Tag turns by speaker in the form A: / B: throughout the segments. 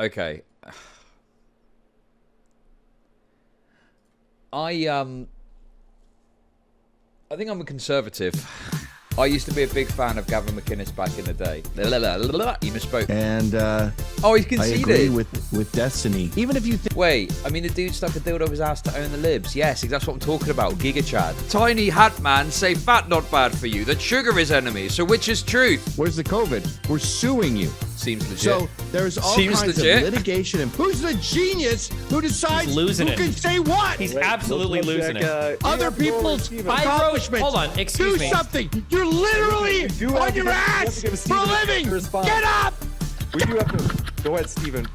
A: Okay. I think I'm a conservative. I used to be a big fan of Gavin Mcinnes back in the day. You misspoke.
B: And
A: oh, he's conceded.
B: I agree with Destiny. Even if you think...
A: Wait, I mean, the dude stuck a dildo up his ass to own the libs. Yes, that's what I'm talking about. Giga Chad. Tiny Hat Man say fat not bad for you, that sugar is enemy. So which is truth?
B: Where's the COVID? We're suing you.
A: Seems legit.
B: So there's all kinds of litigation. And who's the genius who decides who can say what?
C: He's absolutely losing it.
B: Other people's accomplishments.
C: Hold on, excuse me.
B: Do something. You're literally on your ass for a living. Get up.
D: We do have to. Go ahead, Steven.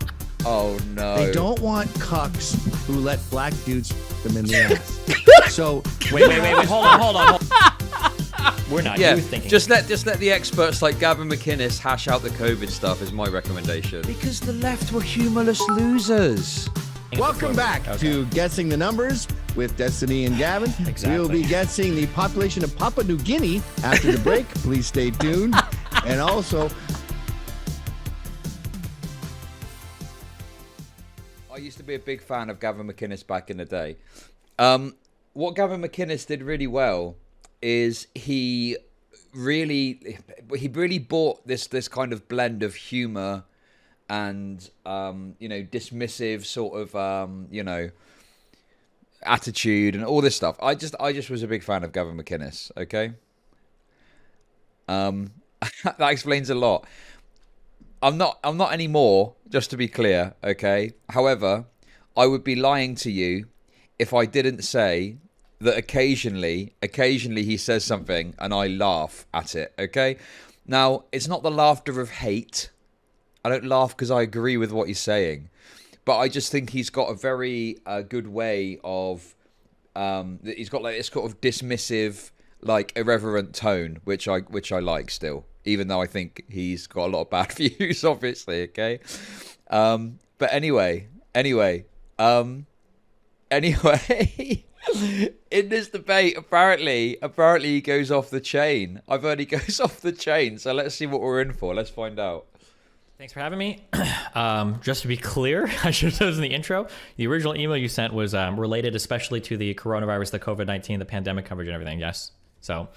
A: Oh, no.
B: They don't want cucks who let black dudes them in the ass. So
C: wait. Hold on. We're not.
A: Yeah,
C: you thinking.
A: Just let the experts like Gavin Mcinnes hash out the COVID stuff is my recommendation. Because the left were humorless losers.
B: Welcome back to Guessing the Numbers with Destiny and Gavin.
C: Exactly.
B: We will be guessing the population of Papua New Guinea after the break. Please stay tuned. And also,
A: I used to be a big fan of Gavin Mcinnes back in the day. What Gavin Mcinnes did really well is he really brought this kind of blend of humor and dismissive sort of attitude and all this stuff. I just was a big fan of Gavin Mcinnes. Okay, that explains a lot. I'm not anymore, just to be clear. Okay, however, I would be lying to you if I didn't say that occasionally he says something and I laugh at it. Okay, now it's not the laughter of hate. I don't laugh because I agree with what he's saying, but I just think he's got a very good way of he's got like this sort of dismissive, like irreverent tone, which I like still, even though I think he's got a lot of bad views, obviously. Okay, but anyway. In this debate, apparently he goes off the chain. I've heard he goes off the chain, so let's see what we're in for. Let's find out.
C: Thanks for having me. Just to be clear, I should have said in the intro, the original email you sent was related especially to the coronavirus, the COVID-19, the pandemic coverage and everything, yes? So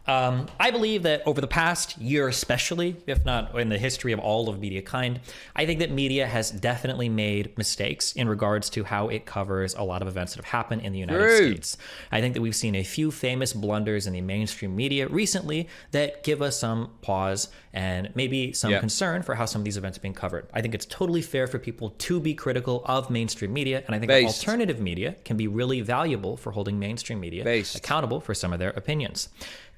C: I believe that over the past year especially, if not in the history of all of media kind, I think that media has definitely made mistakes in regards to how it covers a lot of events that have happened in the United States. I think that we've seen a few famous blunders in the mainstream media recently that give us some pause and maybe some concern for how some of these events are being covered. I think it's totally fair for people to be critical of mainstream media, and I think that alternative media can be really valuable for holding mainstream media accountable for some of their opinions.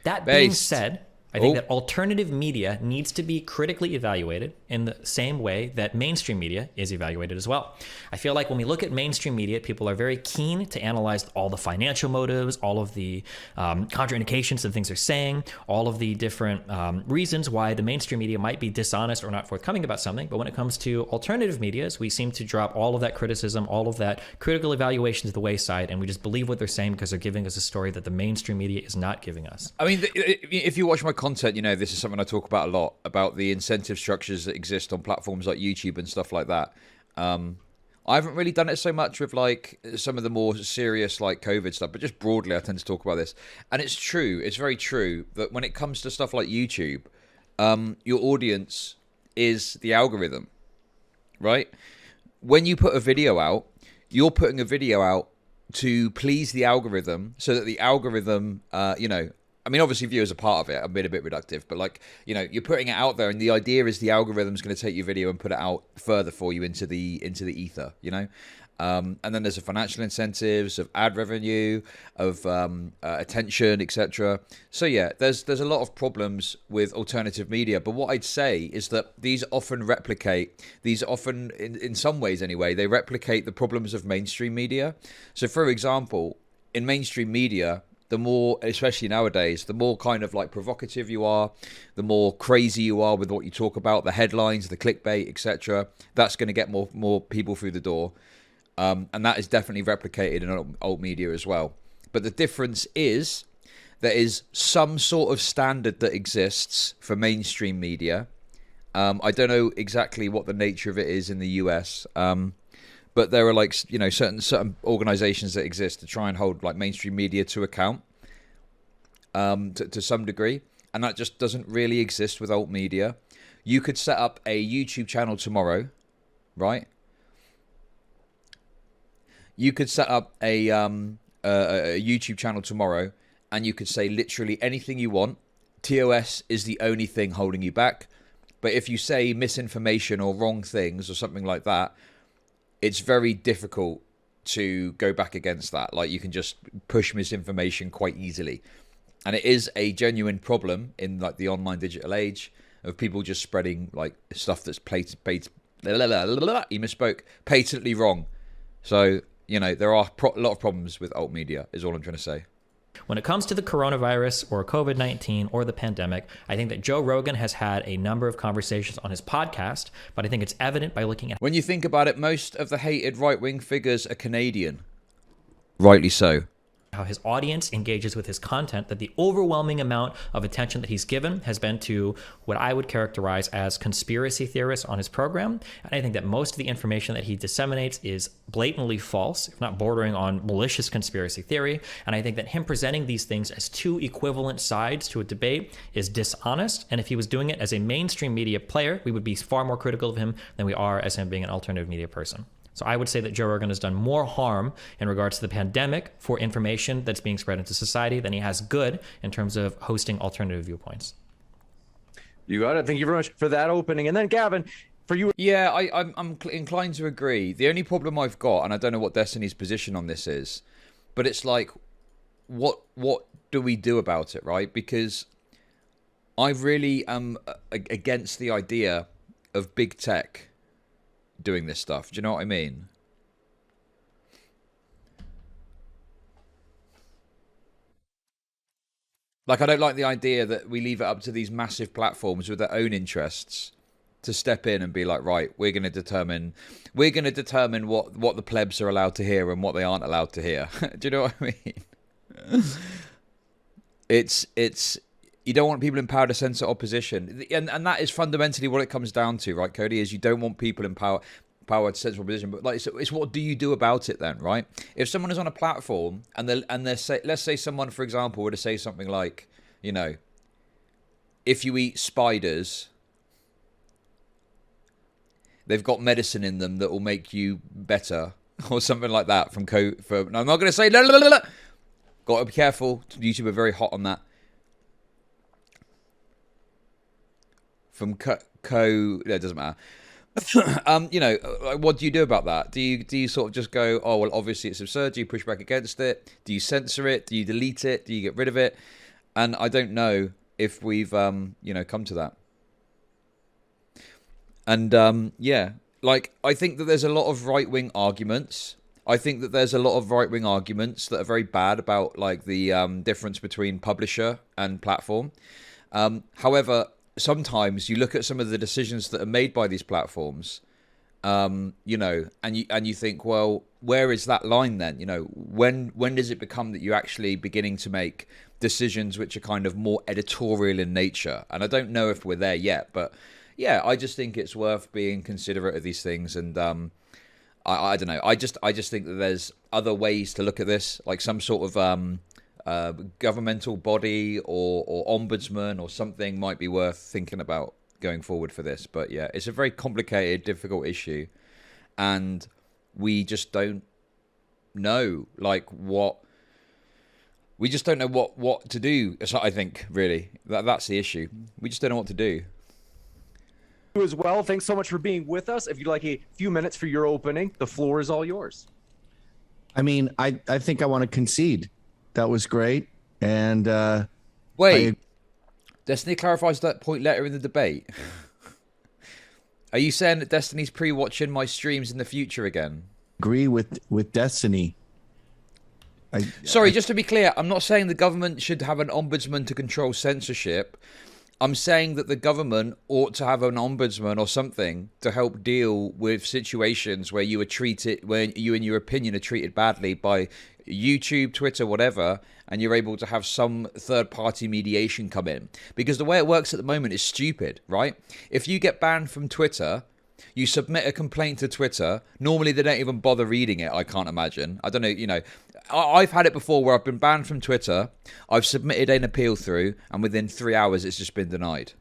C: That being said, I think that alternative media needs to be critically evaluated in the same way that mainstream media is evaluated as well. I feel like when we look at mainstream media, people are very keen to analyze all the financial motives, all of the contraindications of things they're saying, all of the different reasons why the mainstream media might be dishonest or not forthcoming about something. But when it comes to alternative medias, we seem to drop all of that criticism, all of that critical evaluation to the wayside, and we just believe what they're saying because they're giving us a story that the mainstream media is not giving us.
A: I mean, if you watch my content, you know, this is something I talk about a lot, about the incentive structures that exist on platforms like YouTube and stuff like that. I haven't really done it so much with like some of the more serious like COVID stuff, but just broadly I tend to talk about this. And it's true, it's very true that when it comes to stuff like YouTube, your audience is the algorithm, right? When you put a video out, you're putting a video out to please the algorithm so that the algorithm, I mean, obviously viewers are part of it. I'm being a bit reductive, but like, you know, you're putting it out there and the idea is the algorithm's going to take your video and put it out further for you into the ether, you know? And then there's the financial incentives of ad revenue, of attention, etc. So yeah, there's a lot of problems with alternative media. But what I'd say is that these often, in some ways anyway, they replicate the problems of mainstream media. So for example, in mainstream media, the more, especially nowadays, the more kind of like provocative you are, the more crazy you are with what you talk about, the headlines, the clickbait, etc. That's going to get more people through the door. And that is definitely replicated in alt media as well. But the difference is there is some sort of standard that exists for mainstream media, I don't know exactly what the nature of it is in the US, but there are like certain organizations that exist to try and hold like mainstream media to account to some degree, and that just doesn't really exist with alt media. You could set up a YouTube channel tomorrow, right? You could set up a YouTube channel tomorrow, and you could say literally anything you want. TOS is the only thing holding you back. But if you say misinformation or wrong things or something like that, it's very difficult to go back against that. Like, you can just push misinformation quite easily. And it is a genuine problem in like the online digital age of people just spreading like stuff that's patently wrong. So, there are a lot of problems with alt media, is all I'm trying to say.
C: When it comes to the coronavirus or COVID-19 or the pandemic, I think that Joe Rogan has had a number of conversations on his podcast, but I think it's evident by looking at...
A: When you think about it, most of the hated right-wing figures are Canadian. Rightly so.
C: How his audience engages with his content, that the overwhelming amount of attention that he's given has been to what I would characterize as conspiracy theorists on his program. And I think that most of the information that he disseminates is blatantly false, if not bordering on malicious conspiracy theory. And I think that him presenting these things as two equivalent sides to a debate is dishonest. And if he was doing it as a mainstream media player, we would be far more critical of him than we are as him being an alternative media person. So I would say that Joe Rogan has done more harm in regards to the pandemic for information that's being spread into society than he has good in terms of hosting alternative viewpoints.
D: You got it. Thank you very much for that opening. And then, Gavin, for you.
A: Yeah, I'm inclined to agree. The only problem I've got, and I don't know what Destiny's position on this is, but it's like, what do we do about it, right? Because I really am against the idea of big tech doing this stuff. Do you know what I mean? Like, I don't like the idea that we leave it up to these massive platforms with their own interests to step in and be like, right, we're going to determine what the plebs are allowed to hear and what they aren't allowed to hear. Do you know what I mean? It's you don't want people in power to censor opposition. And that is fundamentally what it comes down to, right, Cody, is you don't want people in power to censor opposition. But like, it's what do you do about it then, right? If someone is on a platform and they're say, let's say someone, for example, were to say something like, if you eat spiders, they've got medicine in them that will make you better, or something like that. No, I'm not going to say, got to be careful. YouTube are very hot on that. From it doesn't matter. What do you do about that? Do you sort of just go, oh well, obviously it's absurd? Do you push back against it? Do you censor it? Do you delete it? Do you get rid of it? And I don't know if we've come to that. And I think that there's a lot of right-wing arguments. I think that there's a lot of right-wing arguments that are very bad about like the difference between publisher and platform. However, sometimes you look at some of the decisions that are made by these platforms, and you think, well, where is that line then? When does it become that you're actually beginning to make decisions which are kind of more editorial in nature? And I don't know if we're there yet, but yeah, I just think it's worth being considerate of these things. And I don't know. I just think that there's other ways to look at this, like some sort of governmental body or ombudsman or something might be worth thinking about going forward for this. But yeah, it's a very complicated, difficult issue, and we just don't know what to do. So I think really that's the issue. We just don't know what to do.
D: You as well. Thanks so much for being with us. If you'd like a few minutes for your opening, the floor is all yours.
B: I mean, I think I want to concede. That was great. And
A: wait, Destiny clarifies that point later in the debate. Are you saying that Destiny's pre-watching my streams in the future again?
B: Agree with Destiny.
A: Sorry, just to be clear, I'm not saying the government should have an ombudsman to control censorship. I'm saying that the government ought to have an ombudsman or something to help deal with situations where you are treated, where you, in your opinion, are treated badly by YouTube, Twitter, whatever, and you're able to have some third-party mediation come in. Because the way it works at the moment is stupid, right? If you get banned from Twitter, you submit a complaint to Twitter. Normally, they don't even bother reading it, I can't imagine. I don't know, you know. I've had it before where I've been banned from Twitter. I've submitted an appeal through, and within 3 hours, it's just been denied.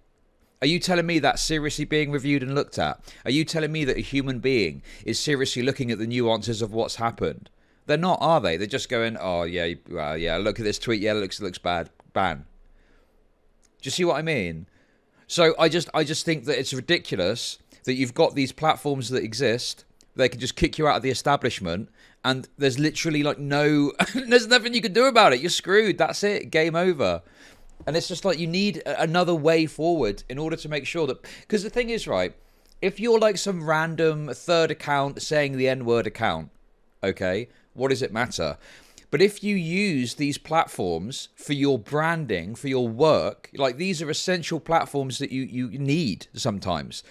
A: Are you telling me that's seriously being reviewed and looked at? Are you telling me that a human being is seriously looking at the nuances of what's happened? They're not, are they? They're just going, oh, yeah, yeah, look at this tweet. Yeah, it looks bad. Ban. Do you see what I mean? So I just think that it's ridiculous that you've got these platforms that exist. They can just kick you out of the establishment, and there's literally like there's nothing you can do about it. You're screwed. That's it. Game over. And it's just like you need another way forward in order to make sure that, because the thing is, right, if you're like some random third account saying the N-word account, okay, what does it matter? But if you use these platforms for your branding, for your work, like these are essential platforms that you need sometimes.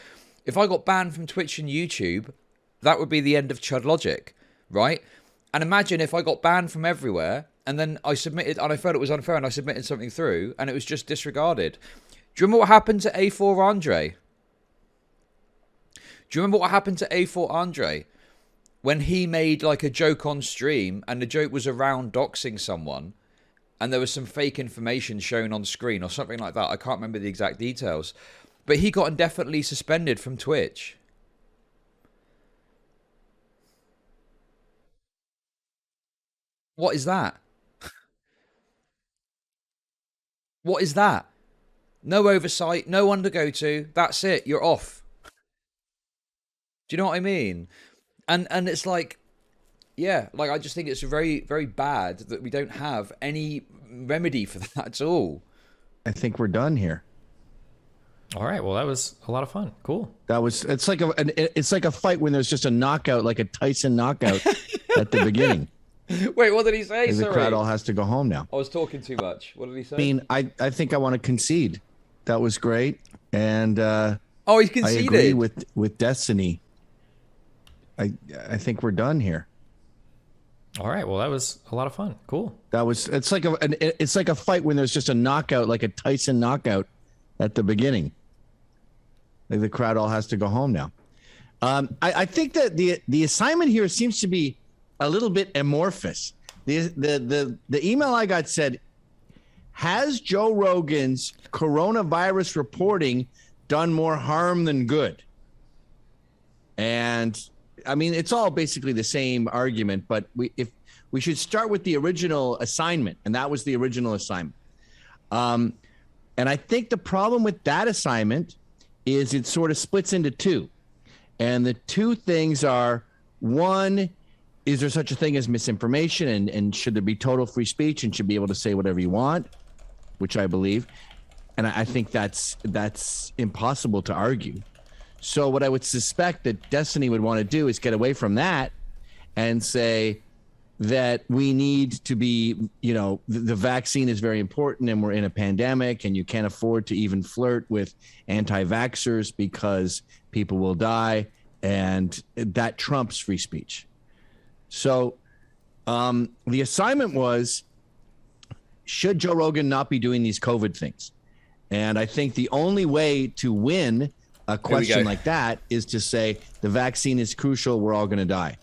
A: If I got banned from Twitch and YouTube, that would be the end of Chud logic, right? And imagine if I got banned from everywhere and then I submitted, and I felt it was unfair and I submitted something through and it was just disregarded. Do you remember what happened to A4 Andre? Do you remember what happened to A4 Andre? When he made like a joke on stream and the joke was around doxing someone and there was some fake information shown on screen or something like that. I can't remember the exact details. But he got indefinitely suspended from Twitch. What is that? What is that? No oversight, no one to go to. That's it. You're off. Do you know what I mean? And it's like, yeah, like I just think it's very, very bad that we don't have any remedy for that at all.
B: I think we're done here.
C: All right. Well, that was a lot of fun. Cool.
B: It's like a fight when there's just a knockout, like a Tyson knockout at the beginning.
A: Wait, what did he say?
B: The crowd all has to go home now.
A: I was talking too much. What did he say?
B: I mean, I think I want to concede. That was great. And
A: oh, he conceded.
B: I agree with Destiny. I think we're done here.
C: All right. Well, that was a lot of fun. Cool.
B: It's like a fight when there's just a knockout, like a Tyson knockout at the beginning. Like the crowd all has to go home now. I think that the assignment here seems to be a little bit amorphous. The email I got said, has Joe Rogan's coronavirus reporting done more harm than good? And I mean, it's all basically the same argument, but if we should start with the original assignment, and that was the original assignment. And I think the problem with that assignment is it sort of splits into two. And the two things are, one, is there such a thing as misinformation, and should there be total free speech and should be able to say whatever you want, which I believe. And I think that's impossible to argue. So what I would suspect that Destiny would want to do is get away from that and say that we need to be, you know, the vaccine is very important and we're in a pandemic and you can't afford to even flirt with anti-vaxxers because people will die, and that trumps free speech. So the assignment was, should Joe Rogan not be doing these COVID things? And I think the only way to win a question like that is to say the vaccine is crucial, we're all going to die.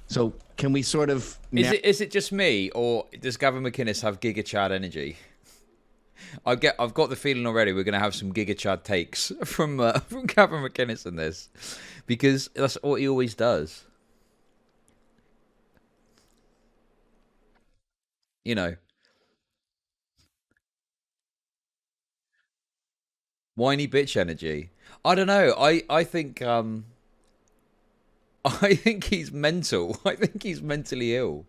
B: So can we sort of...
A: Is it just me, or does Gavin Mcinnes have Giga Chad energy? I've got the feeling already we're going to have some Giga Chad takes from Gavin Mcinnes in this, because that's what he always does. You know, whiny bitch energy. I don't know. I think I think he's mental. I think he's mentally ill.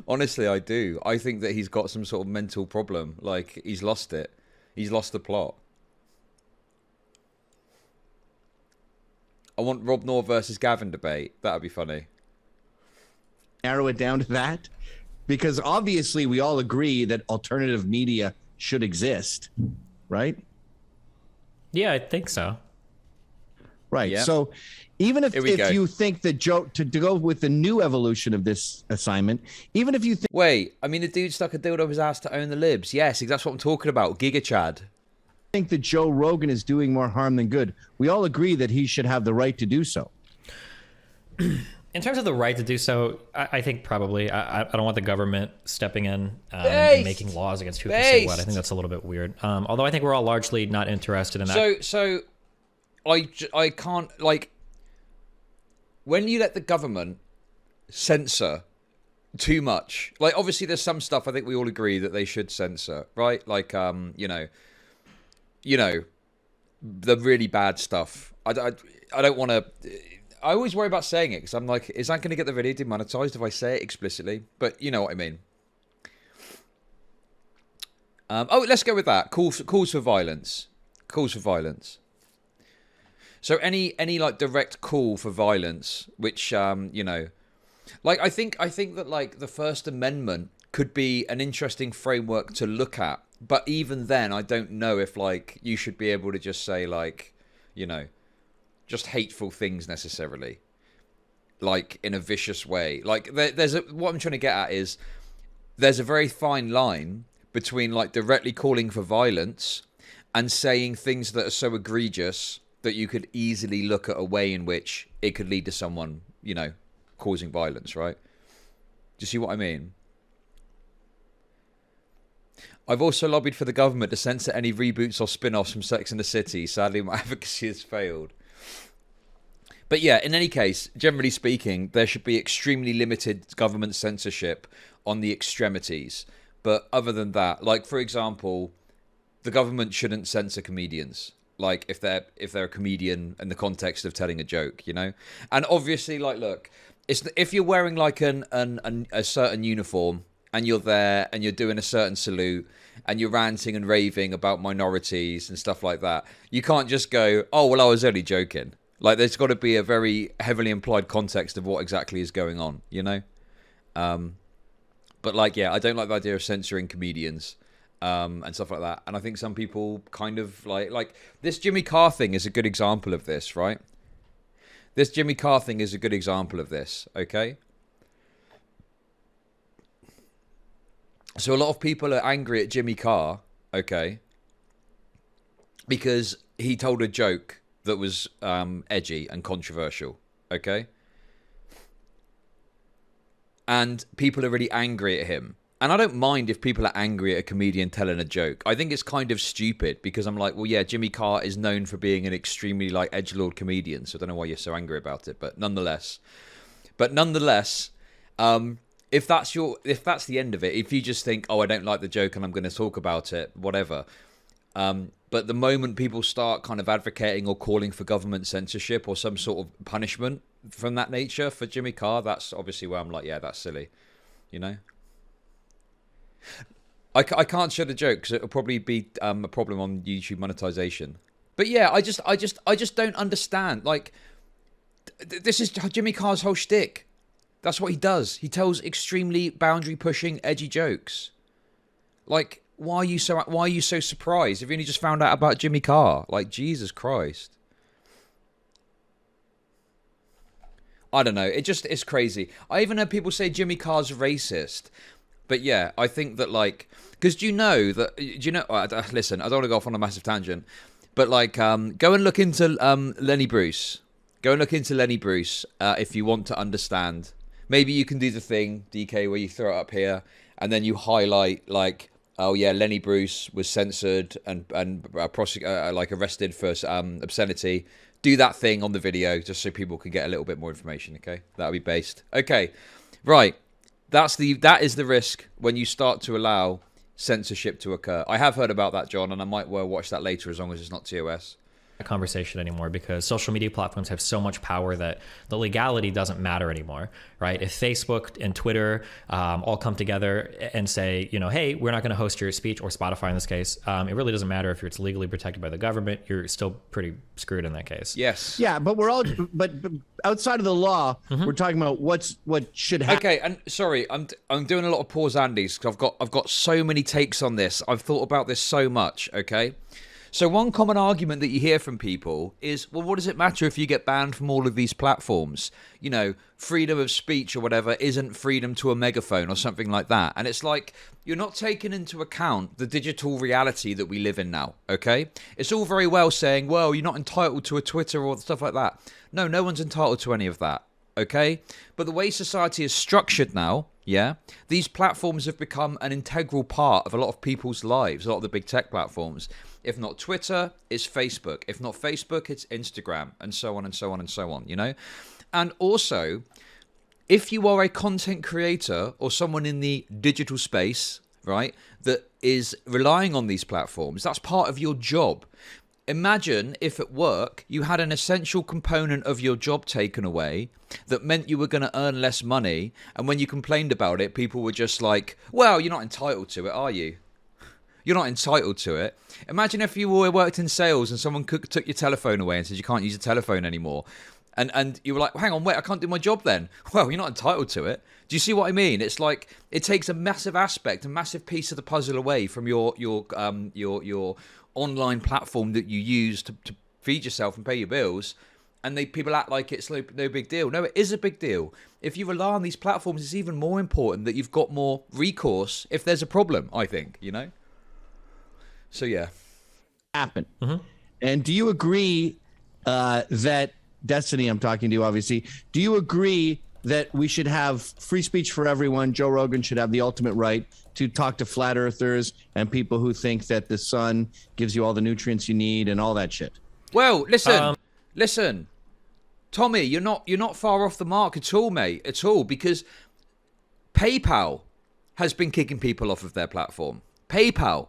A: Honestly, I do. I think that he's got some sort of mental problem. Like, he's lost it. He's lost the plot. I want Rob Noor versus Gavin debate. That'd be funny.
B: Narrow it down to that? Because obviously we all agree that alternative media should exist, right?
C: Yeah, I think so.
B: Right.
A: Yeah.
B: So even if
A: Here we go.
B: you think that Joe, to go with the new evolution of this assignment, even if you
A: Wait, I mean, the dude stuck a dildo up his ass to own the libs. Yes, that's what I'm talking about. Giga Chad.
B: think that Joe Rogan is doing more harm than good, we all agree that he should have the right to do so.
C: In terms of the right to do so, I think probably. I don't want the government stepping in and making laws against who can say what. I think that's a little bit weird. Although I think we're all largely not interested in that.
A: So I can't, like, when you let the government censor too much, like, obviously there's some stuff I think we all agree that they should censor, right? Like, you know, the really bad stuff. I don't want to. I always worry about saying it because I'm like, is that going to get the video demonetized if I say it explicitly? But you know what I mean. Oh, let's go with that. Calls for violence. Calls for violence. So any like direct call for violence, which you know, like I think that like the First Amendment could be an interesting framework to look at. But even then, I don't know if like you should be able to just say like, you know, just hateful things necessarily, like in a vicious way. Like there's what I'm trying to get at is there's a very fine line between like directly calling for violence and saying things that are so egregious that you could easily look at a way in which it could lead to someone, you know, causing violence, right? Do you see what I mean? I've also lobbied for the government to censor any reboots or spin-offs from Sex and the City. Sadly, my advocacy has failed. But yeah, in any case, generally speaking, there should be extremely limited government censorship on the extremities. But other than that, like, for example, the government shouldn't censor comedians. Like, if they're a comedian in the context of telling a joke, you know? And obviously, like, look, if you're wearing, like, a certain uniform and you're there and you're doing a certain salute and you're ranting and raving about minorities and stuff like that, you can't just go, oh, well, I was only joking. Like, there's got to be a very heavily implied context of what exactly is going on, you know? But, like, yeah, I don't like the idea of censoring comedians and stuff like that. And I think some people kind of, like this Jimmy Carr thing is a good example of this, right? This Jimmy Carr thing is a good example of this, okay? So a lot of people are angry at Jimmy Carr, okay? Because he told a joke that was edgy and controversial, okay? And people are really angry at him. And I don't mind if people are angry at a comedian telling a joke. I think it's kind of stupid because I'm like, well, yeah, Jimmy Carr is known for being an extremely like edgelord comedian, so I don't know why you're so angry about it. But nonetheless, if that's the end of it, if you just think, oh, I don't like the joke and I'm going to talk about it, whatever. But the moment people start kind of advocating or calling for government censorship or some sort of punishment from that nature for Jimmy Carr, that's obviously where I'm like, yeah, that's silly, you know? I can't show the joke because it'll probably be a problem on YouTube monetization. But yeah, I just don't understand. Like, this is Jimmy Carr's whole shtick. That's what he does. He tells extremely boundary-pushing, edgy jokes. Like, why are you so surprised? Have you only just found out about Jimmy Carr? Like, Jesus Christ. I don't know. It's crazy. I even heard people say Jimmy Carr's racist. But yeah, I think that, like, because listen, I don't want to go off on a massive tangent, but like, go and look into Lenny Bruce. Go and look into Lenny Bruce if you want to understand. Maybe you can do the thing, DK, where you throw it up here and then you highlight like, oh yeah, Lenny Bruce was censored and arrested for obscenity. Do that thing on the video just so people can get a little bit more information. Okay, that'll be based. Okay, right. That is the risk when you start to allow censorship to occur. I have heard about that, John, and I might well watch that later as long as it's not TOS.
C: Conversation anymore because social media platforms have so much power that the legality doesn't matter anymore, right? If Facebook and Twitter all come together and say, you know, hey, we're not going to host your speech, or Spotify in this case, it really doesn't matter if it's legally protected by the government. You're still pretty screwed in that case.
A: Yes.
B: Yeah, but we're all, but outside of the law, we're talking about what should happen.
A: Okay, and sorry, I'm doing a lot of pause Andes because I've got so many takes on this. I've thought about this so much. Okay. So one common argument that you hear from people is, well, what does it matter if you get banned from all of these platforms? You know, freedom of speech or whatever isn't freedom to a megaphone or something like that. And it's like, you're not taking into account the digital reality that we live in now, okay? It's all very well saying, well, you're not entitled to a Twitter or stuff like that. No, no one's entitled to any of that, okay? But the way society is structured now, yeah, these platforms have become an integral part of a lot of people's lives, a lot of the big tech platforms. If not Twitter, it's Facebook. If not Facebook, it's Instagram, and so on and so on and so on, you know? And also, if you are a content creator or someone in the digital space, right, that is relying on these platforms, that's part of your job. Imagine if at work you had an essential component of your job taken away that meant you were going to earn less money, and when you complained about it, people were just like, well, you're not entitled to it, are you? You're not entitled to it. Imagine if you worked in sales and someone took your telephone away and said you can't use your telephone anymore. And you were like, hang on, wait, I can't do my job then. Well, you're not entitled to it. Do you see what I mean? It's like it takes a massive aspect, a massive piece of the puzzle away from your online platform that you use to feed yourself and pay your bills. And people act like it's no big deal. No, it is a big deal. If you rely on these platforms, it's even more important that you've got more recourse if there's a problem, I think, you know? So, yeah.
B: Happen. And do you agree that, Destiny, I'm talking to you, obviously, do you agree that we should have free speech for everyone? Joe Rogan should have the ultimate right to talk to flat earthers and people who think that the sun gives you all the nutrients you need and all that shit.
A: Well, listen, Tommy, you're not far off the mark at all, mate, at all, because PayPal has been kicking people off of their platform. PayPal,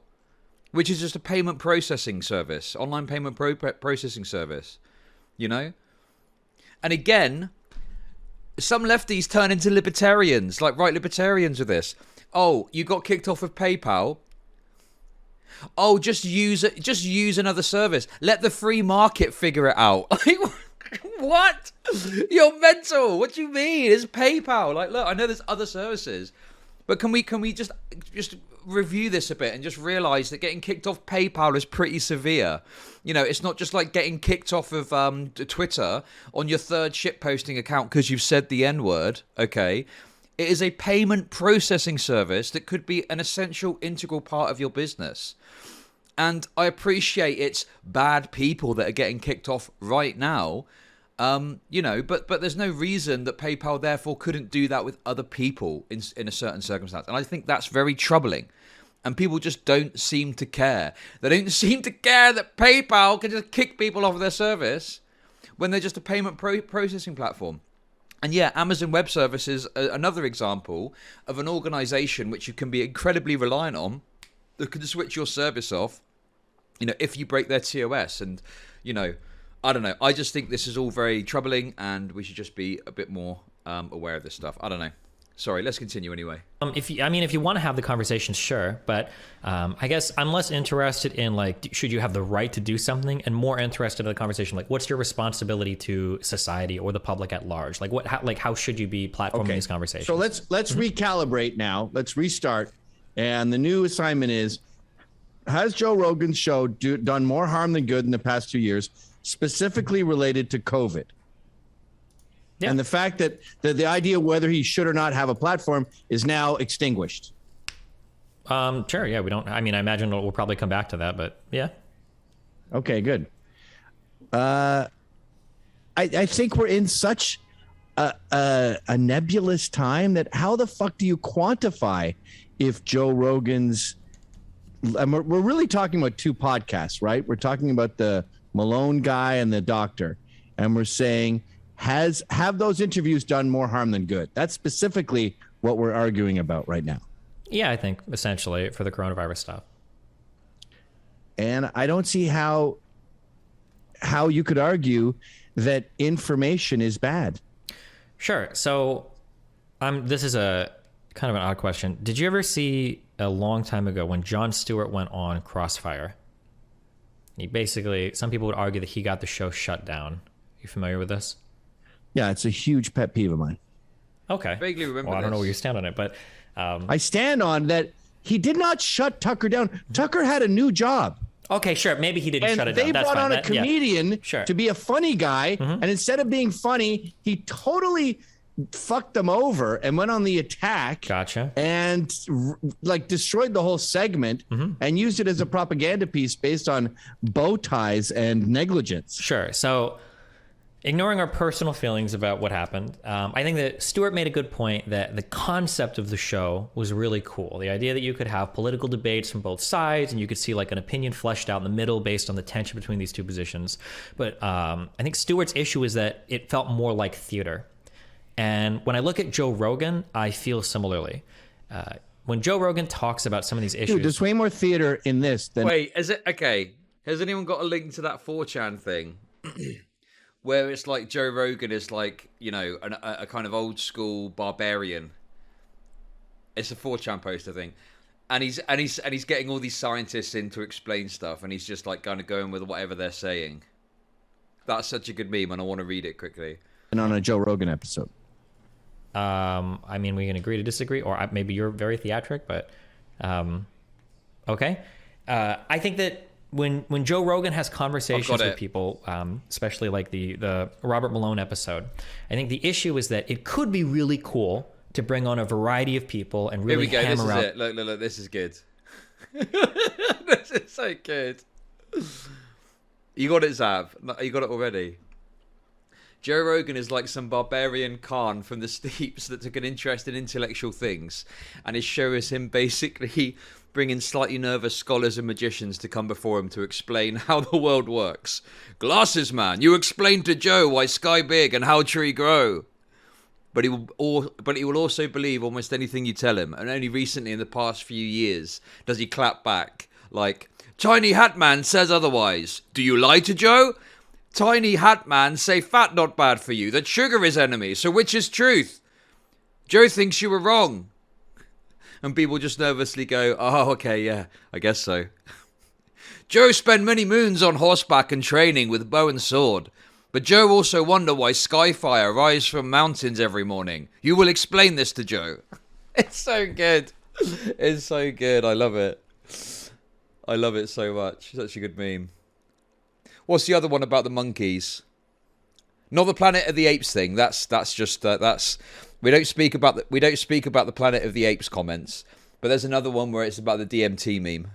A: which is just a payment processing service, online payment processing service, you know? And again, some lefties turn into libertarians, like right libertarians with this. Oh, you got kicked off of PayPal. Oh, just use another service. Let the free market figure it out. What? You're mental. What do you mean? It's PayPal. Like, look, I know there's other services, but can we just review this a bit and just realize that getting kicked off PayPal is pretty severe? You know, it's not just like getting kicked off of Twitter on your third shitposting account because you've said the N-word, okay? It is a payment processing service that could be an essential, integral part of your business. And I appreciate it's bad people that are getting kicked off right now, you know, but there's no reason that PayPal therefore couldn't do that with other people in a certain circumstance. And I think that's very troubling. And people just don't seem to care. They don't seem to care that PayPal can just kick people off of their service when they're just a payment processing platform. And yeah, Amazon Web Services, another example of an organization which you can be incredibly reliant on that can switch your service off, you know, if you break their TOS. And, you know, I don't know. I just think this is all very troubling and we should just be a bit more aware of this stuff. I don't know. Sorry, let's continue anyway.
C: If you want to have the conversation, sure, but I guess I'm less interested in like, should you have the right to do something, and more interested in the conversation like, what's your responsibility to society or the public at large? Like, how should you be platforming these conversations?
B: So let's recalibrate now. Let's restart. And the new assignment is: has Joe Rogan's show done more harm than good in the past 2 years, specifically related to COVID? Yeah. And the fact that the idea of whether he should or not have a platform is now extinguished.
C: Sure. Yeah, we don't. I mean, I imagine we'll probably come back to that, but yeah.
B: Okay, good. I think we're in such a nebulous time that how the fuck do you quantify if Joe Rogan's? And we're really talking about two podcasts, right? We're talking about the Malone guy and the doctor, and we're saying, have those interviews done more harm than good? That's specifically what we're arguing about right now.
C: Yeah, I think essentially for the coronavirus stuff.
B: And I don't see how you could argue that information is bad.
C: Sure. So this is a kind of an odd question. Did you ever see a long time ago when Jon Stewart went on Crossfire? He basically, some people would argue that he got the show shut down. You familiar with this?
B: Yeah, it's a huge pet peeve of mine.
C: Okay.
A: Vaguely remember
C: Well, I don't know
A: this.
C: where you stand on it, but...
B: I stand on that he did not shut Tucker down. Tucker had a new job.
C: Okay, sure. Maybe he didn't
B: And
C: shut it
B: they
C: down. That's
B: brought
C: fine.
B: on a comedian
C: Sure.
B: to be a funny guy, and instead of being funny, he totally fucked them over and went on the attack.
C: Gotcha.
B: And like destroyed the whole segment and used it as a propaganda piece based on bow ties and negligence.
C: Sure. So, ignoring our personal feelings about what happened, I think that Stuart made a good point that the concept of the show was really cool. The idea that you could have political debates from both sides and you could see like an opinion fleshed out in the middle based on the tension between these two positions. But I think Stuart's issue is that it felt more like theater. And when I look at Joe Rogan, I feel similarly. When Joe Rogan talks about some of these issues...
B: Dude, there's way more theater in this than...
A: Wait, is it... Okay, has anyone got a link to that 4chan thing? Where it's like Joe Rogan is like, you know, a kind of old school barbarian. It's a 4chan post, I think. And he's getting all these scientists in to explain stuff, and he's just like kind of going with whatever they're saying. That's such a good meme, and I want to read it quickly.
B: And on a Joe Rogan episode.
C: I mean, we can agree to disagree, or maybe you're very theatric, but okay. I think that when Joe Rogan has conversations with people, especially like the Robert Malone episode, I think the issue is that it could be really cool to bring on a variety of people and really
A: Here we go.
C: hammer out.
A: This is it. Look. This is good. This is so good. You got it, Zab. You got it already. Joe Rogan is like some barbarian Khan from the steeps that took an interest in intellectual things, and his show is him basically bringing slightly nervous scholars and magicians to come before him to explain how the world works. Glasses man, you explain to Joe why sky big and how tree grow. But he will also believe almost anything you tell him, and only recently in the past few years does he clap back like, Tiny Hat Man says otherwise. Do you lie to Joe? Tiny Hat Man say fat not bad for you, that sugar is enemy, so which is truth? Joe thinks you were wrong. And people just nervously go, oh, okay, yeah, I guess so. Joe spent many moons on horseback and training with bow and sword. But Joe also wonder why skyfire rise from mountains every morning. You will explain this to Joe. It's so good. It's so good. I love it. I love it so much. Such a good meme. What's the other one about the monkeys? Not the Planet of the Apes thing. That's just we don't speak about the Planet of the Apes comments. But there's another one where it's about the DMT meme.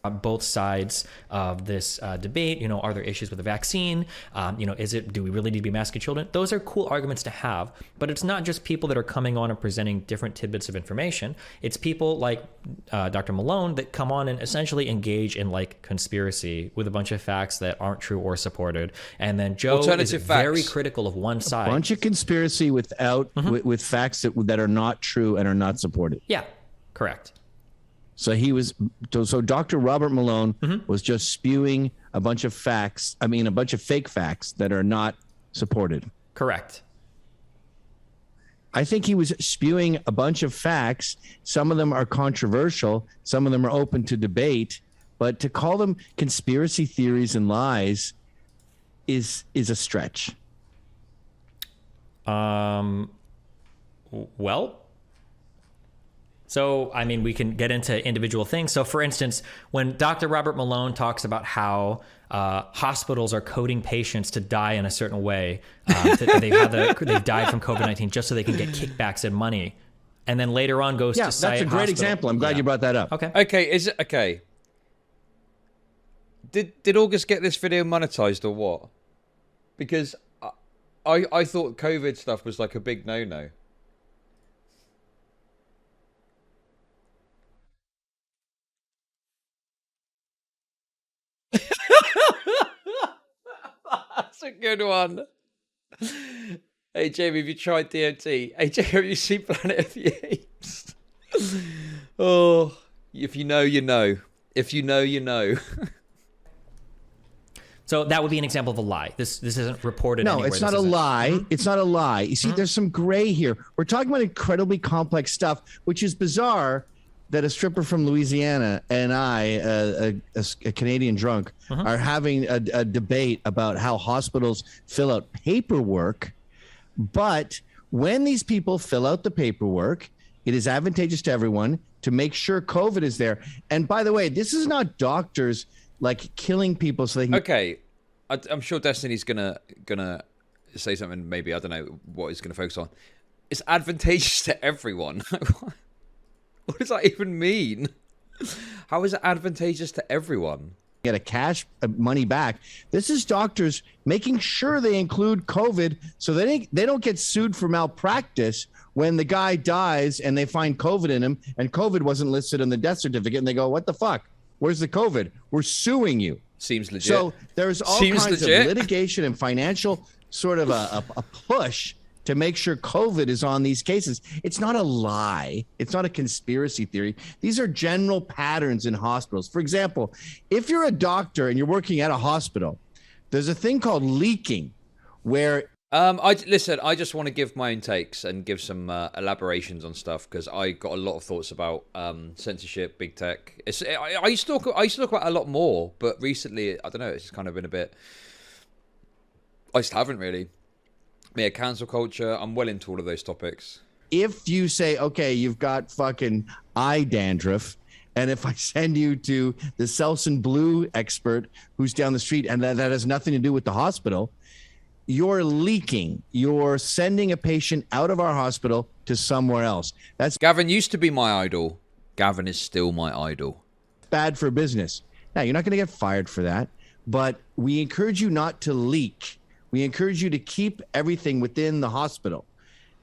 C: Both sides of this debate, are there issues with the vaccine? Do we really need to be masking children? Those are cool arguments to have, but it's not just people that are coming on and presenting different tidbits of information. It's people like Dr. Malone that come on and essentially engage in like conspiracy with a bunch of facts that aren't true or supported. And then Joe is very critical of one side.
B: A bunch of conspiracy without with facts that are not true and are not supported.
C: Yeah, correct.
B: So so Dr. Robert Malone was just spewing a bunch of facts. I mean, a bunch of fake facts that are not supported.
C: Correct.
B: I think he was spewing a bunch of facts. Some of them are controversial. Some of them are open to debate. But to call them conspiracy theories and lies is a stretch.
C: Well. So, I mean, we can get into individual things. So, for instance, when Dr. Robert Malone talks about how hospitals are coding patients to die in a certain way, they've died from COVID-19 just so they can get kickbacks and money, and then later on goes to cite
B: that's a great example. I'm glad you brought that up.
A: Okay, is it okay? Did August get this video monetized or what? Because I thought COVID stuff was like a big no-no. That's a good one. Hey, Jamie, have you tried DMT? Hey, Jamie, have you seen Planet of the Apes? Oh, if you know, you know. If you know, you know.
C: So that would be an example of a lie. This isn't reported
B: No,
C: anywhere.
B: it's not a lie. It's not a lie. You see, there's some gray here. We're talking about incredibly complex stuff, which is bizarre that a stripper from Louisiana and I, a Canadian drunk, are having a debate about how hospitals fill out paperwork. But when these people fill out the paperwork, it is advantageous to everyone to make sure COVID is there. And by the way, this is not doctors like killing people so they can.
A: Okay, I'm sure Destiny's gonna say something. Maybe I don't know what he's gonna focus on. It's advantageous to everyone. What does that even mean? How is it advantageous to everyone?
B: Get a cash money back. This is doctors making sure they include COVID so they don't get sued for malpractice when the guy dies and they find COVID in him and COVID wasn't listed on the death certificate and they go, what the fuck? Where's the COVID? We're suing you.
A: Seems legit.
B: So there's all kinds of litigation and financial sort of a push to make sure COVID is on these cases. It's not a lie. It's not a conspiracy theory. These are general patterns in hospitals. For example, if you're a doctor and you're working at a hospital, there's a thing called leaking where...
A: I just want to give my own takes and give some elaborations on stuff because I got a lot of thoughts about censorship, big tech. I used to talk about it a lot more, but recently, I don't know, it's just kind of been a bit... I just haven't really. Yeah, cancel culture. I'm well into all of those topics.
B: If you say, okay, you've got fucking eye dandruff, and if I send you to the Selsun Blue expert who's down the street, and that has nothing to do with the hospital, you're leaking. You're sending a patient out of our hospital to somewhere else. That's
A: Gavin used to be my idol. Gavin is still my idol.
B: bad for business. Now, you're not going to get fired for that, but we encourage you not to leak. We encourage you to keep everything within the hospital.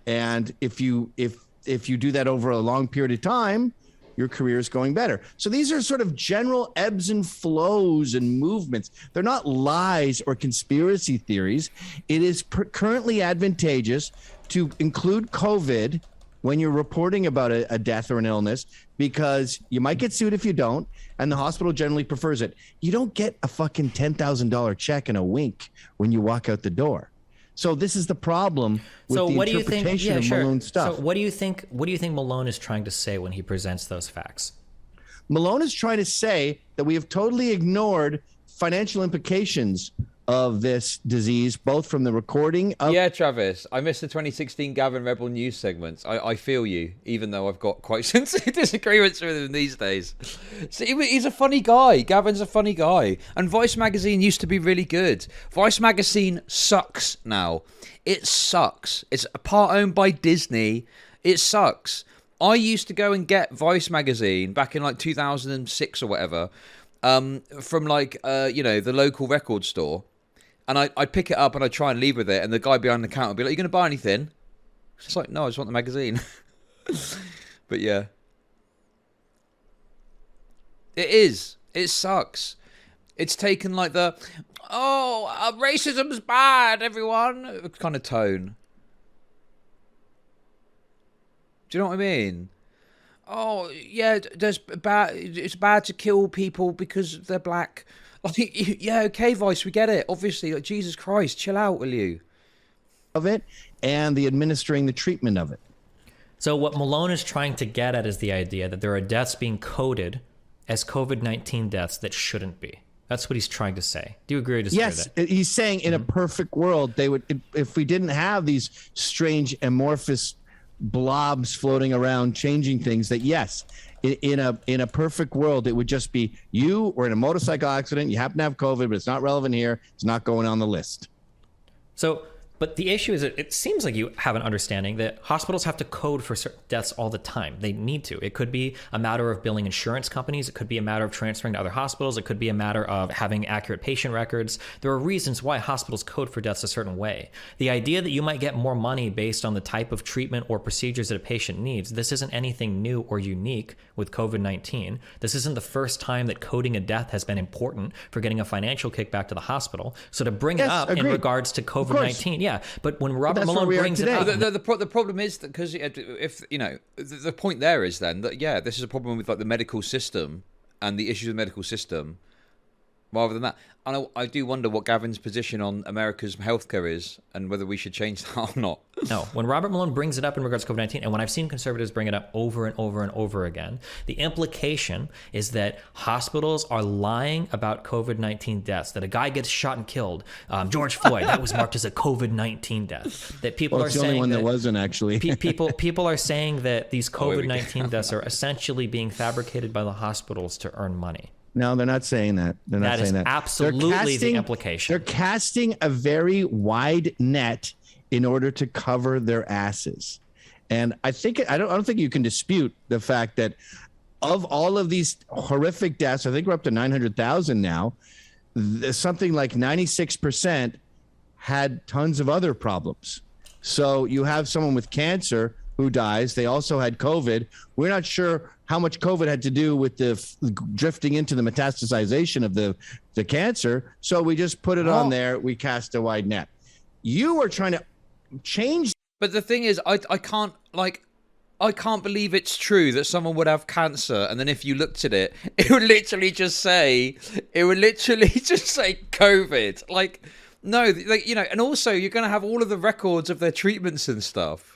B: And if you do that over a long period of time, your career is going better. So these are sort of general ebbs and flows and movements. They're not lies or conspiracy theories. It is currently advantageous to include COVID when you're reporting about a death or an illness, because you might get sued if you don't, and the hospital generally prefers it. You don't get a fucking $10,000 check and a wink when you walk out the door. So this is the problem with the interpretation of Malone's stuff.
C: So what do you think Malone is trying to say when he presents those facts?
B: Malone is trying to say that we have totally ignored financial implications of this disease, both from the recording of...
A: Yeah, Travis, I missed the 2016 Gavin Rebel news segments. I feel you, even though I've got quite sensitive disagreements with him these days. So he's a funny guy. Gavin's a funny guy. And Vice Magazine used to be really good. Vice Magazine sucks now. It sucks. It's a part owned by Disney. It sucks. I used to go and get Vice Magazine back in like 2006 or whatever, from like, the local record store. And I'd pick it up and I'd try and leave with it. And the guy behind the counter would be like, you going to buy anything? It's like, no, I just want the magazine. But yeah. It is. It sucks. It's taken like racism's bad, everyone, kind of tone. Do you know what I mean? Oh, yeah, it's bad to kill people because they're black. Like, yeah, okay, Vice, we get it. Obviously, like, Jesus Christ, chill out, will you?
B: Of it, and the administering the treatment of it.
C: So what Malone is trying to get at is the idea that there are deaths being coded as COVID-19 deaths that shouldn't be. That's what he's trying to say. Do you agree or disagree with that?
B: Yes, he's saying in a perfect world, they would, if we didn't have these strange amorphous blobs floating around changing things, that yes, in a perfect world, it would just be you were in a motorcycle accident, you happen to have COVID, but it's not relevant here, it's not going on the list.
C: So, but the issue is that it seems like you have an understanding that hospitals have to code for certain deaths all the time. They need to. It could be a matter of billing insurance companies. It could be a matter of transferring to other hospitals. It could be a matter of having accurate patient records. There are reasons why hospitals code for deaths a certain way. The idea that you might get more money based on the type of treatment or procedures that a patient needs, this isn't anything new or unique with COVID-19. This isn't the first time that coding a death has been important for getting a financial kickback to the hospital. So to bring it up in regards to COVID-19, yeah, but when Robert Malone brings it up,
A: the problem is that because if the point there is then that this is a problem with like the medical system and the issues of the medical system, rather than that. And I do wonder what Gavin's position on America's healthcare is and whether we should change that or not.
C: No, when Robert Malone brings it up in regards to COVID-19, and when I've seen conservatives bring it up over and over and over again, the implication is that hospitals are lying about COVID-19 deaths, that a guy gets shot and killed. George Floyd, that was marked as a COVID-19 death. That people are saying
B: the only one that wasn't actually.
C: people are saying that these COVID-19 deaths are essentially being fabricated by the hospitals to earn money.
B: No, they're not saying that. They're not
C: That is
B: saying that.
C: absolutely the implication.
B: They're casting a very wide net in order to cover their asses. And I don't think you can dispute the fact that of all of these horrific deaths, I think we're up to 900,000 now. Something like 96% had tons of other problems. So you have someone with cancer who dies. They also had COVID. We're not sure how much COVID had to do with the drifting into the metastasization of the cancer. So we just put it on there. We cast a wide net. You are trying to change.
A: But the thing is, I can't believe it's true that someone would have cancer, and then if you looked at it, it would literally just say COVID. Like, no, like, you know, and also you're going to have all of the records of their treatments and stuff.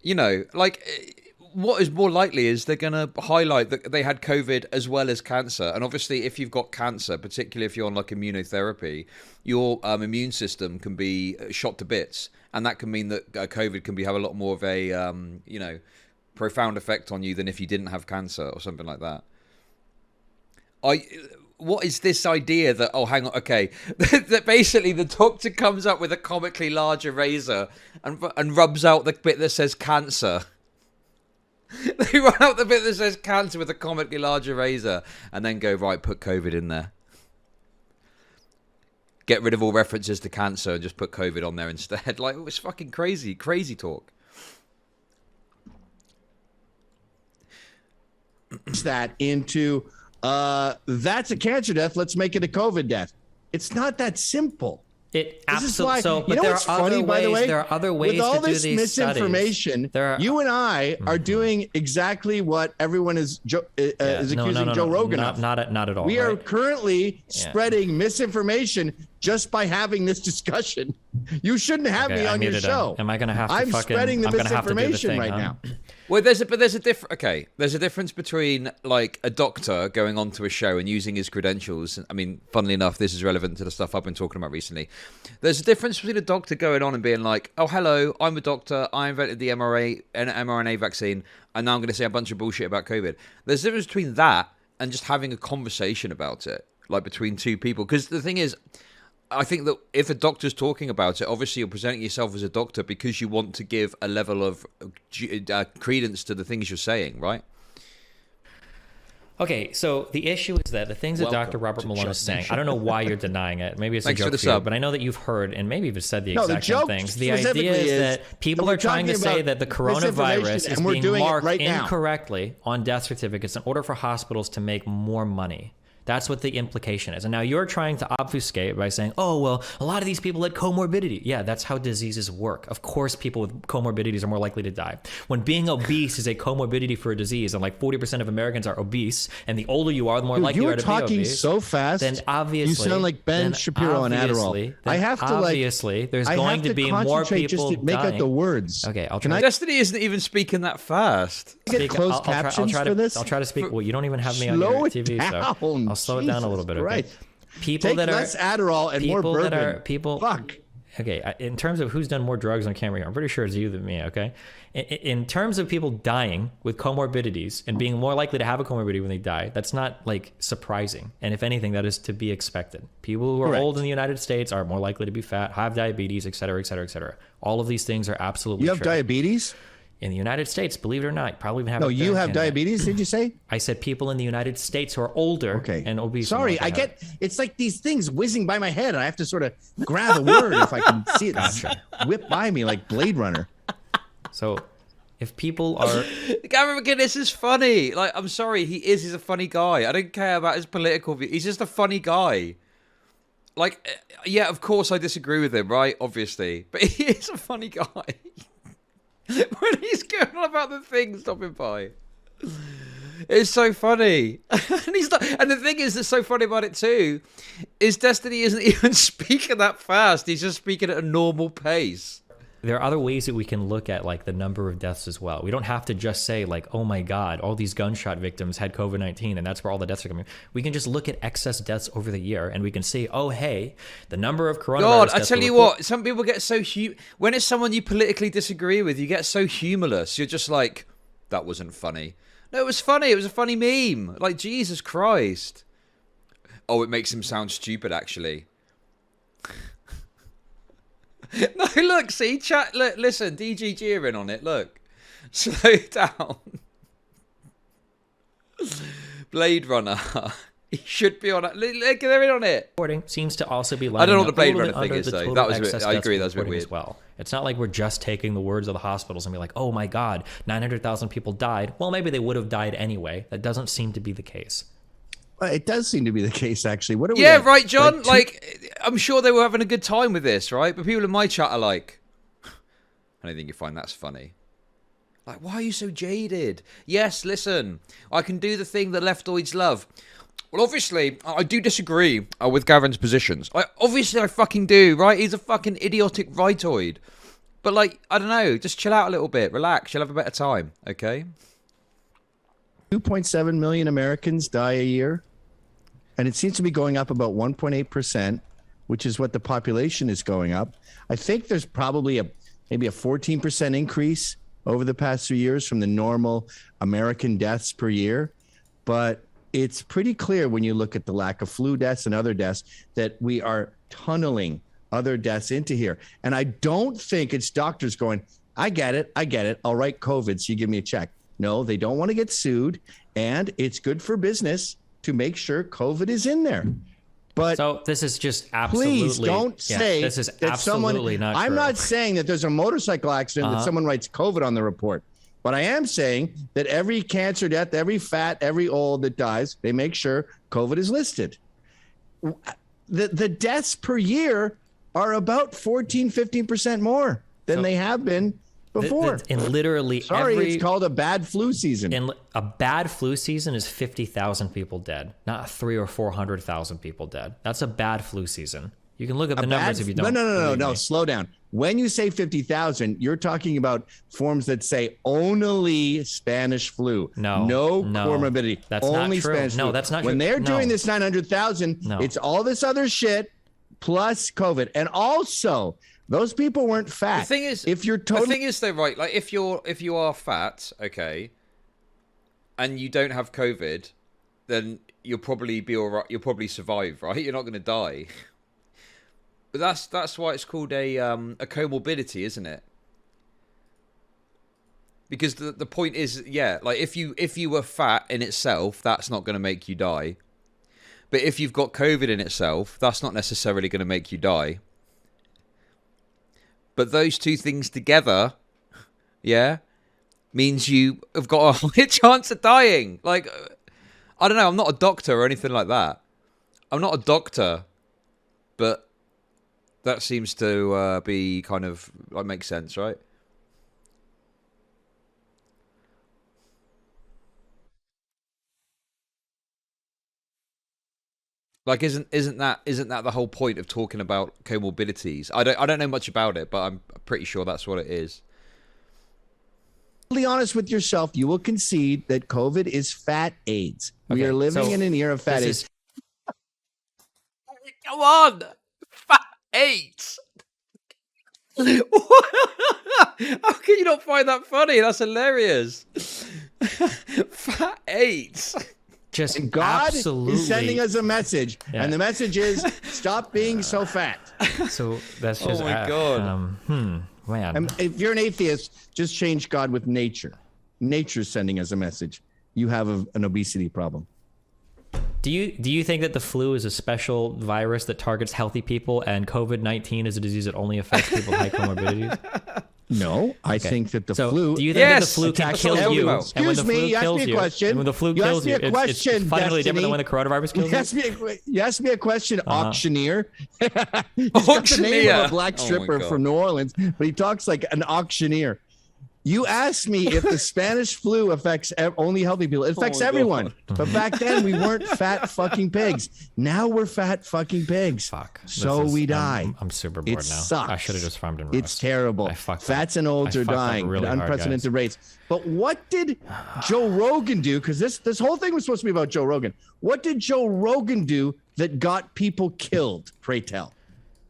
A: You know, like, what is more likely is they're going to highlight that they had COVID as well as cancer. And obviously, if you've got cancer, particularly if you're on like immunotherapy, your immune system can be shot to bits. And that can mean that COVID can have a lot more of a, you know, profound effect on you than if you didn't have cancer or something like that. What is this idea that, oh, hang on, okay, that basically the doctor comes up with a comically large eraser and rubs out the bit that says cancer. They run out the bit that says cancer with a comically large eraser and then go, right, put COVID in there. Get rid of all references to cancer and just put COVID on there instead. Like, it was fucking crazy talk.
B: That into that's a cancer death. Let's make it a COVID death. It's not that simple.
C: It absolutely. So,
B: you
C: but
B: know
C: there
B: what's
C: are
B: funny,
C: other
B: by the
C: ways.
B: way?
C: There are other ways
B: With all
C: to do
B: this
C: these
B: misinformation, you and I are doing exactly what everyone is accusing Joe Rogan of.
C: Not at all.
B: We are currently spreading misinformation just by having this discussion. You shouldn't have me on your show.
C: Am I going to have to
B: I'm spreading the misinformation right now.
A: Well, there's a difference between like a doctor going onto a show and using his credentials. I mean, funnily enough, this is relevant to the stuff I've been talking about recently. There's a difference between a doctor going on and being like, "Oh, hello, I'm a doctor. I invented the mRNA vaccine, and now I'm going to say a bunch of bullshit about COVID." There's a difference between that and just having a conversation about it, like between two people. Because the thing is, I think that if a doctor's talking about it, obviously you're presenting yourself as a doctor because you want to give a level of credence to the things you're saying, right?
C: Okay, so the issue is that the things that Dr. Robert Malone is saying, I don't know why you're denying it. Maybe it's a joke for you, but I know that you've heard and maybe even said the exact same things. The idea is that people are trying to say that the coronavirus is being marked incorrectly on death certificates in order for hospitals to make more money. That's what the implication is. And now you're trying to obfuscate by saying, oh, well, a lot of these people had comorbidity. Yeah, that's how diseases work. Of course, people with comorbidities are more likely to die. When being obese is a comorbidity for a disease, and like 40% of Americans are obese, and the older you are, the more likely you are to be obese.
B: You're talking so fast.
C: Then obviously,
B: you sound like Ben Shapiro on Adderall. I have to
C: there's going to be more people
B: just to make out the words.
C: Okay, I'll try.
A: Destiny isn't even speaking that fast.
B: Get closed captions for this.
C: I'll try to speak. Well, you don't even have me on your TV, so I'll slow it down a little bit. Okay?
B: Right.
C: People
B: Take
C: that
B: less Adderall and more bourbon. Fuck.
C: Okay, in terms of who's done more drugs on camera here, I'm pretty sure it's you than me, okay? In terms of people dying with comorbidities and being more likely to have a comorbidity when they die, that's not, like, surprising. And if anything, that is to be expected. People who are old in the United States are more likely to be fat, have diabetes, et cetera, et cetera, et cetera. All of these things are absolutely true.
B: You have diabetes?
C: In the United States, believe it or not, you probably even have.
B: No, you have diabetes. Did you say?
C: I said people in the United States who are older and obese.
B: Sorry, I get. It's like these things whizzing by my head. I have to sort of grab a word if I can see it whip by me like Blade Runner.
C: So, if people are,
A: Gavin Mcinnes is funny. Like, I'm sorry, he's a funny guy. I don't care about his political view. He's just a funny guy. Like, yeah, of course I disagree with him, right? Obviously, but he is a funny guy. When he's going on about the thing stopping by, it's so funny. And the thing is that's so funny about it too is Destiny isn't even speaking that fast. He's just speaking at a normal pace.
C: There are other ways that we can look at like the number of deaths as well. We don't have to just say like, oh my God, all these gunshot victims had COVID-19 and that's where all the deaths are coming. We can just look at excess deaths over the year and we can see, oh, hey, the number of coronavirus
A: God, I tell you what, some people get so when it's someone you politically disagree with, you get so humorless. You're just like, that wasn't funny. No, it was funny. It was a funny meme. Like, Jesus Christ. Oh, it makes him sound stupid, actually. No, look, see, chat. Look, listen, DGG are in on it. Look, slow down. Blade Runner. He should be on it. Look, they're in on it.
C: Reporting seems to also be.
A: I don't know what the Blade Runner thing is, though. That was a bit, I agree. That was a bit weird.
C: As well, it's not like we're just taking the words of the hospitals and be like, "Oh my God, 900,000 people died." Well, maybe they would have died anyway. That doesn't seem to be the case.
B: It does seem to be the case, actually. What are we?
A: Yeah, right, John. Like, I'm sure they were having a good time with this, right? But people in my chat are like, I don't think you find that's funny. Like, why are you so jaded? Yes, listen, I can do the thing that leftoids love. Well, obviously, I do disagree with Gavin's positions. Obviously, I fucking do, right? He's a fucking idiotic rightoid. But, like, I don't know. Just chill out a little bit. Relax. You'll have a better time, okay?
B: 2.7 million Americans die a year, and it seems to be going up about 1.8%, which is what the population is going up. I think there's probably maybe a 14% increase over the past 3 years from the normal American deaths per year. But it's pretty clear when you look at the lack of flu deaths and other deaths that we are tunneling other deaths into here. And I don't think it's doctors going, I get it. I'll write COVID so you give me a check. No, they don't want to get sued, and it's good for business to make sure COVID is in there. But
C: so this is just absolutely.
B: Please don't say
C: this is
B: that
C: absolutely not true.
B: I'm not saying that there's a motorcycle accident that someone writes COVID on the report, but I am saying that every cancer death, every fat, every old that dies, they make sure COVID is listed. The deaths per year are about 15% more than they have been before.
C: In literally
B: it's called a bad flu season.
C: In a bad flu season is 50,000 people dead, not 300,000 or 400,000 people dead. That's a bad flu season. You can look at the numbers if you don't.
B: No. Slow down. When you say 50,000, you're talking about forms that say only Spanish flu. No comorbidity.
C: That's
B: only
C: not true.
B: Spanish flu.
C: No, that's not true.
B: When they're doing this 900,000, it's all this other shit plus COVID. And also, those people weren't fat.
A: The thing is,
B: the
A: thing is though, right? Like if you are fat, okay, and you don't have COVID, then you'll probably be all right. You'll probably survive, right? You're not going to die. But that's why it's called a comorbidity, isn't it? Because the point is, yeah, like if you were fat in itself, that's not going to make you die. But if you've got COVID in itself, that's not necessarily going to make you die. But those two things together, yeah, means you have got a higher chance of dying. Like, I don't know, I'm not a doctor or anything like that. I'm not a doctor, but that seems to be kind of, like, makes sense, right? Like, isn't that the whole point of talking about comorbidities? I don't know much about it, but I'm pretty sure that's what it is.
B: Be honest with yourself, you will concede that COVID is fat AIDS. We are living in an era of fat AIDS.
A: Come on, fat AIDS. How can you not find that funny? That's hilarious. Fat AIDS.
B: And God is sending us a message, and the message is stop being so fat.
C: So that's just
A: oh my God.
C: Man.
B: And if you're an atheist, just change God with nature. Nature's sending us a message. You have an obesity problem.
C: Do you think that the flu is a special virus that targets healthy people, and COVID-19 is a disease that only affects people with high comorbidities?
B: No, I think that the flu.
C: Do you think that the flu can kill you?
B: Excuse me, you asked me a question.
C: And when the flu kills you, it's fundamentally different than when the coronavirus kills you?
B: You asked me a question, auctioneer. He's
A: auctioneer.
B: got the name of a black stripper from New Orleans, but he talks like an auctioneer. You asked me if the Spanish flu affects only healthy people. It affects everyone. But back then, we weren't fat fucking pigs. Now we're fat fucking pigs.
C: Fuck.
B: So we die.
C: I'm super bored now.
B: Sucks.
C: I should have just farmed in Rust.
B: It's terrible. Fats and olds are dying at unprecedented rates. But what did Joe Rogan do? Because this whole thing was supposed to be about Joe Rogan. What did Joe Rogan do that got people killed? Pray tell.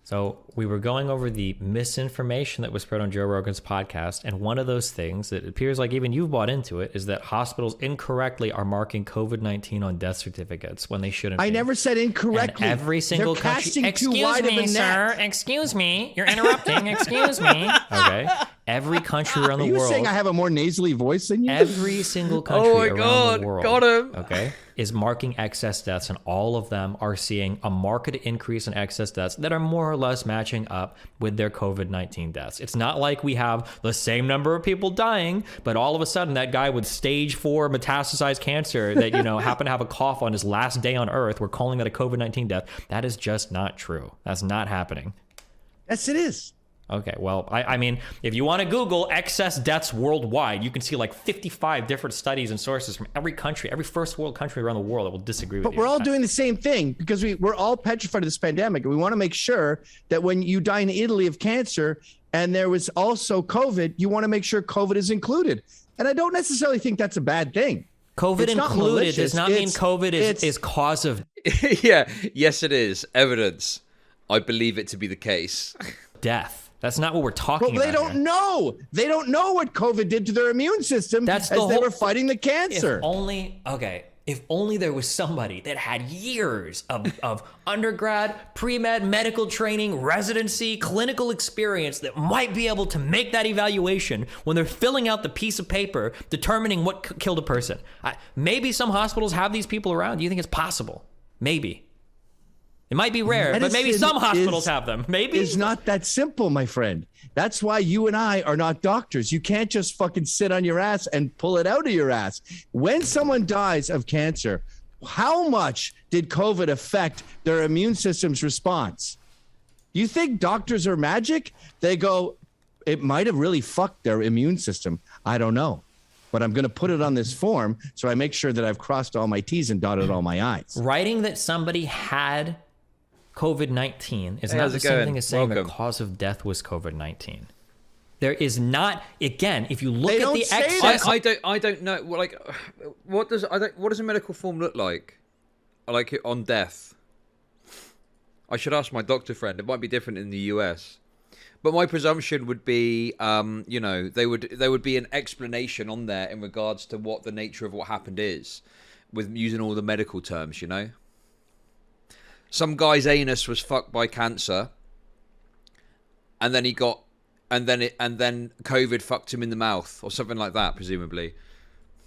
C: So we were going over the misinformation that was spread on Joe Rogan's podcast, and one of those things that appears like even you've bought into it is that hospitals incorrectly are marking COVID-19 on death certificates when they shouldn't.
B: I never said incorrectly.
C: And every single
B: They're
C: country.
B: casting too
C: Excuse
B: wide of
C: me,
B: a
C: sir.
B: net.
C: Excuse me. You're interrupting. Excuse me. Okay. Every country around
B: Are
C: the
B: you
C: world.
B: saying I have a more nasally voice than you?
C: Every single country
A: Oh my
C: around
A: God,
C: the world,
A: got him.
C: okay, is marking excess deaths, and all of them are seeing a marked increase in excess deaths that are more or less matching up with their COVID-19 deaths. It's not like we have the same number of people dying, but all of a sudden that guy with stage 4 metastasized cancer that, happened to have a cough on his last day on Earth, we're calling that a COVID-19 death. That is just not true. That's not happening.
B: Yes, it is.
C: Okay, well, I mean, if you want to Google excess deaths worldwide, you can see like 55 different studies and sources from every country, every first world country around the world that will disagree with
B: But
C: you.
B: we're all doing the same thing because we're all petrified of this pandemic. And we want to make sure that when you die in Italy of cancer and there was also COVID, you want to make sure COVID is included. And I don't necessarily think that's a bad thing.
C: COVID
B: It's not
C: included
B: malicious.
C: does not mean
B: It's-
C: COVID
B: it's-
C: is cause of
A: Yeah, yes, it is. Evidence. I believe it to be the case.
C: death. That's not what we're talking
B: But
C: about.
B: they don't
C: here.
B: know. They don't know what COVID did to their immune system
C: That's
B: as
C: the
B: they
C: whole-
B: were fighting the cancer.
C: If only there was somebody that had years of undergrad, pre-med, medical training, residency, clinical experience that might be able to make that evaluation when they're filling out the piece of paper determining what killed a person. Maybe some hospitals have these people around. Do you think it's possible? Maybe. It might be rare, but maybe
B: Medicine
C: some hospitals
B: is-
C: have them. Maybe.
B: It's not that simple, my friend. That's why you and I are not doctors. You can't just fucking sit on your ass and pull it out of your ass. When someone dies of cancer, how much did COVID affect their immune system's response? You think doctors are magic? They go, it might have really fucked their immune system. I don't know. But I'm going to put it on this form so I make sure that I've crossed all my T's and dotted all my I's.
C: Writing that somebody had COVID-19 is
A: Hey,
C: not
A: how's
C: the
A: it
C: same
A: going?
C: thing as saying
A: Welcome.
C: the cause of death was COVID-19. There is not, again, if you look
B: They
C: at
B: don't
C: the
B: say
C: excess.
B: that.
A: I don't know. Well, like, what does a medical form look like? Like it on death. I should ask my doctor friend. It might be different in the US. But my presumption would be, there would be an explanation on there in regards to what the nature of what happened is, with using all the medical terms. Some guy's anus was fucked by cancer, and then then COVID fucked him in the mouth or something like that, presumably.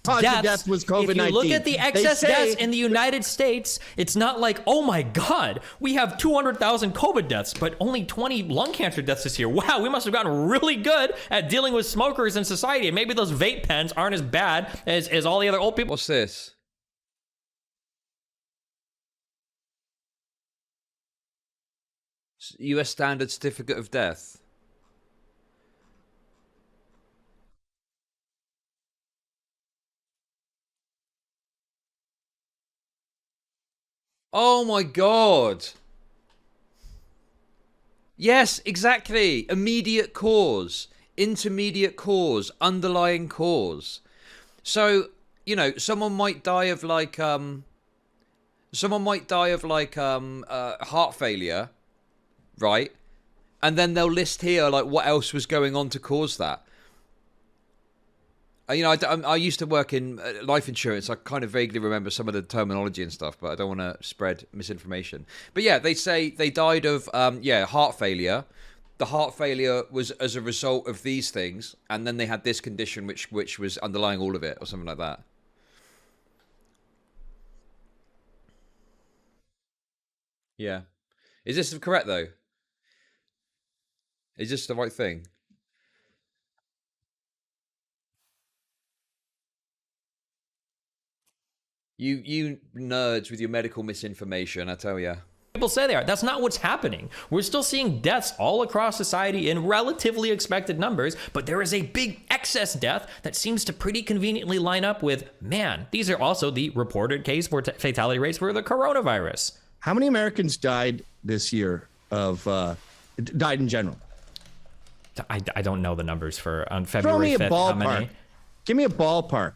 B: Cause of death was COVID-19.
C: If you look at the excess deaths in the United States, it's not like, oh my God, we have 200,000 COVID deaths, but only 20 lung cancer deaths this year. Wow, we must have gotten really good at dealing with smokers in society. And maybe those vape pens aren't as bad as all the other old people.
A: What's this? US standard certificate of death. Oh my God. Yes, exactly. Immediate cause, intermediate cause, underlying cause. So, someone might die of heart failure, right? And then they'll list here like what else was going on to cause that. I used to work in life insurance. I kind of vaguely remember some of the terminology and stuff, but I don't want to spread misinformation. But yeah, they say they died of heart failure. The heart failure was as a result of these things, and then they had this condition which was underlying all of it, or something like that. Yeah. Is this correct though? Is this the right thing? You nerds with your medical misinformation, I tell ya.
C: People say they are. That's not what's happening. We're still seeing deaths all across society in relatively expected numbers, but there is a big excess death that seems to pretty conveniently line up with, man, these are also the reported case for fatality rates for the coronavirus.
B: How many Americans died this year died in general?
C: I don't know the numbers for on
B: Throw
C: February
B: me a
C: 5th. How many?
B: ballpark. Give me a ballpark.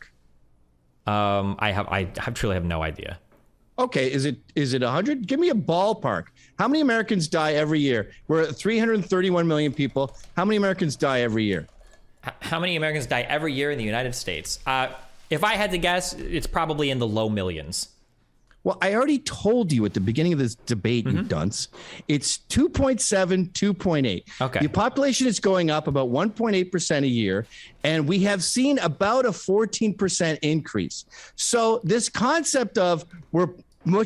C: I truly have no idea.
B: Okay, is it 100? Give me a ballpark. How many Americans die every year? We're at 331 million people. How many Americans die every year?
C: How many Americans die every year in the United States? If I had to guess, it's probably in the low millions.
B: Well, I already told you at the beginning of this debate, you dunce. It's 2.7, 2.8.
C: Okay.
B: The population is going up about 1.8% a year, and we have seen about a 14% increase. So this concept of we're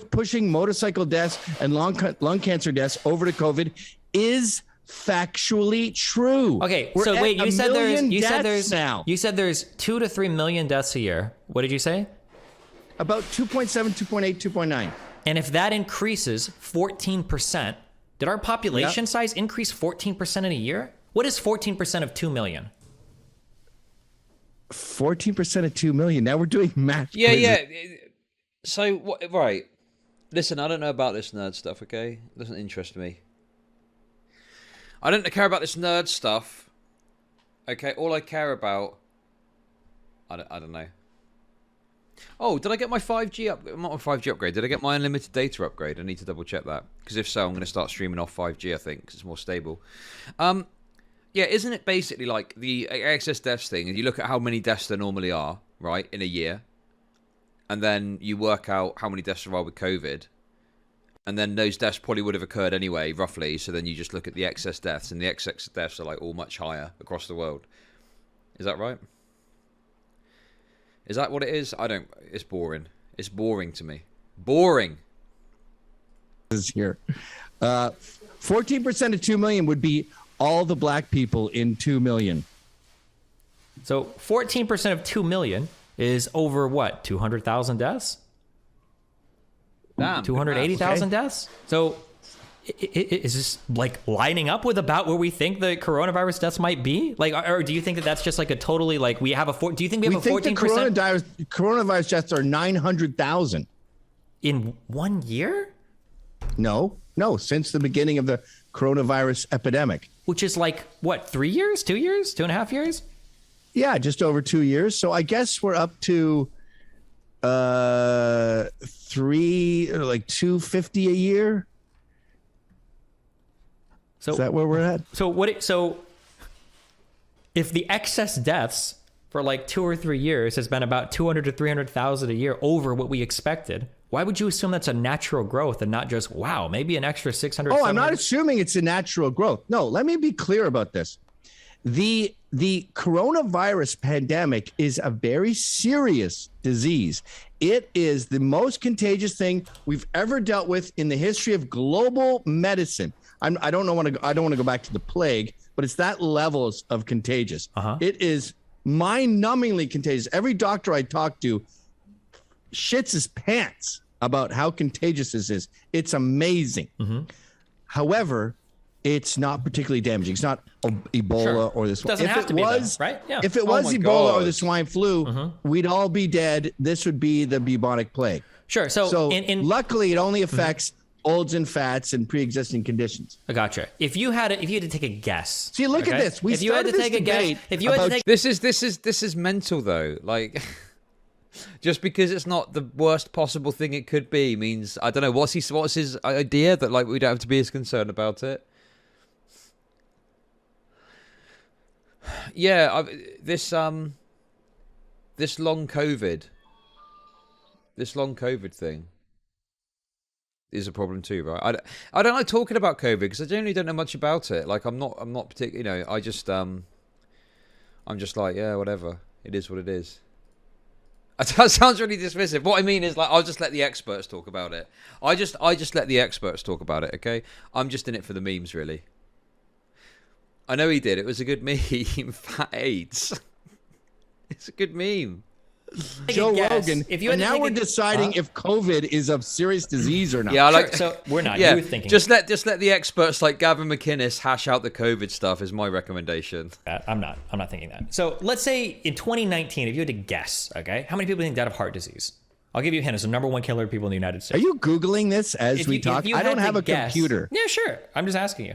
B: pushing motorcycle deaths and lung cancer deaths over to COVID is factually true.
C: Okay,
B: We're
C: so
B: at
C: wait,
B: a million deaths
C: now. You said there's 2 to 3 million deaths a year. What did you say?
B: About 2.7, 2.8, 2.9.
C: And if that increases 14%, did our population size increase 14% in a year? What is 14% of 2 million?
B: 14% of 2 million. Now we're doing math.
A: Yeah,
B: quizzes.
A: yeah. So, what, right. Listen, I don't know about this nerd stuff, okay? It doesn't interest me. I don't care about this nerd stuff. Okay, all I care about... I don't know. Oh, did I get my 5G up? Not my 5G upgrade. Did I get my unlimited data upgrade? I need to double check that. Because if so, I'm going to start streaming off 5G, I think, because it's more stable. Yeah, isn't it basically like the excess deaths thing? And you look at how many deaths there normally are, right, in a year. And then you work out how many deaths there are with COVID. And then those deaths probably would have occurred anyway, roughly. So then you just look at the excess deaths. And the excess deaths are like all much higher across the world. Is that right? Is that what it is? I don't... It's boring. It's boring to me. Boring.
B: Is here. 14% of 2 million would be all the black people in 2 million.
C: So 14% of 2 million is over what? 200,000 deaths?
A: Damn.
C: 280,000 deaths? So is this like lining up with about where we think the coronavirus deaths might be? Like, or do you think that that's just like a totally like we have a do you think we have a 14%?
B: The coronavirus deaths are 900,000
C: in 1 year?
B: No, since the beginning of the coronavirus epidemic.
C: Which is like what, 3 years, 2 years, 2.5 years?
B: Yeah, just over 2 years. So I guess we're up to 250 a year.
C: So
B: is that where we're at?
C: So if the excess deaths for like 2 or 3 years has been about 200 to 300,000 a year over what we expected, why would you assume that's a natural growth and not just, wow, maybe an extra 600?
B: Oh, I'm not assuming it's a natural growth. No, let me be clear about this. The coronavirus pandemic is a very serious disease. It is the most contagious thing we've ever dealt with in the history of global medicine. I don't want to go back to the plague, but it's that levels of contagious. It is mind-numbingly contagious. Every doctor I talk to shits his pants about how contagious this is. It's amazing. However, it's not particularly damaging. It's not Ebola or the swine.
C: Doesn't have to be that, right? Yeah.
B: If it was Ebola or the swine flu, we'd all be dead. This would be the bubonic plague.
C: Sure. So
B: luckily, it only affects olds and fats and pre-existing conditions.
C: I gotcha. If you had to take a guess.
B: See, look at this.
C: If you had to take a guess,
A: this is mental though. Like, just because it's not the worst possible thing it could be means I don't know what's his idea that like we don't have to be as concerned about it. Yeah, this long COVID thing is a problem too, right? I don't like talking about COVID because I generally don't know much about it. Like I'm not particularly, you know, I just I'm just like, yeah, whatever. It is what it is. That sounds really dismissive. What I mean is like I'll just let the experts talk about it. I just let the experts talk about it, okay? I'm just in it for the memes, really. I know he did. It was a good meme. Fat AIDS. It's a good meme.
B: Joe Rogan. And now we're deciding if COVID is a serious disease or not.
A: Yeah, like
C: so we're not.
A: Yeah,
C: you were thinking.
A: Just let the experts like Gavin Mcinnes hash out the COVID stuff is my recommendation.
C: I'm not thinking that. So let's say in 2019, if you had to guess, okay, how many people think died of heart disease? I'll give you a hint. It's the #1 killer of people in the United States.
B: Are you Googling this as we talk? I don't have a computer.
C: Yeah, sure. I'm just asking you.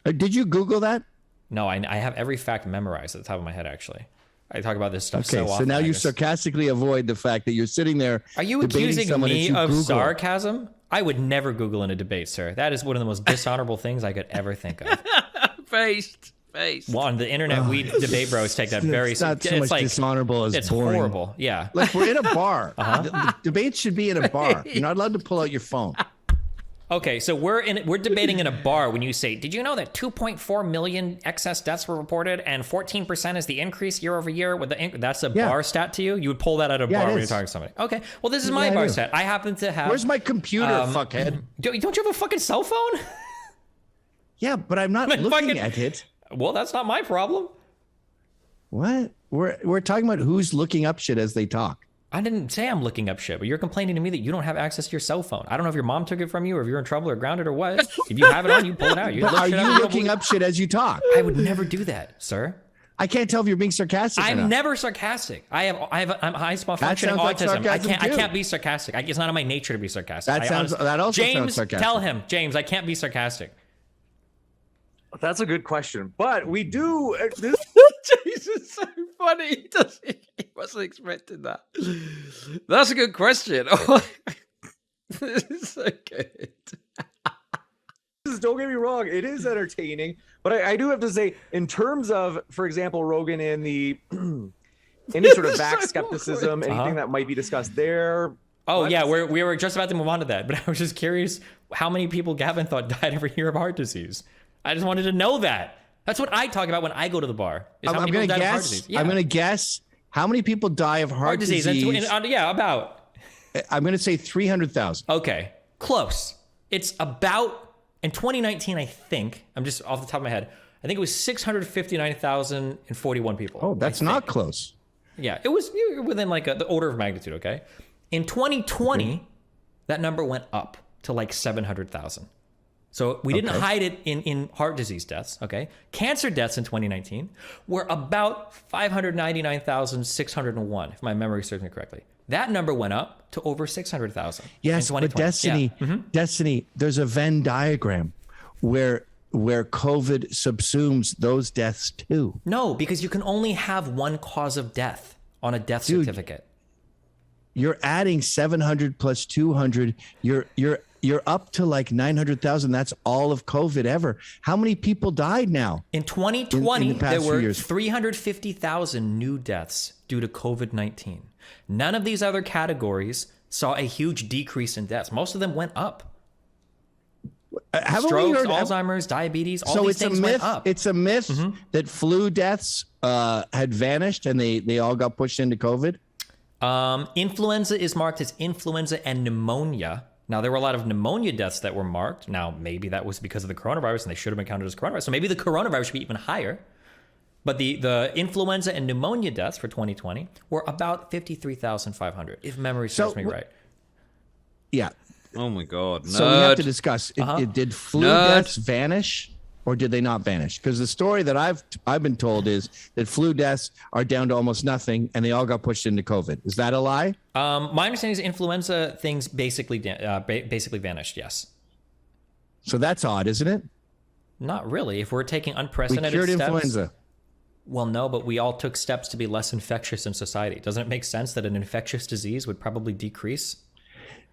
B: Did you Google that?
C: No, I have every fact memorized at the top of my head, actually. I talk about this stuff
B: Okay,
C: so often.
B: so now
C: I
B: you
C: just-
B: sarcastically avoid the fact that you're sitting there.
C: Are you
B: debating
C: accusing
B: someone
C: me
B: and you
C: of
B: Google it.
C: sarcasm? I would never Google in a debate, sir. That is one of the most dishonorable things I could ever think of.
A: Based.
C: Well, on the internet, we debate bros take that very.
B: It's not so much dishonorable as
C: it's
B: boring.
C: horrible. Yeah.
B: Like we're in a bar. The debates should be in a bar. You're not allowed to pull out your phone.
C: Okay, so we're debating in a bar when you say, did you know that 2.4 million excess deaths were reported and 14% is the increase year over year? That's a bar stat to you? You would pull that out of a bar when you're talking to somebody. Okay, well, this is my bar stat. I happen to have...
B: Where's my computer, fuckhead?
C: Don't you have a fucking cell phone?
B: Yeah, but I'm not looking at it.
C: Well, that's not my problem.
B: What? We're talking about who's looking up shit as they talk.
C: I didn't say I'm looking up shit, but you're complaining to me that you don't have access to your cell phone. I don't know if your mom took it from you or if you're in trouble or grounded or what. If you have it on, you pull it out.
B: But are you looking up shit as you talk?
C: I would never do that, sir.
B: I can't tell if you're being sarcastic.
C: I'm
B: or not.
C: never sarcastic. I'm high spot functioning
B: sounds like
C: autism.
B: sarcasm,
C: I
B: too.
C: can't be sarcastic. It's not in my nature to be sarcastic.
B: That also
C: James,
B: sounds sarcastic.
C: tell him, James, I can't be sarcastic.
D: That's a good question, but we do.
A: Jesus, so funny. He wasn't expecting that. That's a good question. This is so good.
D: Don't get me wrong, it is entertaining, but I do have to say, in terms of, for example, Rogan and the any sort of vax skepticism, anything that might be discussed there.
C: Oh yeah, we were just about to move on to that, but I was just curious how many people Gavin thought died every year of heart disease. I just wanted to know that. That's what I talk about when I go to the bar. Is how
B: I'm
C: many
B: going to
C: people died of heart
B: guess.
C: disease. Yeah.
B: I'm going to guess how many people die of heart disease.
C: Yeah, about.
B: I'm going to say 300,000.
C: Okay, close. It's about, in 2019, I think, I'm just off the top of my head, I think it was 659,041 people.
B: Oh, that's not close.
C: Yeah, it was within like the order of magnitude, okay? In 2020, that number went up to like 700,000. So we didn't hide it in heart disease deaths, okay? Cancer deaths in 2019 were about 599,601, if my memory serves me correctly. That number went up to over 600,000.
B: Yes,
C: in
B: but Destiny, Destiny, there's a Venn diagram where COVID subsumes those deaths too.
C: No, because you can only have one cause of death on a death certificate.
B: You're adding 700 plus 200. You're up to like 900,000. That's all of COVID ever. How many people died now?
C: In 2020,
B: in the past
C: there
B: few
C: were
B: years?
C: 350,000 new deaths due to COVID-19. None of these other categories saw a huge decrease in deaths. Most of them went up.
B: Haven't
C: Strokes,
B: we heard
C: Alzheimer's, diabetes, all
B: so
C: these
B: it's a
C: things
B: myth.
C: went up.
B: It's a myth that flu deaths had vanished and they all got pushed into COVID.
C: Influenza is marked as influenza and pneumonia. Now, there were a lot of pneumonia deaths that were marked. Now, maybe that was because of the coronavirus and they should have been counted as coronavirus. So maybe the coronavirus should be even higher. But the influenza and pneumonia deaths for 2020 were about 53,500, if memory serves me right.
B: Yeah.
A: Oh my God. Nerd.
B: So we have to discuss, did flu deaths vanish or did they not vanish? Because the story that I've been told is that flu deaths are down to almost nothing and they all got pushed into COVID. Is that a lie?
C: My understanding is influenza things basically vanished, yes.
B: So that's odd, isn't it?
C: Not really. If we're taking
B: We
C: unprecedented
B: cured
C: steps.
B: influenza.
C: Well, no, but we all took steps to be less infectious in society. Doesn't it make sense that an infectious disease would probably decrease?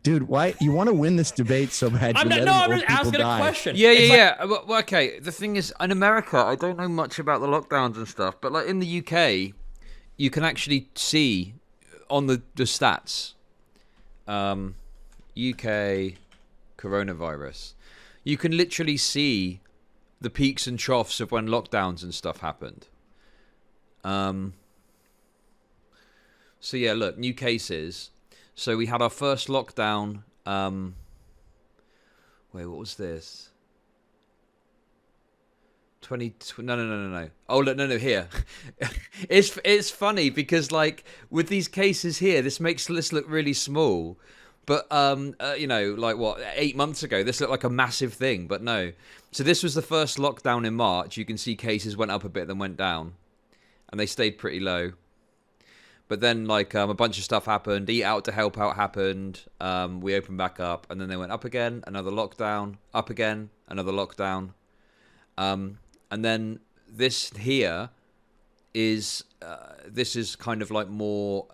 B: Dude, why you want to win this debate so bad?
C: I'm just asking a question.
A: Yeah. Well, okay. The thing is, in America, I don't know much about the lockdowns and stuff, but like in the UK, you can actually see on the stats, UK coronavirus, you can literally see the peaks and troughs of when lockdowns and stuff happened. So yeah, look, new cases. So we had our first lockdown. Wait, what was this? No. Oh, no. Here, it's funny because like with these cases here, this makes this look really small. But like what 8 months ago, this looked like a massive thing. But no. So this was the first lockdown in March. You can see cases went up a bit, then went down, and they stayed pretty low. But then, like, a bunch of stuff happened. Eat Out to Help Out happened. We opened back up. And then they went up again. Another lockdown. Up again. Another lockdown. And then this here is this is kind of like more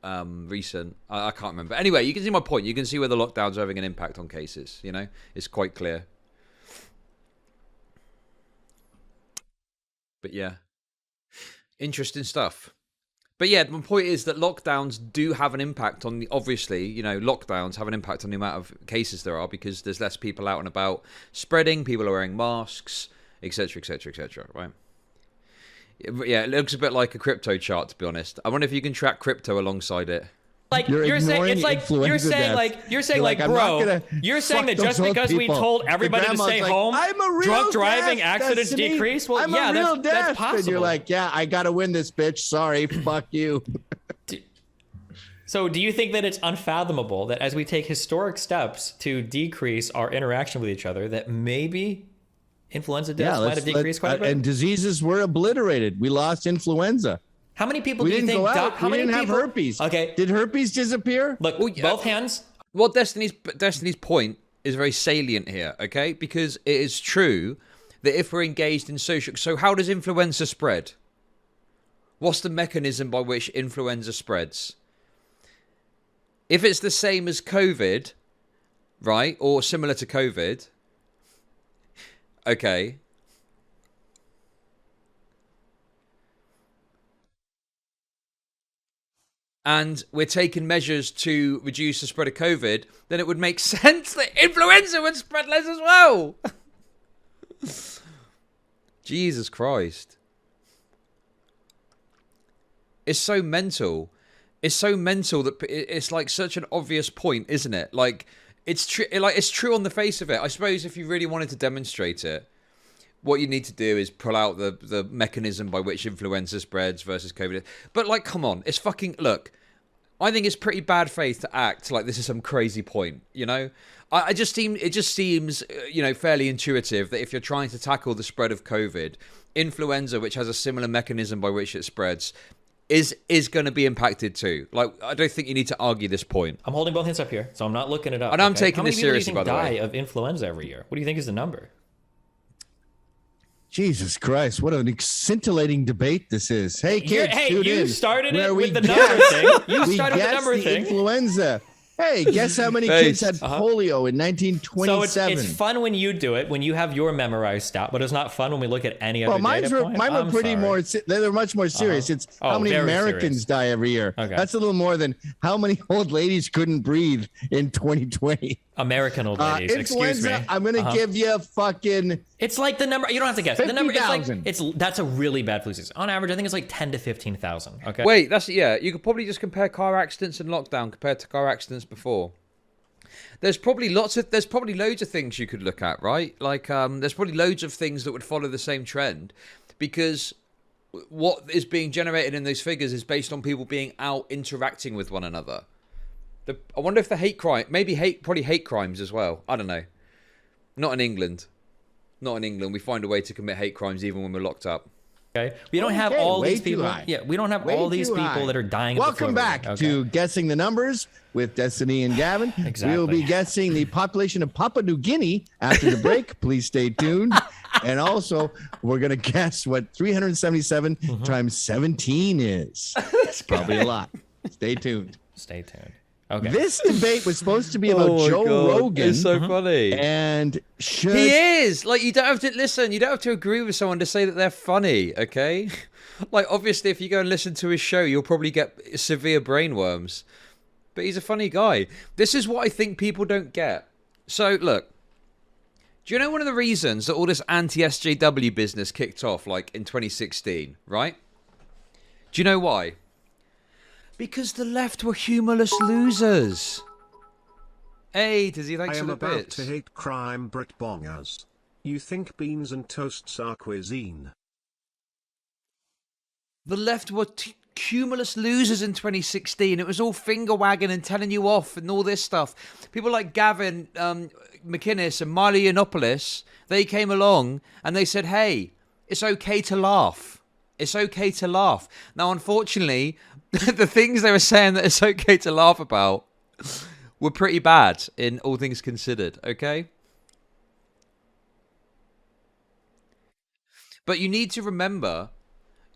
A: recent. I can't remember. Anyway, you can see my point. You can see where the lockdowns are having an impact on cases. You know, it's quite clear. But yeah, interesting stuff. But yeah, my point is that lockdowns do have an impact on the, obviously, you know, lockdowns have an impact on the amount of cases there are because there's less people out and about spreading, people are wearing masks, etc., etc., etc., right? Yeah, it looks a bit like a crypto chart, to be honest. I wonder if you can track crypto alongside it.
C: Like you're saying, it's like you're saying, bro, you're saying that just because we told everybody to stay home, drunk driving accidents decrease. Well, yeah, that's possible.
B: And you're like, yeah, I gotta win this, bitch. Sorry, fuck you.
C: So, do you think that it's unfathomable that as we take historic steps to decrease our interaction with each other, that maybe influenza deaths might have decreased quite a bit?
B: And diseases were obliterated. We lost influenza.
C: How many people do you think died?
B: We didn't have herpes.
C: Okay.
B: Did herpes disappear?
C: Look, both hands.
A: Well, Destiny's point is very salient here, okay? Because it is true that if we're engaged in social... So how does influenza spread? What's the mechanism by which influenza spreads? If it's the same as COVID, right, or similar to COVID, okay... and we're taking measures to reduce the spread of COVID, then it would make sense that influenza would spread less as well. Jesus Christ. It's so mental. It's so mental that it's like such an obvious point, isn't it? Like it's true on the face of it. I suppose if you really wanted to demonstrate it, what you need to do is pull out the mechanism by which influenza spreads versus COVID. But like, come on, it's fucking... Look, I think it's pretty bad faith to act like this is some crazy point, you know? It just seems, you know, fairly intuitive that if you're trying to tackle the spread of COVID, influenza, which has a similar mechanism by which it spreads, is going to be impacted too. Like, I don't think you need to argue this point.
C: I'm holding both hands up here, so I'm not looking it up.
A: And I'm taking this seriously, by the way.
C: How many people do you think die of influenza every year? What do you think is the number?
B: Jesus Christ, what an scintillating debate this is. Hey, kids,
C: you started it with the number thing. You started with the number thing.
B: Influenza. Hey, guess how many kids had polio in 1927?
C: So it's fun when you do it, when you have your memorized stat, but it's not fun when we look at any other data point.
B: Mine were pretty more, they're much more serious. It's how many Americans die every year. Okay. That's a little more than how many old ladies couldn't breathe in 2020.
C: American old ladies, excuse me.
B: I'm going to give you fucking...
C: It's like the number, you don't have to guess.
B: 50,
C: the number, that's a really bad flu season. On average, I think it's like 10 to 15,000, okay?
A: Wait, you could probably just compare car accidents and lockdown compared to car accidents before. There's probably loads of things you could look at, right? Like, there's probably loads of things that would follow the same trend because what is being generated in those figures is based on people being out interacting with one another. I wonder if the hate crime, probably hate crimes as well. I don't know. Not in England. We find a way to commit hate crimes even when we're locked up.
C: Okay. We don't have all these people. Yeah, we don't have all these people that are dying.
B: Welcome back to Guessing the Numbers with Destiny and Gavin.
C: Exactly.
B: We will be guessing the population of Papua New Guinea after the break. Please stay tuned. And also, we're going to guess what 377 times 17 is. It's probably a lot. Stay tuned.
C: Stay tuned. Okay.
B: This debate was supposed to be about Joe Rogan.
A: It's so funny.
B: And
A: he is. Like, you don't have to listen. You don't have to agree with someone to say that they're funny, okay? Like, obviously, if you go and listen to his show, you'll probably get severe brainworms. But he's a funny guy. This is what I think people don't get. So, look. Do you know one of the reasons that all this anti-SJW business kicked off, like, in 2016, right? Do you know why? Because the left were humorless losers. Hey, Tizzy, thanks for the bits.
E: I am about to hate crime, Brit Bongers. You think beans and toasts are cuisine?
A: The left were humorless losers in 2016. It was all finger wagging and telling you off and all this stuff. People like Gavin Mcinnes and Miley Yiannopoulos, they came along and they said, hey, it's okay to laugh. It's okay to laugh. Now, unfortunately, the things they were saying that it's okay to laugh about were pretty bad in all things considered, okay? But you need to remember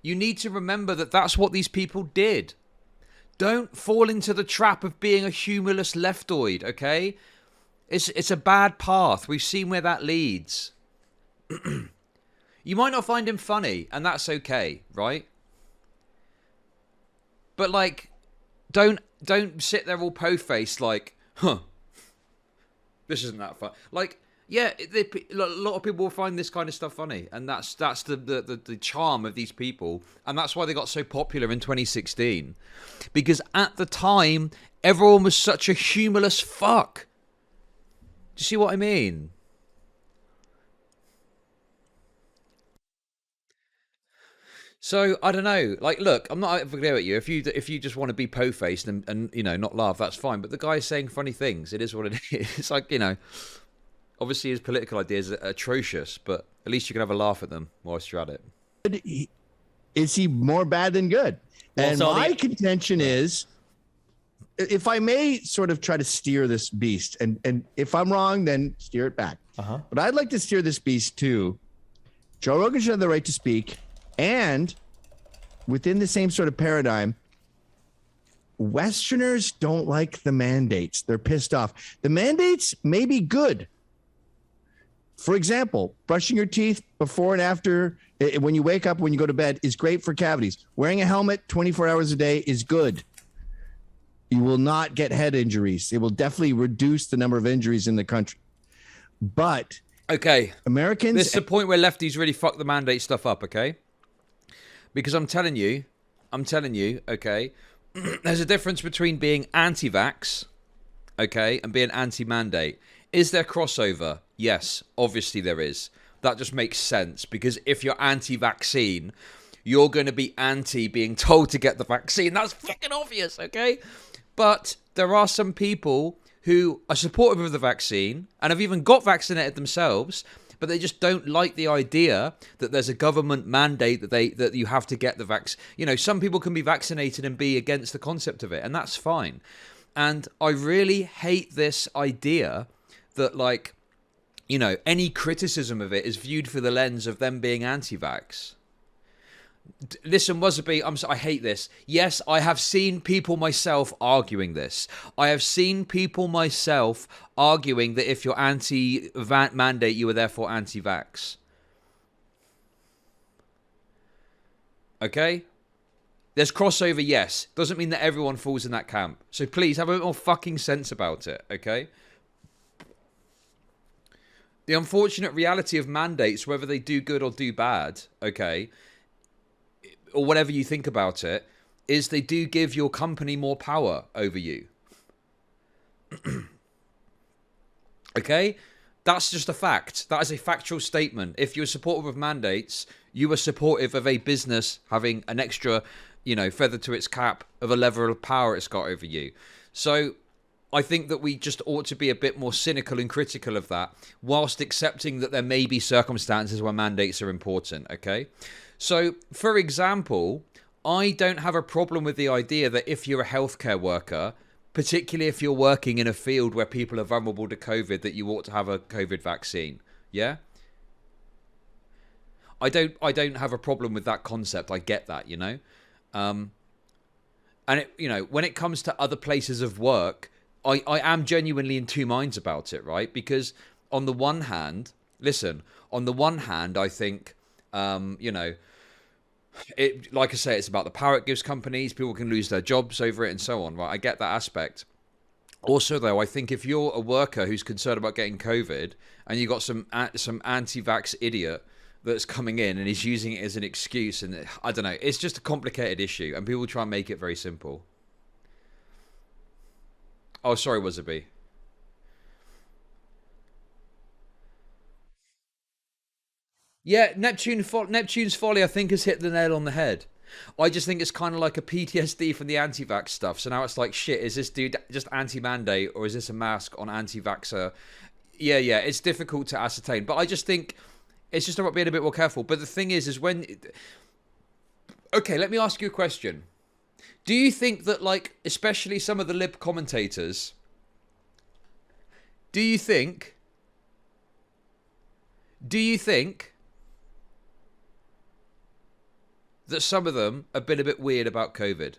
A: that that's what these people did. Don't fall into the trap of being a humorless leftoid, okay? It's a bad path. We've seen where that leads. You might not find him funny, and that's okay, right? But like, don't sit there all po-faced like, huh, this isn't that fun. Like, yeah, a lot of people will find this kind of stuff funny, and that's the charm of these people, and that's why they got so popular in 2016, because at the time everyone was such a humorless fuck. Do you see what I mean? So I don't know. Like, look, I'm not clear at you. If you just want to be po-faced and you know not laugh, that's fine. But the guy's saying funny things. It is what it is. It's like, you know, obviously his political ideas are atrocious, but at least you can have a laugh at them whilst you're at it.
B: Is he more bad than good?
C: Well,
B: and
C: so
B: my contention is, if I may sort of try to steer this beast, and if I'm wrong, then steer it back. But I'd like to steer this beast to Joe Rogan should have the right to speak, and within the same sort of paradigm, Westerners don't like the mandates. They're pissed off. The mandates may be good. For example, brushing your teeth before and after, when you wake up, when you go to bed, is great for cavities. Wearing a helmet 24 hours a day is good. You will not get head injuries. It will definitely reduce the number of injuries in the country. But
A: okay,
B: Americans,
A: this is the point where lefties really fuck the mandate stuff up, okay? Because I'm telling you, okay, there's a difference between being anti-vax, okay, and being anti-mandate. Is there crossover? Yes, obviously there is. That just makes sense, because if you're anti-vaccine, you're going to be anti being told to get the vaccine. That's fucking obvious, okay? But there are some people who are supportive of the vaccine and have even got vaccinated themselves, but they just don't like the idea that there's a government mandate that you have to get the vaccine. You know, some people can be vaccinated and be against the concept of it, and that's fine. And I really hate this idea that, like, you know, any criticism of it is viewed through the lens of them being anti-vax. Listen, Wasabi, I hate this. Yes, I have seen people myself arguing this. I have seen people myself arguing that if you're anti-mandate, you are therefore anti-vax. Okay? There's crossover, yes. Doesn't mean that everyone falls in that camp. So please, have a bit more fucking sense about it, okay? The unfortunate reality of mandates, whether they do good or do bad, okay, or whatever you think about it, is they do give your company more power over you. Okay? That's just a fact. That is a factual statement. If you're supportive of mandates, you are supportive of a business having an extra, you know, feather to its cap of a level of power it's got over you. So I think that we just ought to be a bit more cynical and critical of that, whilst accepting that there may be circumstances where mandates are important, okay? So, for example, I don't have a problem with the idea that if you're a healthcare worker, particularly if you're working in a field where people are vulnerable to COVID, that you ought to have a COVID vaccine, yeah? I don't have a problem with that concept. I get that, you know? And, it, you know, when it comes to other places of work, I am genuinely in two minds about it, right? Because on the one hand, I think, you know, it, like I say, it's about the power it gives companies. People can lose their jobs over it and so on, right? I get that aspect. Also, though, I think if you're a worker who's concerned about getting COVID and you've got some anti-vax idiot that's coming in and he's using it as an excuse, and I don't know, it's just a complicated issue and people try and make it very simple. Oh, sorry, Wasabi. Yeah, Neptune's Folly, I think, has hit the nail on the head. I just think it's kind of like a PTSD from the anti-vax stuff. So now it's like, shit, is this dude just anti-mandate or is this a mask on anti-vaxxer? Yeah, it's difficult to ascertain. But I just think it's just about being a bit more careful. But the thing is when... Okay, let me ask you a question. Do you think that, like, especially some of the lib commentators... Do you think that some of them have been a bit weird about COVID.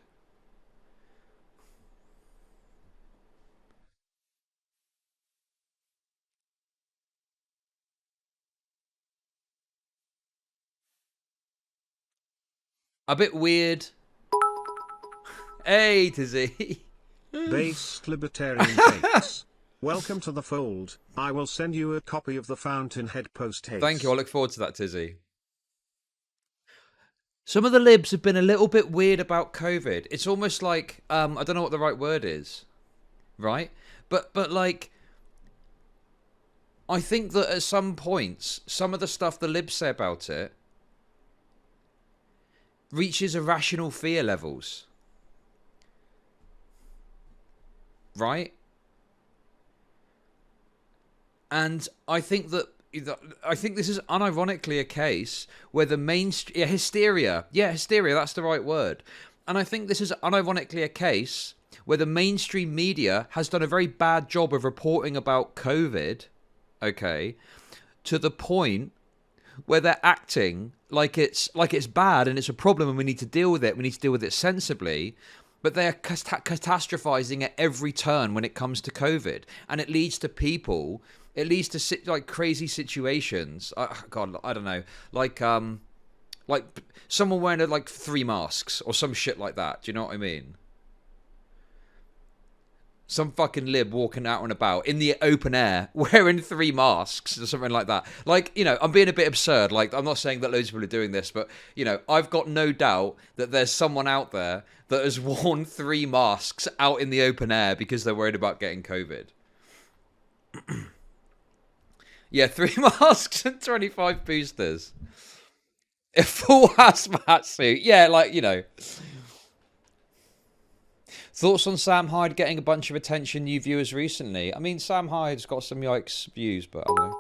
A: A bit weird. Hey, Tizzy.
E: Based libertarian takes. Welcome to the fold. I will send you a copy of the Fountainhead post haste.
A: Thank you. I look forward to that, Tizzy. Some of the libs have been a little bit weird about COVID. It's almost like I don't know what the right word is, right? But like, I think that at some points, some of the stuff the libs say about it reaches irrational fear levels, right? And I think that this is unironically a case where the mainstream hysteria, that's the right word. And I think this is unironically a case where the mainstream media has done a very bad job of reporting about COVID, okay, to the point where they're acting like it's bad and it's a problem and we need to deal with it. We need to deal with it sensibly. But they're catastrophizing at every turn when it comes to COVID, and it leads to people. It leads to like crazy situations. God, I don't know, like someone wearing like 3 masks or some shit like that. Do you know what I mean? Some fucking lib walking out and about in the open air wearing 3 masks or something like that. Like, you know, I'm being a bit absurd. Like, I'm not saying that loads of people are doing this, but, you know, I've got no doubt that there's someone out there that has worn 3 masks out in the open air because they're worried about getting COVID. Yeah, 3 masks and 25 boosters. A full hazmat suit. Yeah, like, you know. Thoughts on Sam Hyde getting a bunch of attention, new viewers recently? I mean, Sam Hyde's got some yikes views, but I don't know.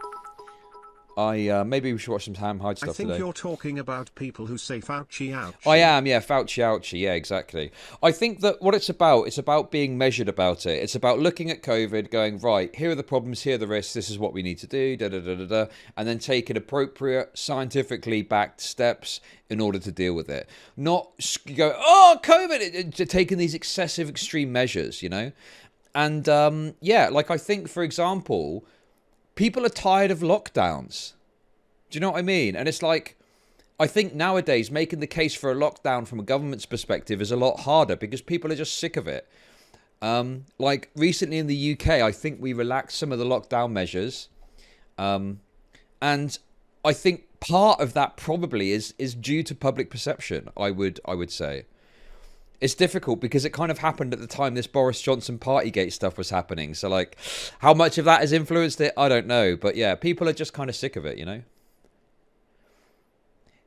A: Maybe we should watch some Sam Hyde stuff today.
E: I think you're talking about people who say Fauci ouchie.
A: I am, yeah, Fauci ouchie, yeah, exactly. I think that what it's about being measured about it. It's about looking at COVID, going, right, here are the problems, here are the risks, this is what we need to do, da-da-da-da-da, and then taking appropriate, scientifically backed steps in order to deal with it. Not go, oh, COVID, taking these excessive, extreme measures, you know? And, yeah, like I think, for example, people are tired of lockdowns. Do you know what I mean? And it's like, I think nowadays making the case for a lockdown from a government's perspective is a lot harder because people are just sick of it. Like recently in the UK, I think we relaxed some of the lockdown measures. And I think part of that probably is due to public perception, I would say. It's difficult because it kind of happened at the time this Boris Johnson Partygate stuff was happening. So, like, how much of that has influenced it, I don't know. But, yeah, people are just kind of sick of it, you know?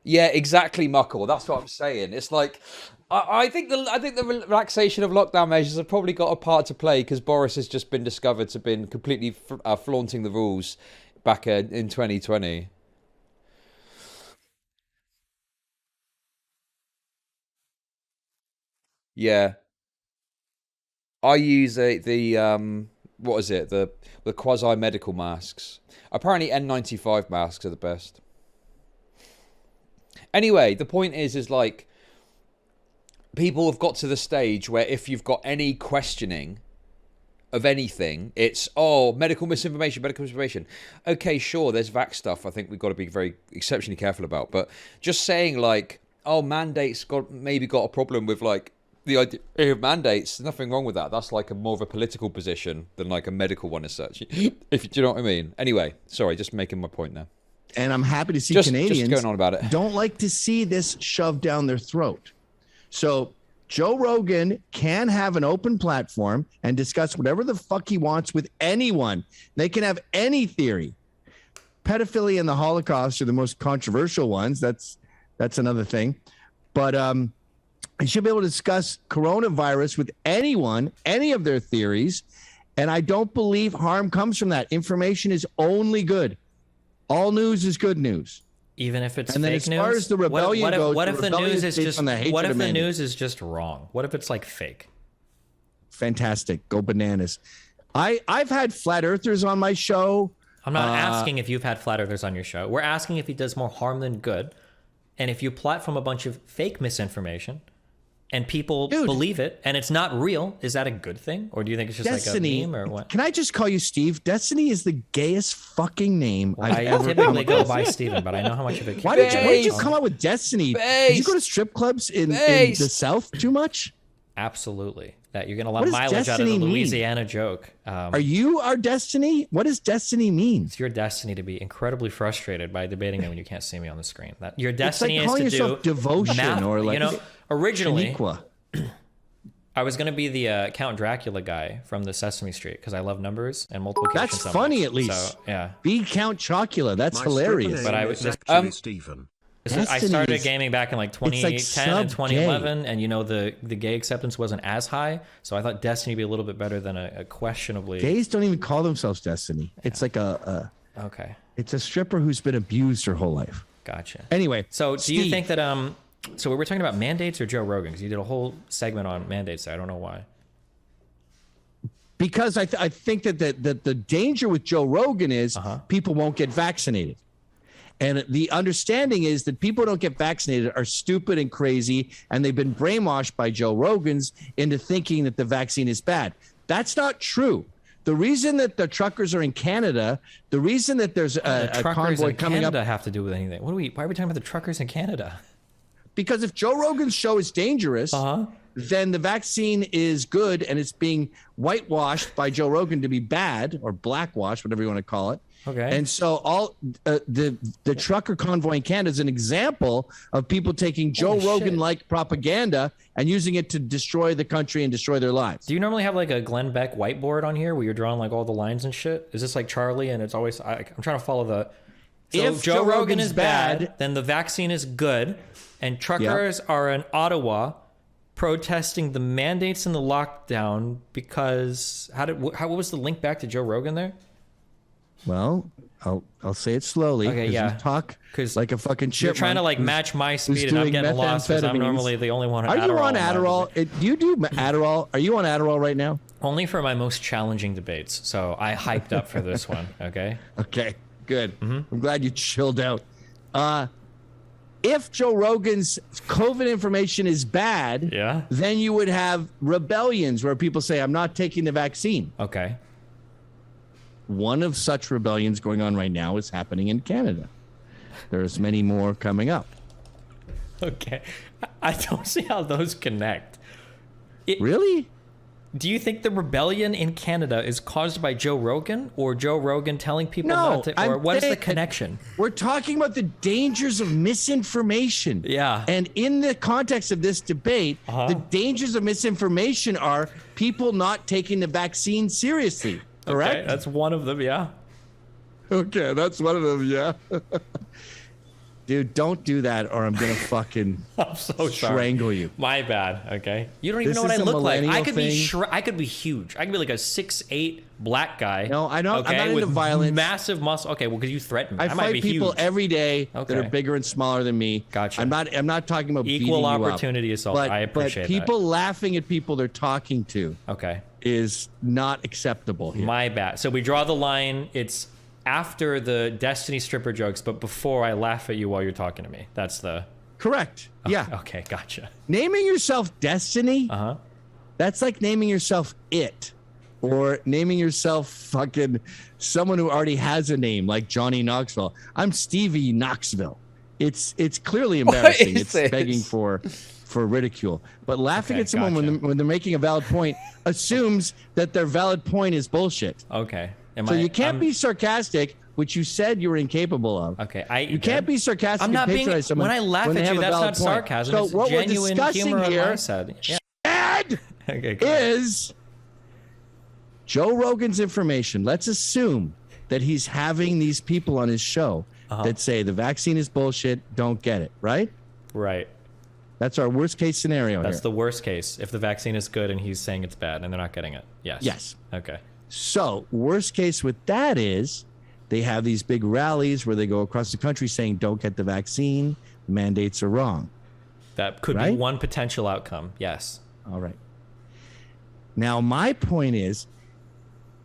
A: Yeah, exactly, Muckle. That's what I'm saying. It's like, I think the relaxation of lockdown measures have probably got a part to play because Boris has just been discovered to have been completely flaunting the rules back in 2020. Yeah. I use what is it? The quasi medical masks. Apparently N95 masks are the best. Anyway, the point is like people have got to the stage where if you've got any questioning of anything, it's medical misinformation. Okay, sure, there's vax stuff I think we've got to be very exceptionally careful about, but just saying like, mandates maybe got a problem with like the idea of mandates, there's nothing wrong with that. That's like more of a political position than like a medical one as such. If do you know what I mean? Anyway, sorry, just making my point now.
B: And I'm happy to see
A: just
B: Canadians
A: going on about it.
B: Don't like to see this shoved down their throat. So Joe Rogan can have an open platform and discuss whatever the fuck he wants with anyone. They can have any theory. Pedophilia and the Holocaust are the most controversial ones. That's another thing. But he should be able to discuss coronavirus with anyone, any of their theories. And I don't believe harm comes from that. Information is only good. All news is good news.
C: Even if it's
B: and then
C: fake
B: as
C: news.
B: far as the rebellion goes,
C: what if the news is just
B: what if the
C: news is just wrong? What if it's like fake?
B: Fantastic. Go bananas. I've had flat earthers on my show.
C: I'm not asking if you've had flat earthers on your show. We're asking if he does more harm than good. And if you platform a bunch of fake misinformation and people
B: Dude.
C: believe it and it's not real, is that a good thing? Or do you think it's just
B: Destiny,
C: like a meme or what?
B: Can I just call you Steve? Destiny is the gayest fucking name I've
C: I
B: ever come
C: typically go
B: across.
C: by Steven, but I know how much of it
B: Why did you
A: Based.
B: come up with Destiny? Did
A: Based.
B: you go to strip clubs in the
A: Based.
B: South too much?
C: Absolutely. That you're getting a lot
B: What
C: of
B: does
C: mileage out of the
B: Destiny mean?
C: Louisiana joke.
B: Are you our Destiny? What does Destiny mean?
C: It's your destiny to be incredibly frustrated by debating it when you can't see me on the screen. That your
B: It's
C: destiny
B: like calling
C: is to
B: yourself
C: do
B: devotion
C: math.
B: or like
C: you know, originally
B: Shaniqua.
C: I was gonna be the Count Dracula guy from the Sesame Street because I love numbers and multiplication.
B: That's
C: so
B: funny
C: much.
B: at least.
C: So, yeah.
B: Be Count Chocula. That's
E: My
B: hilarious.
E: stripper
C: But I
E: name
C: was
E: is
C: just-
E: actually Stephen.
C: I
B: Destiny
C: started
B: is-
C: gaming back in like 2010 and
B: sub-gay.
C: 2011, and you know the gay acceptance wasn't as high, so I thought Destiny would be a little bit better than a questionably.
B: Gays don't even call themselves Destiny. It's like
C: Okay,
B: it's a stripper who's been abused her whole life.
C: gotcha.
B: Anyway,
C: So do you
B: Steve,
C: think that so we were talking about mandates or Joe Rogan? Because you did a whole segment on mandates there. I don't know why.
B: because I think that the danger with Joe Rogan is people won't get vaccinated. And the understanding is that people who don't get vaccinated are stupid and crazy, and they've been brainwashed by Joe Rogan's into thinking that the vaccine is bad. That's not true. The reason that the truckers are in Canada, the reason that there's a
C: Truckers
B: convoy
C: in
B: coming
C: Canada
B: up,
C: have to do with anything? Why are we talking about the truckers in Canada?
B: because if Joe Rogan's show is dangerous, then the vaccine is good and it's being whitewashed by Joe Rogan to be bad or blackwashed, whatever you want to call it.
C: Okay.
B: And so all the trucker convoy in Canada is an example of people taking Joe
C: Holy shit.
B: Rogan-like propaganda and using it to destroy the country and destroy their lives.
C: Do you normally have like a Glenn Beck whiteboard on here where you're drawing like all the lines and shit? Is this like Charlie and it's always I'm trying to follow the. So
B: If
C: Joe
B: Joe
C: Rogan
B: Rogan's
C: is bad,
B: bad,
C: then the vaccine is good, and truckers are in Ottawa protesting the mandates and the lockdown because what was the link back to Joe Rogan there?
B: Well, I'll say it slowly.
C: Okay,
B: 'cause
C: yeah.
B: You talk
C: 'Cause
B: like a fucking chipmunk.
C: You're trying to like
B: who's-
C: match my
B: who's
C: speed, and I'm
B: doing
C: getting lost because I'm
B: methamphetamines.
C: normally the only one on
B: Are
C: Adderall.
B: you on
C: in my
B: Adderall?
C: debate.
B: Do you do Adderall? Are you on Adderall right now?
C: Only for my most challenging debates. So I hyped up for this one. Okay.
B: Okay, good.
C: Mm-hmm.
B: I'm glad you chilled out. If Joe Rogan's COVID information is bad,
C: Yeah.
B: then you would have rebellions where people say, I'm not taking the vaccine.
C: Okay.
B: One of such rebellions going on right now is happening in Canada. There's many more coming up.
C: Okay. I don't see how those connect.
B: Really?
C: Do you think the rebellion in Canada is caused by Joe Rogan or Joe Rogan telling people
B: No,
C: not to, or
B: I'm
C: what is the
B: saying-
C: connection?
B: We're talking about the dangers of misinformation.
C: Yeah.
B: And in the context of this debate,
C: Uh-huh.
B: the dangers of misinformation are people not taking the vaccine seriously. Correct?
C: Okay, that's one of them, yeah.
B: Okay, that's one of them, yeah. Dude, don't do that or I'm going to fucking
C: I'm so sorry.
B: strangle you.
C: My bad, okay? You don't even
B: This
C: know what I
B: is a
C: look like. I
B: millennial
C: could
B: thing.
C: I could be huge. I could be like a 6'8" black guy.
B: No, I don't- I'm
C: Okay,
B: not into
C: with
B: violence.
C: massive muscle. Okay, well, because you threaten me.
B: I
C: might be
B: fight people
C: huge.
B: every day
C: Okay.
B: that are bigger and smaller than me.
C: Gotcha.
B: I'm not talking about
C: Equal
B: beating you up.
C: opportunity assault.
B: But,
C: I appreciate
B: but people laughing at people they're talking to
C: Okay.
B: is not acceptable here.
C: My bad. So we draw the line. It's after the Destiny stripper jokes, but before I laugh at you while you're talking to me. That's the.
B: Correct. Yeah.
C: Okay, gotcha.
B: Naming yourself Destiny,
C: Uh-huh.
B: that's like naming yourself It. Or naming yourself fucking someone who already has a name, like Johnny Knoxville. I'm Stevie Knoxville. It's clearly embarrassing.
A: is
B: It's
A: this?
B: begging for ridicule. But laughing
C: Okay,
B: at someone
C: gotcha.
B: when they're making a valid point assumes that their valid point is bullshit.
C: Okay.
B: So you can't be sarcastic, which you said you were incapable of.
C: Okay,
B: You can't be sarcastic
C: I'm not
B: and
C: being.
B: patronize someone
C: When I laugh
B: when they
C: at
B: have
C: you,
B: a
C: that's
B: valid
C: not
B: point.
C: sarcasm.
B: So
C: it's
B: what we're
C: genuine
B: discussing
C: humor on
B: here
C: my side. Yeah.
B: Ed,
C: Okay. Go.
B: is Joe Rogan's information. Let's assume that he's having these people on his show that say the vaccine is bullshit, don't get it, right?
C: Right.
B: That's our worst case scenario
C: That's
B: here.
C: the worst case. If the vaccine is good and he's saying it's bad and they're not getting it. Yes.
B: Yes.
C: Okay.
B: So, worst case with that is they have these big rallies where they go across the country saying don't get the vaccine, the mandates are wrong.
C: That could be
B: Right?
C: one potential outcome. Yes.
B: All right. Now, my point is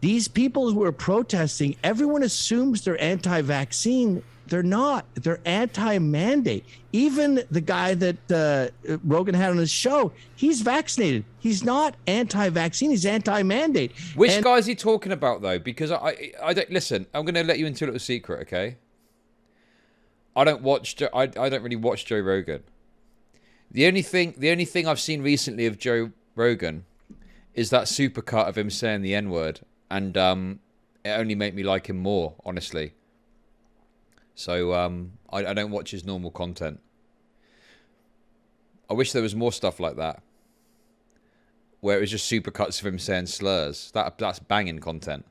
B: these people who are protesting, everyone assumes they're anti-vaccine. They're not. They're anti-mandate. Even the guy that Rogan had on his show, he's vaccinated. He's not anti-vaccine. He's anti-mandate.
A: Which guy is he talking about, though? Because I don't listen. I'm going to let you into a little secret, okay? I don't really watch Joe Rogan. The only thing I've seen recently of Joe Rogan is that supercut of him saying the N-word, and it only made me like him more, honestly. So I don't watch his normal content. I wish there was more stuff like that, where it was just supercuts of him saying slurs. That's banging content.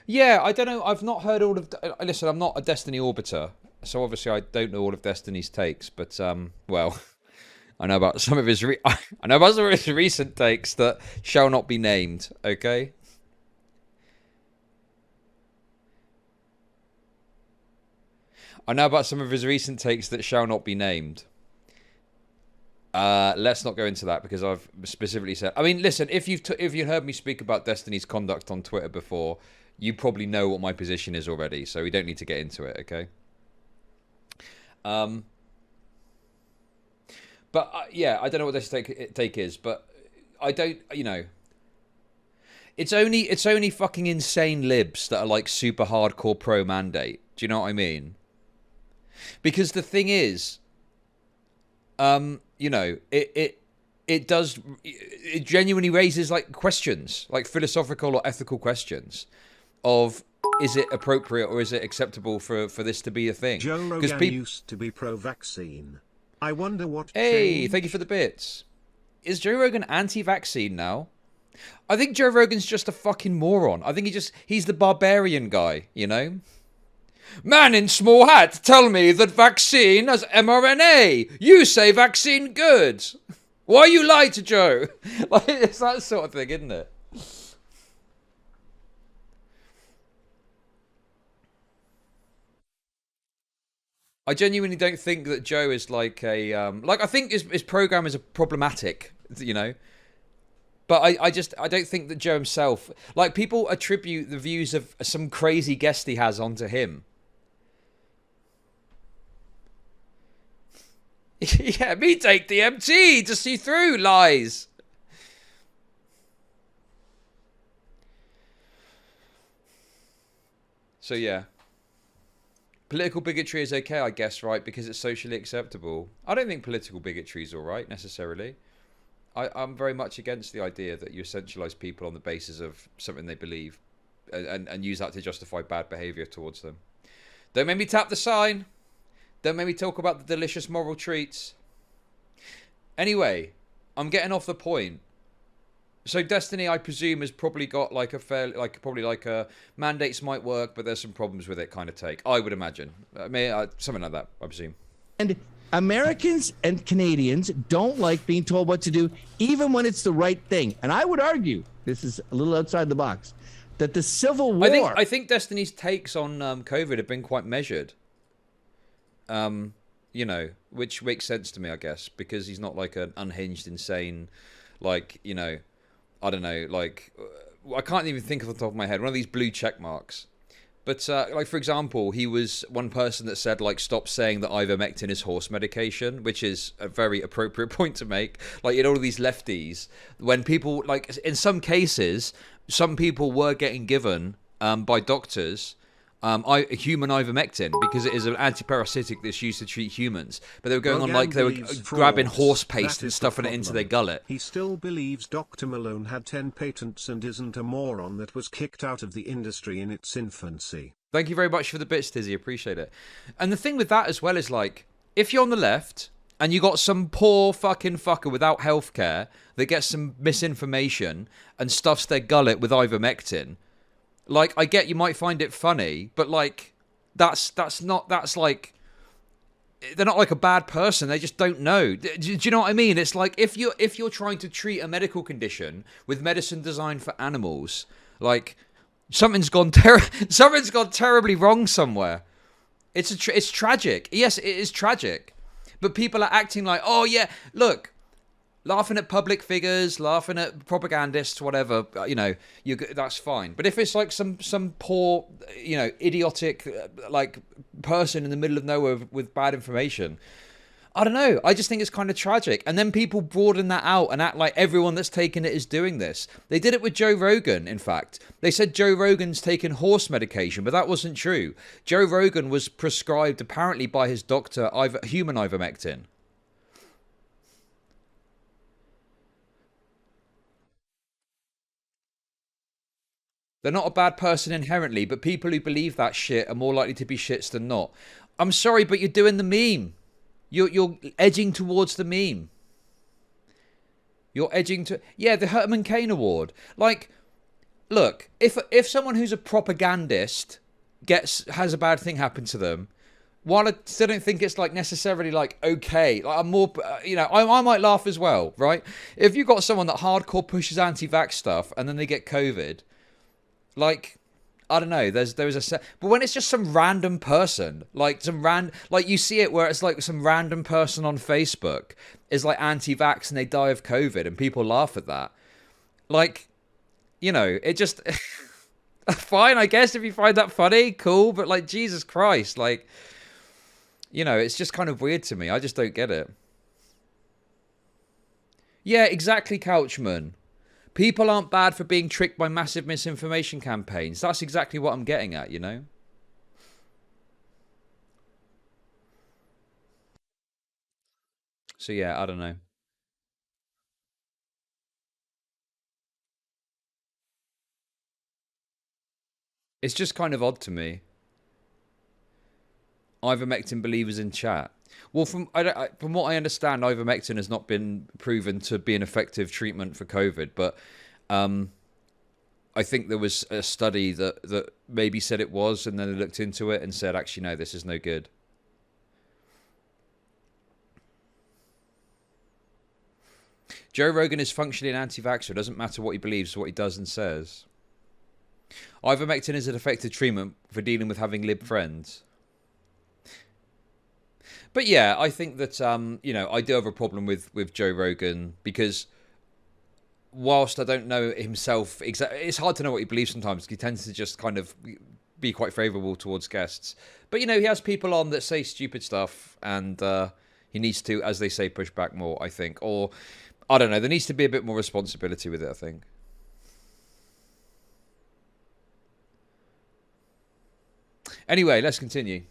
A: Yeah, I don't know. I've not heard all of. Listen, I'm not a Destiny orbiter, so obviously I don't know all of Destiny's takes. But well, I know about some of his. I know about some of his recent takes that shall not be named. Okay. I know about some of his recent takes that shall not be named. Let's not go into that because I've specifically said. I mean, listen, if you've heard me speak about Destiny's conduct on Twitter before, you probably know what my position is already. So we don't need to get into it, okay? But yeah, I don't know what this take is, but I don't. You know, it's only fucking insane libs that are like super hardcore pro mandate. Do you know what I mean? Because the thing is, you know, it genuinely raises like questions, like philosophical or ethical questions of, is it appropriate or is it acceptable for this to be a thing?
E: Joe Rogan used to be pro-vaccine. I wonder what
A: Hey,
E: changed.
A: thank you for the bits. Is Joe Rogan anti-vaccine now? I think Joe Rogan's just a fucking moron. I think he's the barbarian guy, you know? Man in small hat, tell me that vaccine has mRNA. You say vaccine good. Why you lie to Joe? Like, it's that sort of thing, isn't it? I genuinely don't think that Joe is like a I think his program is problematic, you know. But I don't think that Joe himself, like, people attribute the views of some crazy guest he has onto him. Yeah, me take the MT to see through lies. So yeah. Political bigotry is okay, I guess, right? Because it's socially acceptable. I don't think political bigotry is all right, necessarily. I'm very much against the idea that you essentialize people on the basis of something they believe and use that to justify bad behavior towards them. Don't make me tap the sign. Don't make me talk about the delicious moral treats. Anyway, I'm getting off the point. So Destiny, I presume, has probably got like a mandates might work, but there's some problems with it kind of take. I would imagine. I mean, something like that, I presume.
B: And Americans and Canadians don't like being told what to do, even when it's the right thing. And I would argue, this is a little outside the box, that the Civil War...
A: I think Destiny's takes on COVID have been quite measured. You know, which makes sense to me, I guess, because he's not like an unhinged, insane, like, you know, I don't know, like, I can't even think off the top of my head, one of these blue check marks. But, like, for example, he was one person that said, like, stop saying that ivermectin is horse medication, which is a very appropriate point to make. Like, in all of these lefties, when people, like, in some cases, some people were getting given by doctors human ivermectin because it is an antiparasitic that's used to treat humans. But they were going on like they were grabbing horse paste and stuffing it into their gullet.
E: He still believes Dr. Malone had 10 patents and isn't a moron that was kicked out of the industry in its infancy.
A: Thank you very much for the bits, Tizzy. Appreciate it. And the thing with that as well is, like, if you're on the left and you got some poor fucking fucker without healthcare that gets some misinformation and stuffs their gullet with ivermectin, like, I get you might find it funny, but, like, that's like, they're not like a bad person. They just don't know. Do you know what I mean? It's like, if you're trying to treat a medical condition with medicine designed for animals, like, something's gone terribly wrong somewhere. It's tragic. Yes, it is tragic. But people are acting like, oh yeah, look, laughing at public figures, laughing at propagandists, whatever, you know, that's fine. But if it's like some poor, you know, idiotic, like person in the middle of nowhere with bad information, I don't know. I just think it's kind of tragic. And then people broaden that out and act like everyone that's taken it is doing this. They did it with Joe Rogan, in fact. They said Joe Rogan's taken horse medication, but that wasn't true. Joe Rogan was prescribed, apparently by his doctor, human ivermectin. They're not a bad person inherently, but people who believe that shit are more likely to be shits than not. I'm sorry, but you're doing the meme. You're edging towards the meme. You're edging to... Yeah, the Herman Cain Award. Like, look, if someone who's a propagandist has a bad thing happen to them, while I still don't think it's like necessarily like okay, like I'm more, you know, I might laugh as well, right? If you got someone that hardcore pushes anti-vax stuff and then they get COVID, like... I don't know. There's a but when it's just some random person, like like you see it where it's like some random person on Facebook is like anti-vax and they die of COVID and people laugh at that. Like, you know, it just fine, I guess, if you find that funny, cool. But like, Jesus Christ, like, you know, it's just kind of weird to me. I just don't get it. Yeah, exactly, Couchman. People aren't bad for being tricked by massive misinformation campaigns. That's exactly what I'm getting at, you know? So yeah, I don't know. It's just kind of odd to me. Ivermectin believers in chat. Well, from what I understand, ivermectin has not been proven to be an effective treatment for COVID, but I think there was a study that maybe said it was, and then they looked into it and said, actually, no, this is no good. Joe Rogan is functionally an anti-vaxxer. It doesn't matter what he believes, what he does and says. Ivermectin is an effective treatment for dealing with having lib friends. But yeah, I think that, you know, I do have a problem with Joe Rogan because whilst I don't know himself exactly, it's hard to know what he believes sometimes. He tends to just kind of be quite favourable towards guests. But, you know, he has people on that say stupid stuff and he needs to, as they say, push back more, I think. Or, I don't know, there needs to be a bit more responsibility with it, I think. Anyway, let's continue.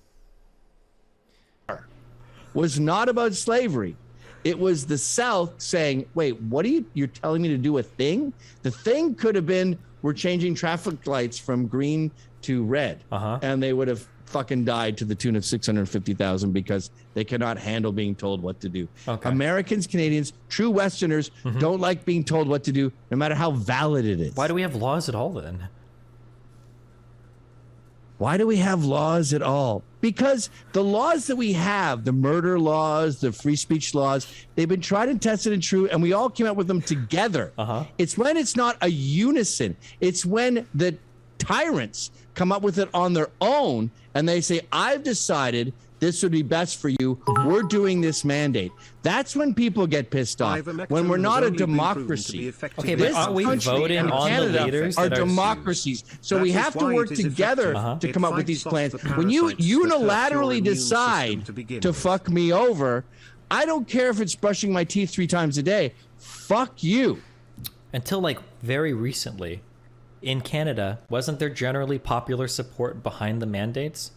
B: Was not about slavery. It was the South saying, wait, what are you're telling me to do a thing? The thing could have been, we're changing traffic lights from green to red. And they would have fucking died to the tune of 650,000 because they cannot handle being told what to do. Okay. Americans, Canadians, true Westerners don't like being told what to do, no matter how valid it is.
C: Why do we have laws at all then?
B: Why do we have laws at all? Because the laws that we have, the murder laws, the free speech laws, they've been tried and tested and true, and we all came up with them together. It's when it's not a unison. It's when the tyrants come up with it on their own, and they say, I've decided this would be best for you. We're doing this mandate. That's when people get pissed off. When we're not a democracy.
C: Okay, but aren't we voting on Canada the leaders
B: are democracies? So we have to work together to come up with these plans. When you unilaterally decide to fuck me over, I don't care if it's brushing my teeth 3 times a day. Fuck you.
C: Until like very recently, in Canada, wasn't there generally popular support behind the mandates?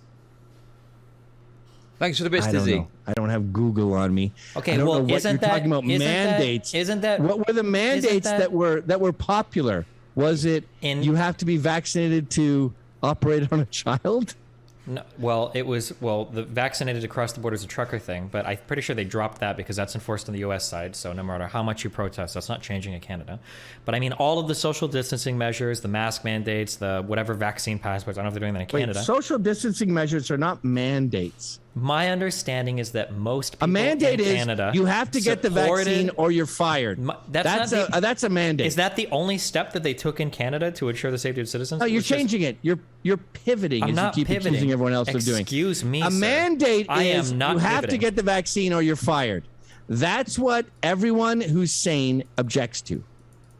A: Thanks for the bits, Dizzy.
B: I don't have Google on me.
C: Okay, well, isn't that
B: talking about mandates? What were the mandates that were popular? Was it you have to be vaccinated to operate on a child?
C: No, well, it was the vaccinated across the border is a trucker thing, but I'm pretty sure they dropped that because that's enforced on the U.S. side. So no matter how much you protest, that's not changing in Canada. But I mean, all of the social distancing measures, the mask mandates, the whatever vaccine passports. I don't know if they're doing that in Canada.
B: Social distancing measures are not mandates.
C: My understanding is that most people
B: a mandate
C: in Canada
B: is you have to get the vaccine or you're fired. That's a mandate.
C: Is that the only step that they took in Canada to ensure the safety of citizens?
B: No, you're changing it. You're pivoting.
C: I'm not
B: keep
C: pivoting.
B: Accusing everyone else of doing.
C: Excuse me,
B: a
C: sir.
B: mandate
C: I
B: is
C: am not
B: you have
C: pivoting.
B: to get the vaccine or you're fired. That's what everyone who's sane objects to.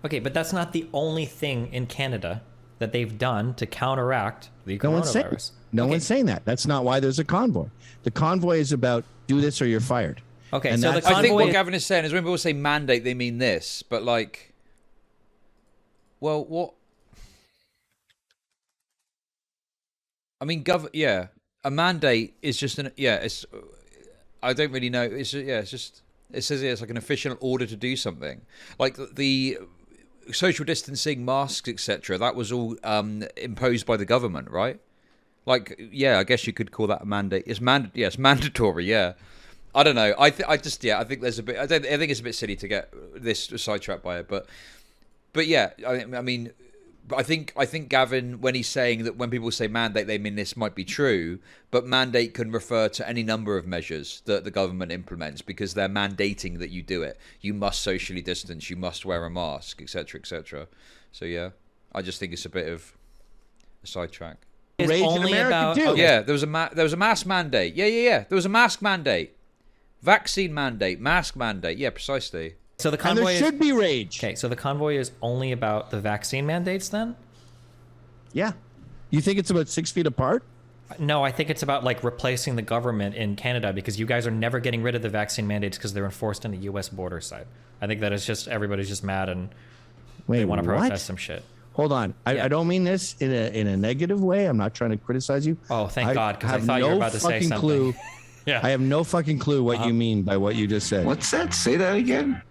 C: Okay, but that's not the only thing in Canada that they've done to counteract the
B: No one's saying,
C: coronavirus.
B: one's saying that. That's not why there's a convoy. The convoy is about do this or you're fired.
C: Okay,
B: And
C: so the
B: that's-
A: I think what
C: convoy.
A: Gavin is saying is when people say mandate, they mean this, but like, well, what? I mean, yeah, a mandate is just it's. I don't really know. It's just it says it's like an official order to do something, like the social distancing, masks, etc. That was all imposed by the government, right? Like, yeah, I guess you could call that a mandate. It's it's mandatory. Yeah, I don't know. I think there's a bit. I think it's a bit silly to get this sidetracked by it, but yeah, I mean. But I think Gavin, when he's saying that when people say mandate, they mean this might be true, but mandate can refer to any number of measures that the government implements because they're mandating that you do it. You must socially distance, you must wear a mask, etc., etc. So yeah, I just think it's a bit of a sidetrack.
C: Is
B: Rage in
C: only
B: America
C: about
B: too.
C: okay.
A: Yeah, there was a mask mandate. Yeah. There was a mask mandate, vaccine mandate, mask mandate. Yeah, precisely.
C: So the
B: And
C: convoy
B: there
C: is,
B: should be rage.
C: okay. So the convoy is only about the vaccine mandates then?
B: Yeah. You think it's about 6 feet apart?
C: No, I think it's about like replacing the government in Canada because you guys are never getting rid of the vaccine mandates because they're enforced on the U.S. border side. I think that it's just everybody's just mad and
B: Wait,
C: they want to
B: what?
C: protest some shit.
B: Hold on. I don't mean this in a negative way. I'm not trying to criticize you.
C: Oh, thank God, because I
B: have
C: thought you were
B: no
C: about to say
B: fucking
C: something.
B: clue.
C: Yeah.
B: I have no fucking clue what you mean by what you just said.
F: What's that? Say that again.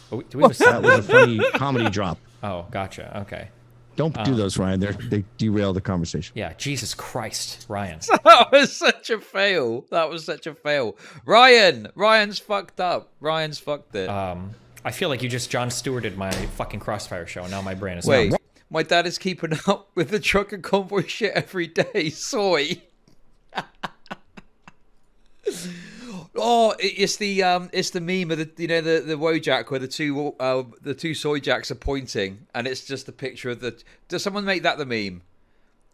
C: Do we have a
B: That was a funny comedy drop.
C: Oh, gotcha. Okay.
B: Don't do those, Ryan. They derail the conversation.
C: Yeah. Jesus Christ, Ryan.
A: That was such a fail. Ryan's fucked up. Ryan's fucked it.
C: I feel like you just John Stewarted my fucking Crossfire show, and now my brain is
A: Wait,
C: numb.
A: my dad is keeping up with the trucker convoy shit every day. Soy. Oh, it's the meme of the the Wojak where the two soy jacks are pointing, and it's just a picture of the. Does someone make that the meme?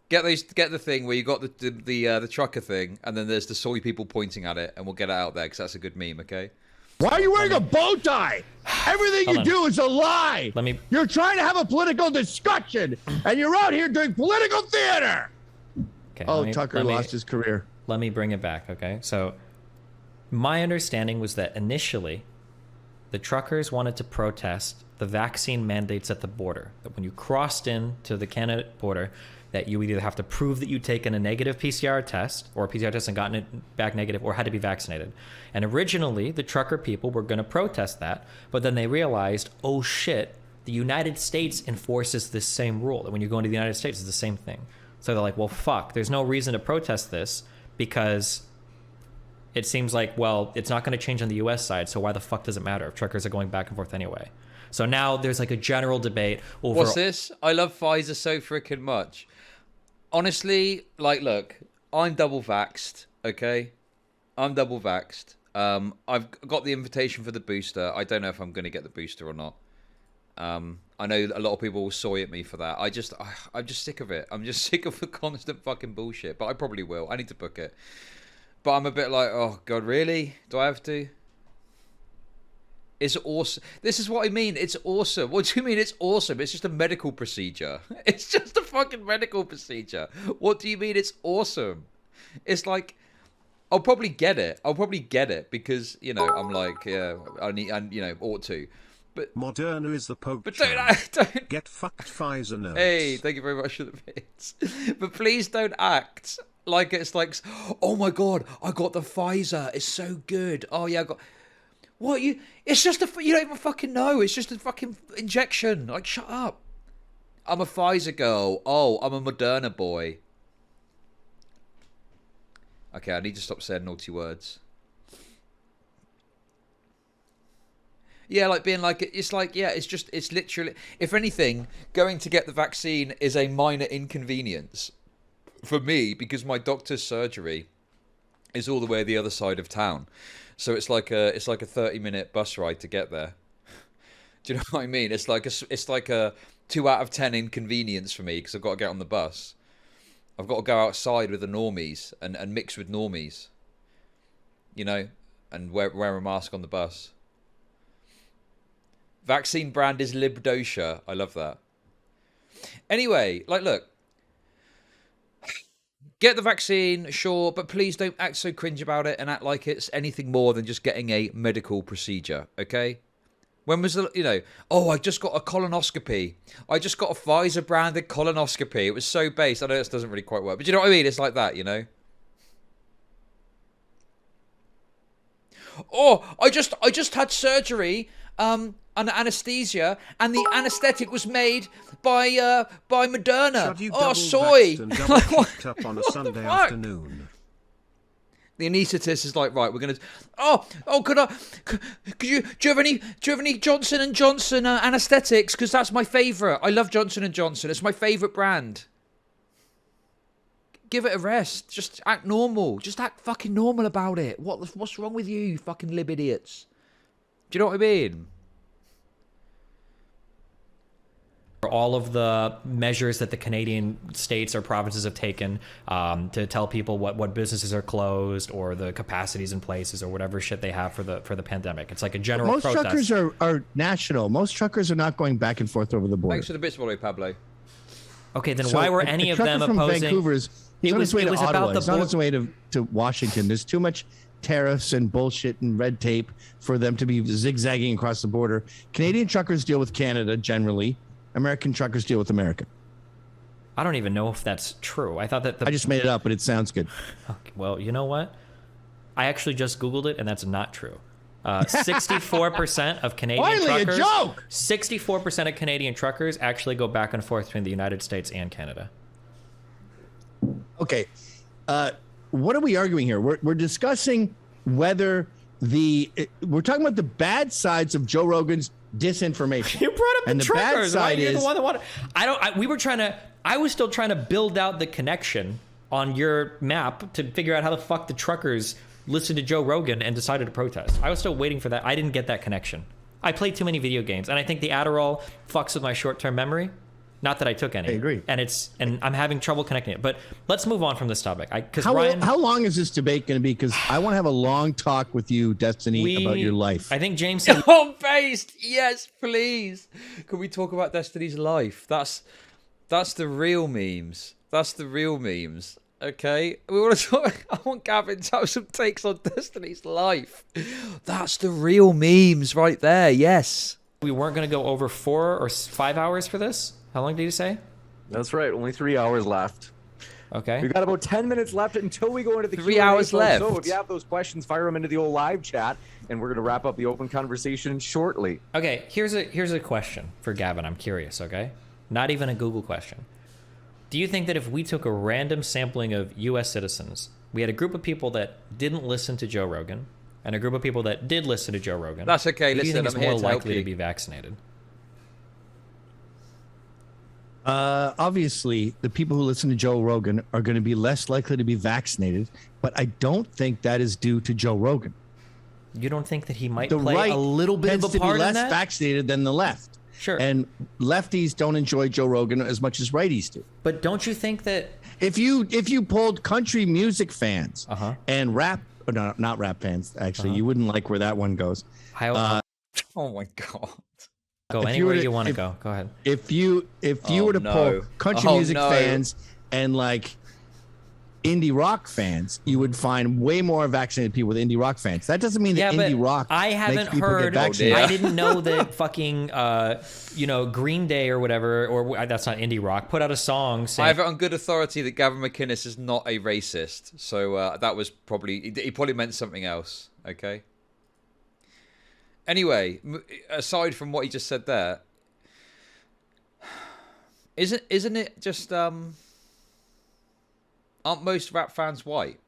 A: Get the thing where you got the trucker thing, and then there's the soy people pointing at it, and we'll get it out there because that's a good meme. Okay.
B: Why are you wearing a bow tie? Everything
C: Hold
B: you
C: on.
B: do is a lie.
C: Let me-
B: You're trying to have a political discussion, and you're out here doing political theater.
C: Okay,
B: Oh,
C: let me-
B: Tucker
C: let me-
B: lost his career.
C: Let me bring it back, okay? So, my understanding was that initially, the truckers wanted to protest the vaccine mandates at the border. That when you crossed into the Canada border, that you would either have to prove that you'd taken a negative PCR test, or a PCR test and gotten it back negative, or had to be vaccinated. And originally, the trucker people were going to protest that, but then they realized, oh shit, the United States enforces this same rule. That when you go into the United States, it's the same thing. So they're like, well, fuck, there's no reason to protest this because it seems like, well, it's not going to change on the U.S. side, so why the fuck does it matter if truckers are going back and forth anyway? So now there's like a general debate over...
A: What's this? I love Pfizer so freaking much. Honestly, like, look, I'm double vaxxed, okay? I'm double vaxxed. I've got the invitation for the booster. I don't know if I'm going to get the booster or not. I know a lot of people will soy at me for that. I'm just sick of it. I'm just sick of the constant fucking bullshit. But I probably will. I need to book it. But I'm a bit like, oh God, really? Do I have to? It's awesome. This is what I mean. It's awesome. What do you mean it's awesome? It's just a medical procedure. It's just a fucking medical procedure. What do you mean it's awesome? It's like, I'll probably get it. Because, I'm like, yeah, ought to. But
E: Moderna is the Pope.
A: But
E: child.
A: don't
E: Get fucked, Pfizer nerds.
A: Hey, thank you very much for the bits. But please don't act like it's like, oh my God, I got the Pfizer. It's so good. Oh yeah, I got... What, it's just you don't even fucking know. It's just a fucking injection. Like, shut up. I'm a Pfizer girl. Oh, I'm a Moderna boy. Okay, I need to stop saying naughty words. Yeah, like being like, it's like, yeah, it's literally, if anything, going to get the vaccine is a minor inconvenience for me because my doctor's surgery is all the way the other side of town. So it's like a 30-minute bus ride to get there. Do you know what I mean? It's like a 2 out of 10 inconvenience for me because I've got to get on the bus. I've got to go outside with the normies and mix with normies. and wear a mask on the bus. Vaccine brand is Libdosha. I love that. Anyway, like, look. Get the vaccine, sure, but please don't act so cringe about it and act like it's anything more than just getting a medical procedure, okay? When was the, oh, I just got a colonoscopy. I just got a Pfizer branded colonoscopy. It was so base. I know this doesn't really quite work, but you know what I mean? It's like that, Oh, I just had surgery, under anesthesia, and the anesthetic was made by Moderna.
E: Chud, you
A: Oh,
E: double
A: soy.
E: vaxxed and double kicked up on a Sunday afternoon.
A: The anaesthetist is like, right, we're gonna. Oh, do you have any Johnson and Johnson anesthetics? Because that's my favorite. I love Johnson and Johnson. It's my favorite brand. Give it a rest. Just act normal. Just act fucking normal about it. What's wrong with you fucking lib idiots? Do you know what I mean?
C: All of the measures that the Canadian states or provinces have taken to tell people what businesses are closed or the capacities in places or whatever shit they have for the pandemic. It's like a general
B: Most
C: protest.
B: truckers are national. Most truckers are not going back and forth over the border.
A: Thanks for the bits, by the way, Pablo.
C: Okay, then
B: So
C: why were
B: a
C: any of
B: trucker
C: them
B: from
C: opposing?
B: Vancouver's,
C: It
B: on
C: was-
B: its way
C: it
B: to
C: was
B: Ottawa.
C: about the
B: It's on
C: board-
B: its way to Washington. There's too much tariffs and bullshit and red tape for them to be zigzagging across the border. Canadian truckers deal with Canada generally. American truckers deal with America.
C: I don't even know if that's true. I thought that
B: I just made it up, but it sounds good.
C: Okay, well, you know what? I actually just Googled it, and that's not true. 64% of Canadian
B: Finally, a
C: truckers.
B: joke!
C: 64% of Canadian truckers actually go back and forth between the United States and Canada.
B: Okay. What are we arguing here? We're discussing whether we're talking about the bad sides of Joe Rogan's disinformation.
C: You brought up
B: And
C: the
B: the bad
C: truckers.
B: side
C: You're
B: is-
C: the one that wanted. I was still trying to build out the connection on your map to figure out how the fuck the truckers listened to Joe Rogan and decided to protest. I was still waiting for that. I didn't get that connection. I played too many video games, and I think the Adderall fucks with my short-term memory. Not that I took any.
B: I agree.
C: And I'm having trouble connecting it. But let's move on from this topic. Because
B: How long is this debate going to be? Because I want to have a long talk with you, Destiny, about your life.
C: I think James said
A: Home-based, yes, please. Can we talk about Destiny's life? That's the real memes. That's the real memes. Okay, we want to talk. I want Gavin to have some takes on Destiny's life. That's the real memes right there. Yes.
C: we weren't going to go over 4 or 5 hours for this. How long did you say?
D: That's right. Only 3 hours left.
C: Okay.
D: We've got about 10 minutes left until we go into the
A: 3
D: Q&A,
A: hours
D: folks.
A: left.
D: So if you have those questions, fire them into the old live chat, and we're going to wrap up the open conversation shortly.
C: Okay, here's a question for Gavin. I'm curious, okay? Not even a Google question. Do you think that if we took a random sampling of US citizens, we had a group of people that didn't listen to Joe Rogan and a group of people that did listen to Joe Rogan,
A: That's okay.
C: who do you
A: Listen,
C: think is
A: I'm here
C: more
A: to help
C: likely
A: you.
C: to be vaccinated?
B: Obviously, the people who listen to Joe Rogan are going to be less likely to be vaccinated, but I don't think that is due to Joe Rogan.
C: You don't think that he might
B: The
C: play
B: right
C: a little bit
B: tends
C: of a
B: to be
C: part in
B: less
C: that?
B: vaccinated than the left.
C: Sure.
B: And lefties don't enjoy Joe Rogan as much as righties do.
C: But don't you think that
B: If you polled country music fans
C: Uh-huh.
B: and rap, or no, not rap fans, actually, you wouldn't like where that one goes.
C: how
A: Oh my god.
C: go
B: if you
C: anywhere
B: were to-
C: you want to
B: if-
C: go? Go ahead.
B: If you
A: Oh,
B: were to
A: no.
B: poll country
A: Oh,
B: music
A: no.
B: fans and like indie rock fans, you would find way more vaccinated people with indie rock fans. That doesn't mean
C: Yeah,
B: that
C: but
B: indie rock
C: I
B: makes
C: haven't
B: people
C: heard.
B: get vaccinated.
C: I didn't know that fucking Green Day or whatever, or that's not indie rock, put out a song
A: I
C: saying
A: have it on good authority that Gavin Mcinnes is not a racist. So that was probably... He probably meant something else. Okay? Anyway, aside from what he just said there, isn't it just... Aren't most rap fans white?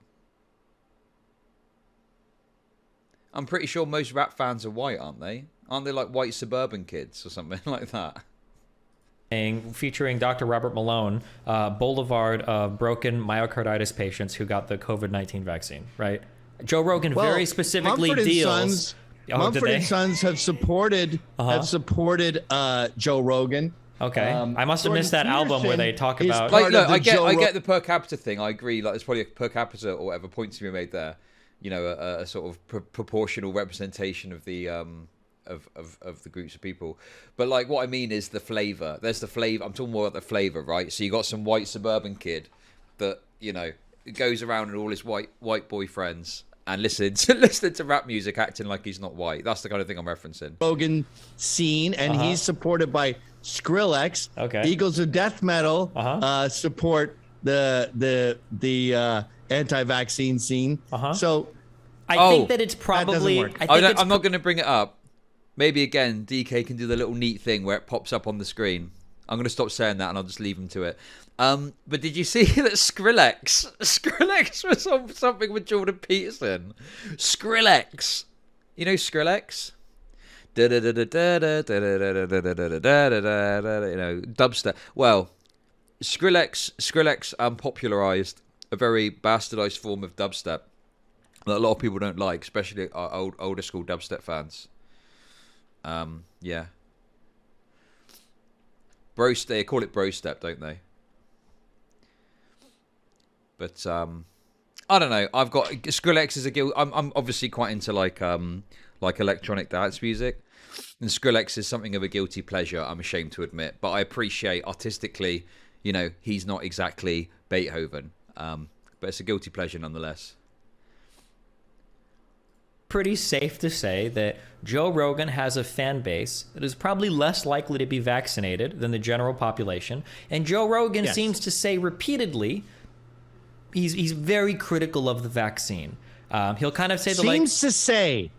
A: I'm pretty sure most rap fans are white, aren't they? Aren't they like white suburban kids or something like that?
C: featuring Dr. Robert Malone, Boulevard of broken myocarditis patients who got the COVID-19 vaccine, right? Joe Rogan
B: Well,
C: very specifically
B: Mumford and
C: deals.
B: Sons,
C: Oh, did
B: Mumford
C: they?
B: and Sons have supported Joe Rogan.
C: Okay, I must have
B: Jordan
C: missed that album where they talk
B: Peterson
C: about.
B: is part
A: Like, look,
B: of the
A: I
B: Joe
A: get the per capita thing. I agree. Like, there's probably a per capita or whatever points to be made there. you know, a sort of proportional representation of the of the groups of people. But like what I mean is the flavor. There's the flavor. I'm talking more about the flavor, right? So you got some white suburban kid that, you know, goes around with all his white boyfriends and listening to rap music, acting like he's not white. That's the kind of thing I'm referencing.
B: Rogan scene, and he's supported by Skrillex.
C: Okay.
B: Eagles of Death Metal support the anti-vaccine scene. So
C: I think that it's probably.
B: That doesn't work.
A: I'm not going to bring it up. Maybe again, DK can do the little neat thing where it pops up on the screen. I'm going to stop saying that and I'll just leave him to it. But did you see that Skrillex was on something with Jordan Peterson? Skrillex. You know Skrillex? You know, dubstep. Well, Skrillex popularized a very bastardized form of dubstep that a lot of people don't like, especially our older school dubstep fans. Yeah. They call it bro step, don't they? But I don't know. I've got Skrillex is a guild. I'm obviously quite into like electronic dance music, and Skrillex is something of a guilty pleasure, I'm ashamed to admit. But I appreciate artistically, you know, he's not exactly Beethoven, but it's a guilty pleasure nonetheless.
C: Pretty safe to say that Joe Rogan has a fan base that is probably less likely to be vaccinated than the general population. And Joe Rogan seems to say repeatedly he's very critical of the vaccine. He'll kind of say
B: seems to say.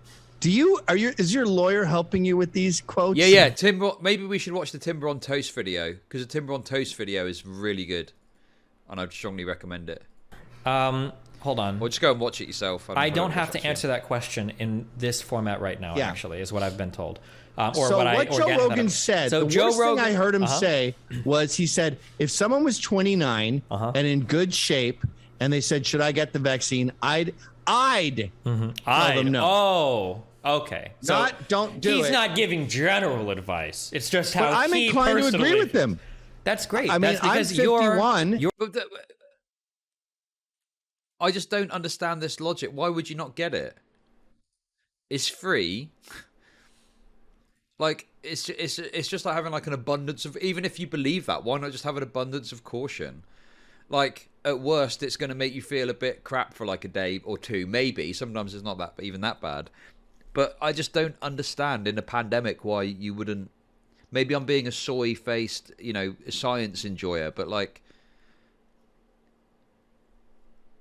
B: Is your lawyer helping you with these quotes?
A: Yeah. Maybe we should watch the Timber on Toast video, because the Timber on Toast video is really good, and I'd strongly recommend it.
C: Hold on.
A: Or just go and watch it yourself.
C: I don't have to answer that question in this format right now, actually, is what I've been told.
B: Joe Rogan said, the worst thing I heard him say was, he said, if someone was 29 and in good shape, and they said, should I get the vaccine? I'd tell them no.
C: Oh, okay. So
B: don't do it.
C: He's not giving general advice. It's just how
B: I'm inclined to agree with him.
C: That's great.
B: I mean,
C: that's because
B: I'm 51.
A: I just don't understand this logic. Why would you not get it? It's free. Like, it's just like having like an abundance of, even if you believe that, why not just have an abundance of caution? Like, at worst, it's going to make you feel a bit crap for like a day or two, maybe. Sometimes it's not even that bad. But I just don't understand in a pandemic why you wouldn't. Maybe I'm being a soy-faced, you know, science enjoyer, but like,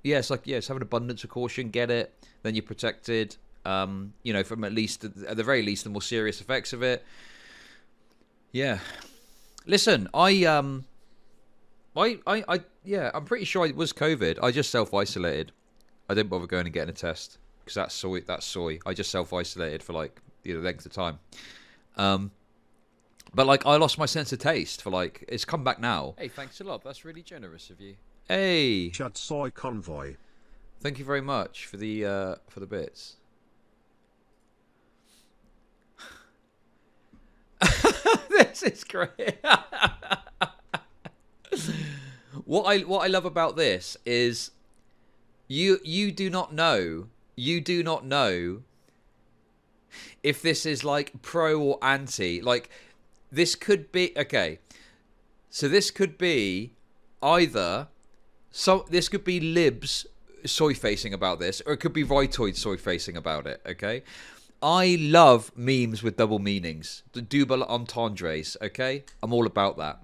A: it's have an abundance of caution, get it, then you're protected, you know, from at the very least, the more serious effects of it. Yeah. Listen, I'm pretty sure it was COVID. I just self-isolated. I didn't bother going and getting a test, because that's soy. I just self-isolated for like, you know, length of time. But like, I lost my sense of taste for like, it's come back now. Hey, thanks a lot. That's really generous of you. Hey,
E: Chud Soy Convoy.
A: Thank you very much for the bits. This is great. What I love about this is you do not know if this is like pro or anti. Like, this could be okay. So this could be either. So this could be libs soy-facing about this, or it could be rightoids soy-facing about it, okay? I love memes with double meanings. The double entendres, okay? I'm all about that.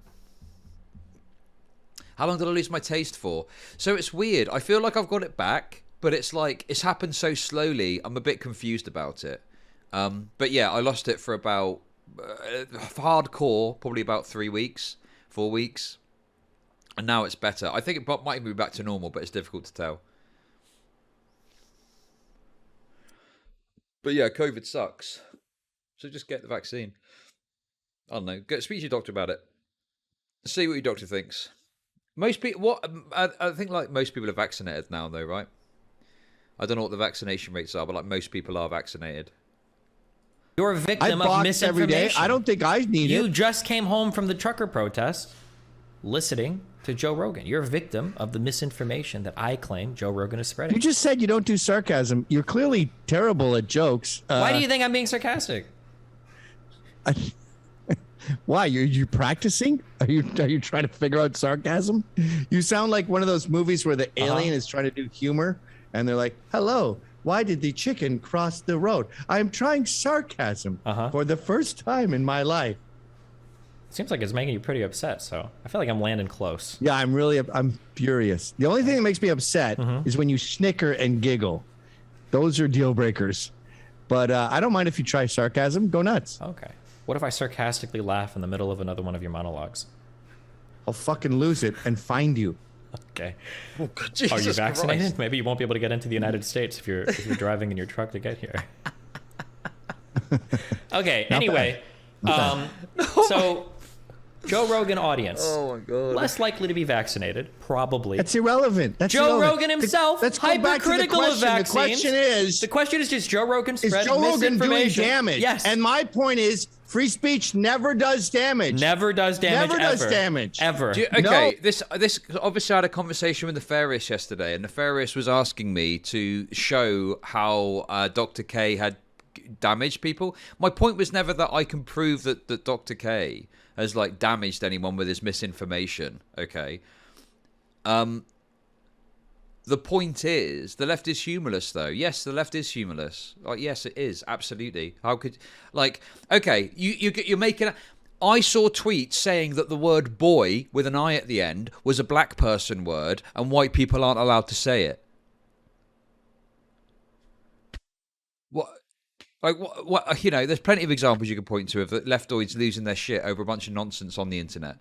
A: How long did I lose my taste for? So it's weird. I feel like I've got it back, but it's like, it's happened so slowly, I'm a bit confused about it. But yeah, I lost it for about, hardcore, probably about 4 weeks. And now it's better. I think it might even be back to normal, but it's difficult to tell. But yeah, COVID sucks. So just get the vaccine. I don't know. Speak to your doctor about it. See what your doctor thinks. Most people, I think like most people are vaccinated now, though, right? I don't know what the vaccination rates are, but like most people are vaccinated.
C: You're a victim of misinformation.
B: Every day. I don't think I need it.
C: You just came home from the trucker protest. listening to Joe Rogan. You're a victim of the misinformation that I claim Joe Rogan is spreading.
B: You just said you don't do sarcasm. You're clearly terrible at jokes.
C: Why do you think I'm being sarcastic?
B: Why? You practicing? Are you trying to figure out sarcasm? You sound like one of those movies where the alien is trying to do humor, and they're like, "Hello, why did the chicken cross the road? I'm trying sarcasm for the first time in my life."
C: Seems like it's making you pretty upset, so I feel like I'm landing close.
B: Yeah, I'm furious. The only thing that makes me upset is when you snicker and giggle. Those are deal breakers. But I don't mind if you try sarcasm. Go nuts.
C: Okay. What if I sarcastically laugh in the middle of another one of your monologues?
B: I'll fucking lose it and find you.
C: Okay.
A: Oh, God,
C: Are you
A: Jesus
C: vaccinated?
A: Christ.
C: Maybe you won't be able to get into the United States if you're driving in your truck to get here. Okay. Anyway, so Joe Rogan audience.
A: Oh my God.
C: Less likely to be vaccinated, probably.
B: That's irrelevant. That's
C: Joe
B: irrelevant.
C: Rogan himself,
B: Let's go back to the
C: hypercritical of
B: question.
C: vaccines.
B: The question is
C: does Joe Rogan
B: Is
C: spread
B: Joe Rogan doing
C: misinformation?
B: damage?
C: Yes.
B: And my point is, free speech never does damage.
C: Never does damage.
B: Never does damage.
C: Ever.
A: Okay,
B: No.
A: this obviously I had a conversation with Nefarious yesterday, and Nefarious was asking me to show how Dr. K had damaged people. My point was never that I can prove that Dr. K has like damaged anyone with his misinformation. Okay. The point is, the left is humorless, though. Yes, the left is humorless. Like, yes, it is. Absolutely. How could, like, okay, you're making. I saw tweets saying that the word boy with an I at the end was a black person word, and white people aren't allowed to say it. What? Like, what? You know, there's plenty of examples you could point to of the leftoids losing their shit over a bunch of nonsense on the internet.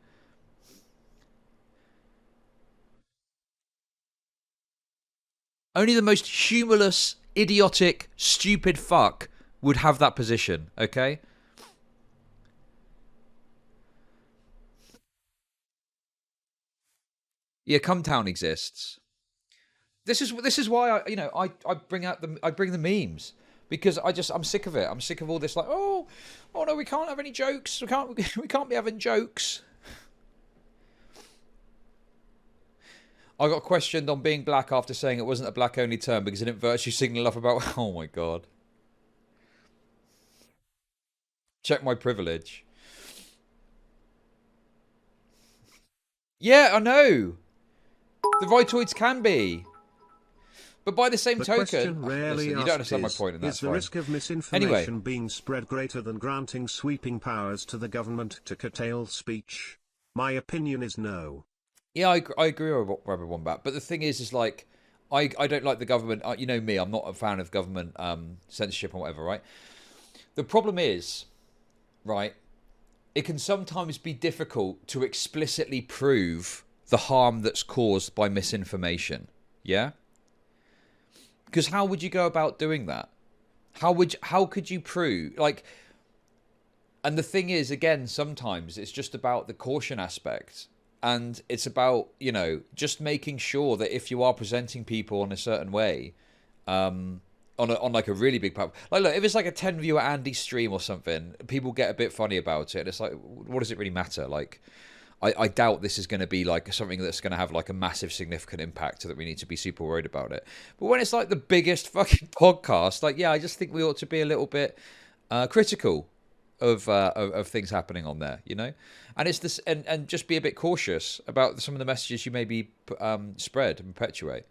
A: Only the most humorless, idiotic, stupid fuck would have that position, okay? Yeah, Cumtown exists. This is why I bring the memes, because I'm sick of it. I'm sick of all this like, oh no, we can't have any jokes. We can't be having jokes. I got questioned on being black after saying it wasn't a black-only term because it didn't virtue signal enough about... Oh, my God. Check my privilege. Yeah, I know. The rightoids can be. But by the same token... Listen, you don't understand my point, and that's
E: the
A: fine.
E: risk of misinformation being spread greater than granting sweeping powers to the government to curtail speech? My opinion is no.
A: Yeah, I agree with Robert Wombat, but the thing is like, I don't like the government. You know me, I'm not a fan of government censorship or whatever, right? The problem is, right, it can sometimes be difficult to explicitly prove the harm that's caused by misinformation, yeah? Because how would you go about doing that? How could you prove, like... And the thing is, again, sometimes it's just about the caution aspect. And it's about, just making sure that if you are presenting people in a certain way, on like a really big platform, like look, if it's like a 10-viewer Andy stream or something, people get a bit funny about it. It's like, what does it really matter? Like, I doubt this is going to be like something that's going to have like a massive significant impact that we need to be super worried about it. But when it's like the biggest fucking podcast, like, yeah, I just think we ought to be a little bit critical of things happening on there, and it's this, and just be a bit cautious about some of the messages you maybe spread and perpetuate.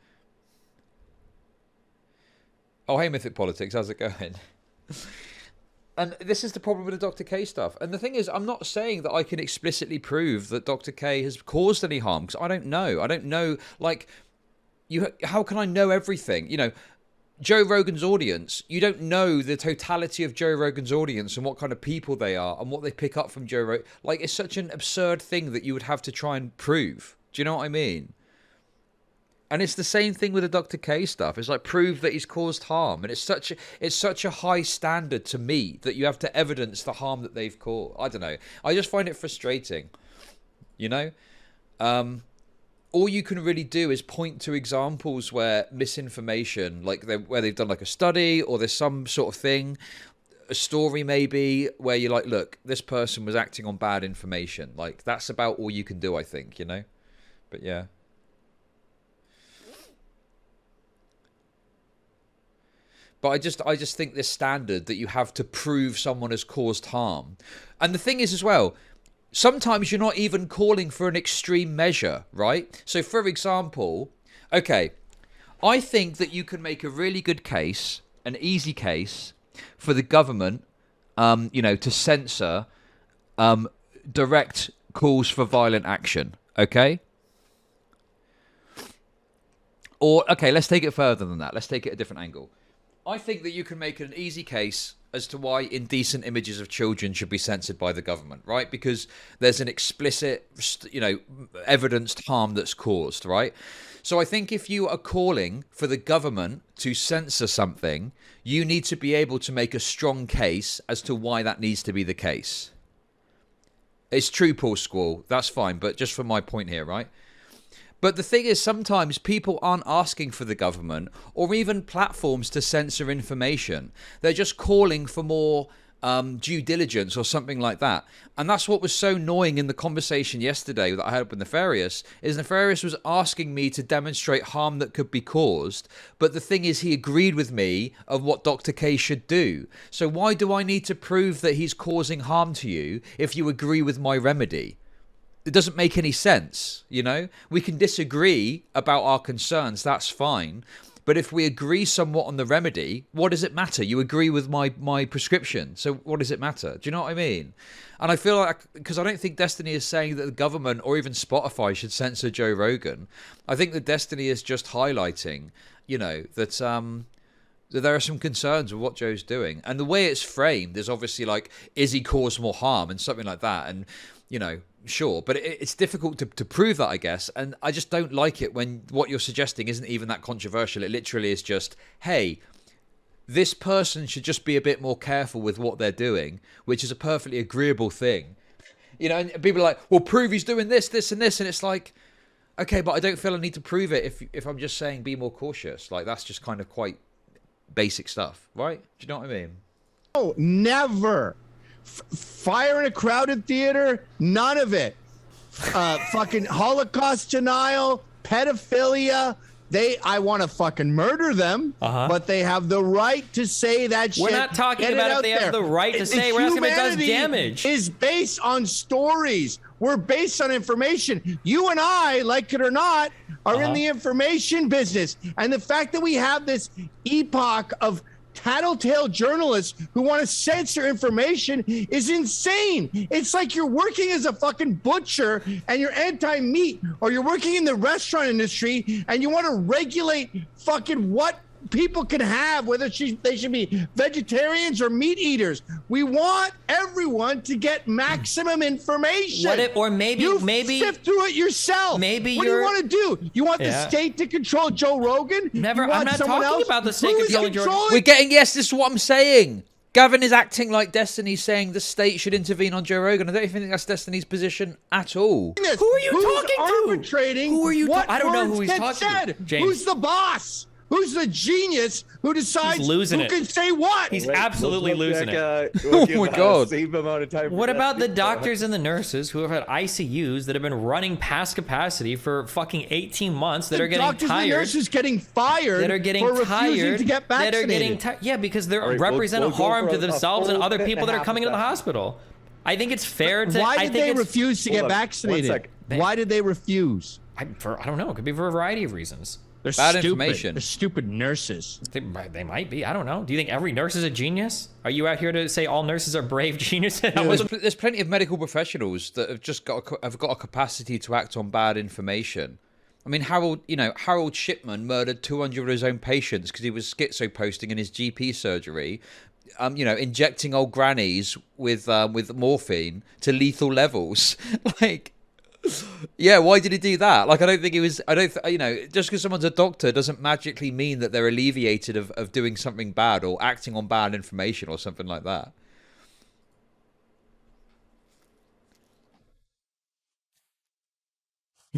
A: Oh, hey, Mythic Politics, how's it going? And this is the problem with the Dr. K stuff. And the thing is, I'm not saying that I can explicitly prove that Dr. K has caused any harm, because I don't know. I don't know, like, how can I know everything? Joe Rogan's audience, you don't know the totality of Joe Rogan's audience and what kind of people they are and what they pick up from Joe Rogan. Like, it's such an absurd thing that you would have to try and prove. Do you know what I mean? And it's the same thing with the Dr. K stuff. It's like, prove that he's caused harm. And it's such a high standard to meet that you have to evidence the harm that they've caused. I don't know. I just find it frustrating. All you can really do is point to examples where misinformation, like where they've done like a study or there's some sort of thing, a story maybe where you're like, look, this person was acting on bad information. Like, that's about all you can do, I think, you know? But yeah. But I just think this standard that you have to prove someone has caused harm. And the thing is as well, sometimes you're not even calling for an extreme measure, right? So for example, okay, I think that you can make a really good case, an easy case, for the government, you know, to censor direct calls for violent action, okay? Or, okay, let's take it further than that. Let's take it a different angle. I think that you can make an easy case as to why indecent images of children should be censored by the government, right? Because there's an explicit, you know, evidenced harm that's caused, right? So I think if you are calling for the government to censor something, you need to be able to make a strong case as to why that needs to be the case. It's true, Paul Squall. That's fine, but just for my point here, right? But the thing is, sometimes people aren't asking for the government or even platforms to censor information. They're just calling for more due diligence or something like that. And that's what was so annoying in the conversation yesterday that I had with Nefarious, is Nefarious was asking me to demonstrate harm that could be caused. But the thing is, he agreed with me of what Dr. K should do. So why do I need to prove that he's causing harm to you if you agree with my remedy? It doesn't make any sense, you know? We can disagree about our concerns, that's fine. But if we agree somewhat on the remedy, what does it matter? You agree with my prescription, so what does it matter? Do you know what I mean? And I feel like, because I don't think Destiny is saying that the government or even Spotify should censor Joe Rogan. I think that Destiny is just highlighting, you know, that there are some concerns with what Joe's doing. And the way it's framed is obviously like, is he caused more harm and something like that? And, you know, sure, but it's difficult to prove that, I guess. And I just don't like it when what you're suggesting isn't even that controversial. It literally is just, hey, this person should just be a bit more careful with what they're doing, which is a perfectly agreeable thing. You know, and people are like, well, prove he's doing this, this, and this. And it's like, okay, but I don't feel I need to prove it if I'm just saying be more cautious. Like, that's just kind of quite basic stuff, right? Do you know what I mean?
B: Oh, never. Fire in a crowded theater, none of it. Fucking Holocaust denial, pedophilia. I want to fucking murder them, but they have the right to say that shit.
C: We're not talking about if they have the right to say. We're asking if it does damage.
B: Is based on stories. We're based on information. You and I, like it or not, are in the information business. And the fact that we have this epoch of tattletale journalists who want to censor information is insane. It's like you're working as a fucking butcher and you're anti-meat, or you're working in the restaurant industry and you want to regulate fucking what people can have, whether they should be vegetarians or meat eaters. We want everyone to get maximum information.
C: Maybe
B: sift through it yourself.
C: Maybe
B: what do you want to do? You want the state to control Joe Rogan?
C: Never. I'm not talking about the state controlling Joe Rogan.
A: We're getting, yes, this is what I'm saying. Gavin is acting like Destiny's saying the state should intervene on Joe Rogan. I don't even think that's Destiny's position at all.
C: Who are you talking to?
B: Arbitrating.
C: Who are you?
B: I don't know
C: who he's talking to. James.
B: Who's the boss? Who's the genius who decides who can say what?
C: He's absolutely losing it.
A: Oh my God.
D: Same amount of time.
C: What about the doctors and the nurses who have had ICUs that have been running past capacity for fucking 18 months that are getting tired?
B: Doctors and nurses getting fired
C: that are getting
B: for
C: tired
B: refusing to get vaccinated.
C: That are getting tired. Yeah, because they represent harm to themselves and other people that are coming into the hospital. I think it's fair to.
B: Why did they refuse to get vaccinated? Why did they refuse?
C: I don't know. It could be for a variety of reasons.
B: They're
A: bad
B: stupid.
A: information.
B: They're stupid nurses.
C: They might be. I don't know. Do you think every nurse is a genius? Are you out here to say all nurses are brave geniuses?
A: There's plenty of medical professionals that have just got a capacity to act on bad information. I mean, Harold Shipman murdered 200 of his own patients because he was schizo posting in his GP surgery. Injecting old grannies with morphine to lethal levels. Like, yeah, why did he do that? Like, just because someone's a doctor doesn't magically mean that they're alleviated of doing something bad or acting on bad information or something like that.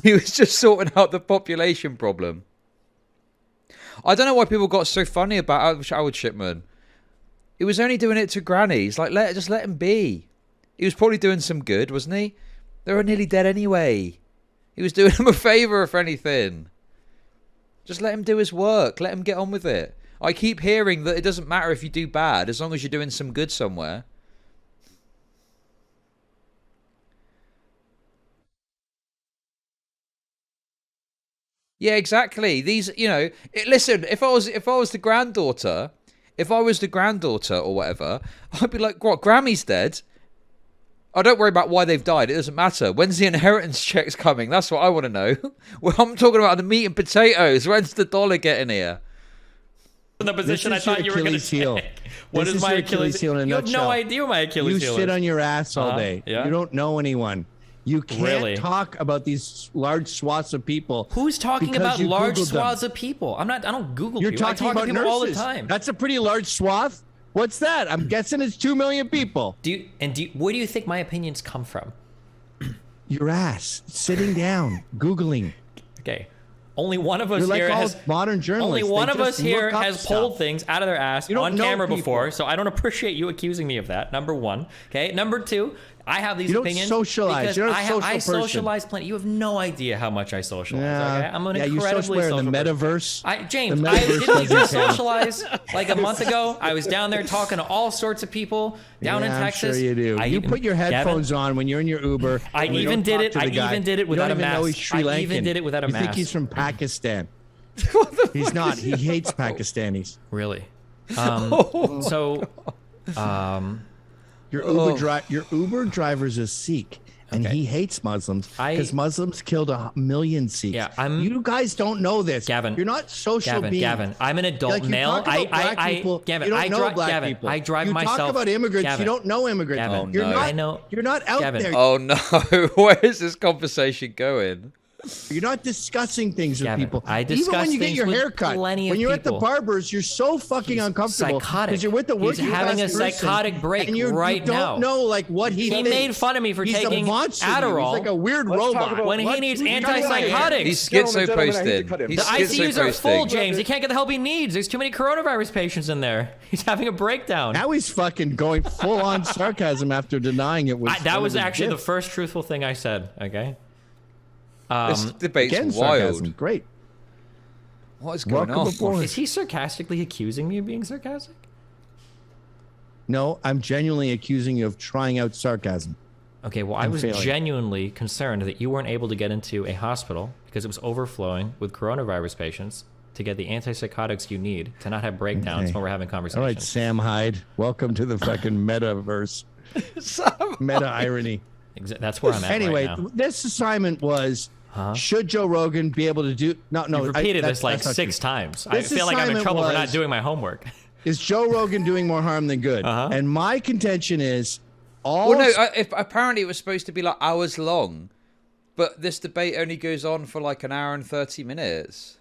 A: He was just sorting out the population problem. I don't know why people got so funny about Howard Shipman. He was only doing it to grannies. Like, just let him be. He was probably doing some good, wasn't he? They were nearly dead anyway. He was doing them a favour, if anything. Just let him do his work. Let him get on with it. I keep hearing that it doesn't matter if you do bad, as long as you're doing some good somewhere. Yeah, exactly. These, listen, if I was the granddaughter, or whatever, I'd be like, what, Grammy's dead? Oh, don't worry about why they've died. It doesn't matter. When's the inheritance checks coming? That's what I want to know. Well, I'm talking about the meat and potatoes. When's the dollar getting here?
C: In the position I thought you were going to say. What is my Achilles heel?
B: In a
C: you have
B: nutshell.
C: no idea what my Achilles heel is.
B: You sit on your ass all day.
C: Yeah.
B: You don't know anyone. You can't talk about these large swaths of people.
C: Who's talking about large swaths of people? I don't Google
B: You're
C: people.
B: talking
C: I talk
B: about
C: to people
B: nurses.
C: all the time.
B: That's a pretty large swath. What's that? I'm guessing it's 2 million people.
C: Where do you think my opinions come from?
B: Your ass. Sitting down. Googling.
C: Okay. Only one of us
B: You're like
C: here
B: all
C: has
B: modern journalists.
C: only one
B: They
C: of us
B: just
C: here
B: look up
C: has
B: stuff.
C: pulled things out of their ass
B: You don't
C: on
B: know
C: camera
B: people.
C: before, so I don't appreciate you accusing me of that. Number one. Okay. Number two, I have these
B: You don't
C: opinions.
B: socialize.
C: because
B: You're not a
C: I
B: social person.
C: socialize plenty. You have no idea how much I socialize.
B: Yeah.
C: Okay? I'm an
B: Yeah, you
C: incredibly
B: socialize in the
C: social person.
B: metaverse.
C: James,
B: The
C: I
B: metaverse
C: didn't even
B: doesn't count.
C: socialize like a month ago. I was down there talking to all sorts of people down in Texas.
B: I'm sure you do. You put your headphones on when you're in your Uber.
C: I
B: and you
C: even
B: don't
C: did
B: talk
C: it.
B: to the
C: I
B: guy.
C: even did it
B: You
C: without
B: don't
C: a
B: even know he's
C: mask.
B: Sri Lankan.
C: I even did it without a
B: You
C: mask.
B: think he's from Pakistan. He's not. He hates Pakistanis.
C: Really?
B: Your Uber driver's a Sikh. And
C: Okay.
B: he hates Muslims because Muslims killed 1 million Sikhs.
C: Yeah,
B: you guys don't know this.
C: Gavin,
B: you're not social beings.
C: Gavin, I'm an adult
B: Like, you
C: male.
B: talk about black people,
C: Gavin,
B: you don't
C: I
B: know
C: drive.
B: black
C: Gavin,
B: people.
C: I drive
B: you
C: myself.
B: talk about immigrants.
C: Gavin,
B: you don't know immigrants.
C: Gavin,
B: You're
A: no.
B: not.
C: I know.
B: You're not out
C: Gavin.
B: there.
A: Oh no, where is this conversation going?
B: You're not discussing things with
C: Gavin,
B: people.
C: I
B: Even
C: discuss
B: when you get
C: things
B: your
C: with
B: hair cut,
C: plenty of
B: when you're at the
C: people.
B: barber's, you're so fucking uncomfortable
C: psychotic.
B: because you're with the
C: He's
B: working
C: having
B: class
C: a
B: person,
C: psychotic break
B: and you
C: right now.
B: don't know like what he
C: He
B: thinks.
C: made fun of me for
B: He's
C: taking
B: a monster. He's
C: Adderall.
B: like a weird
D: Let's talk
B: robot.
D: about-
C: when he
B: What?
C: needs
B: You're talking about
C: antipsychotics.
A: He's
D: Gentlemen, I hate to
A: schizo-posted.
D: cut him.
A: He's
C: The ICUs are full,
A: schizo-posting.
C: James. He can't get the help he needs. There's too many coronavirus patients in there. He's having a breakdown.
B: Now he's fucking going full on sarcasm after denying it was.
C: That
B: one
C: was
B: of his
C: actually the
B: gifts.
C: first truthful thing I said. Okay.
A: This debate's
B: Again,
A: wild.
B: sarcasm. Great.
A: What is going
B: Welcome
A: on?
B: aboard.
C: Is he sarcastically accusing me of being sarcastic?
B: No, I'm genuinely accusing you of trying out sarcasm.
C: Okay, well, I was
B: failing.
C: genuinely concerned that you weren't able to get into a hospital because it was overflowing with coronavirus patients to get the antipsychotics you need to not have breakdowns
B: Okay.
C: when we're having
B: All
C: conversations.
B: right, Sam Hyde. Welcome to the fucking metaverse. Meta irony.
C: That's where I'm at
B: Anyway,
C: right now.
B: this assignment was: should Joe Rogan be able to do? No,
C: You've repeated this like
B: that's not
C: 6
B: true.
C: times. I
B: This
C: feel like I'm in
B: assignment
C: trouble for not
B: was-
C: doing my homework.
B: Is Joe Rogan doing more harm than good? And my contention is, all
A: Well, no. Apparently, it was supposed to be like hours long, but this debate only goes on for like an hour and 30 minutes.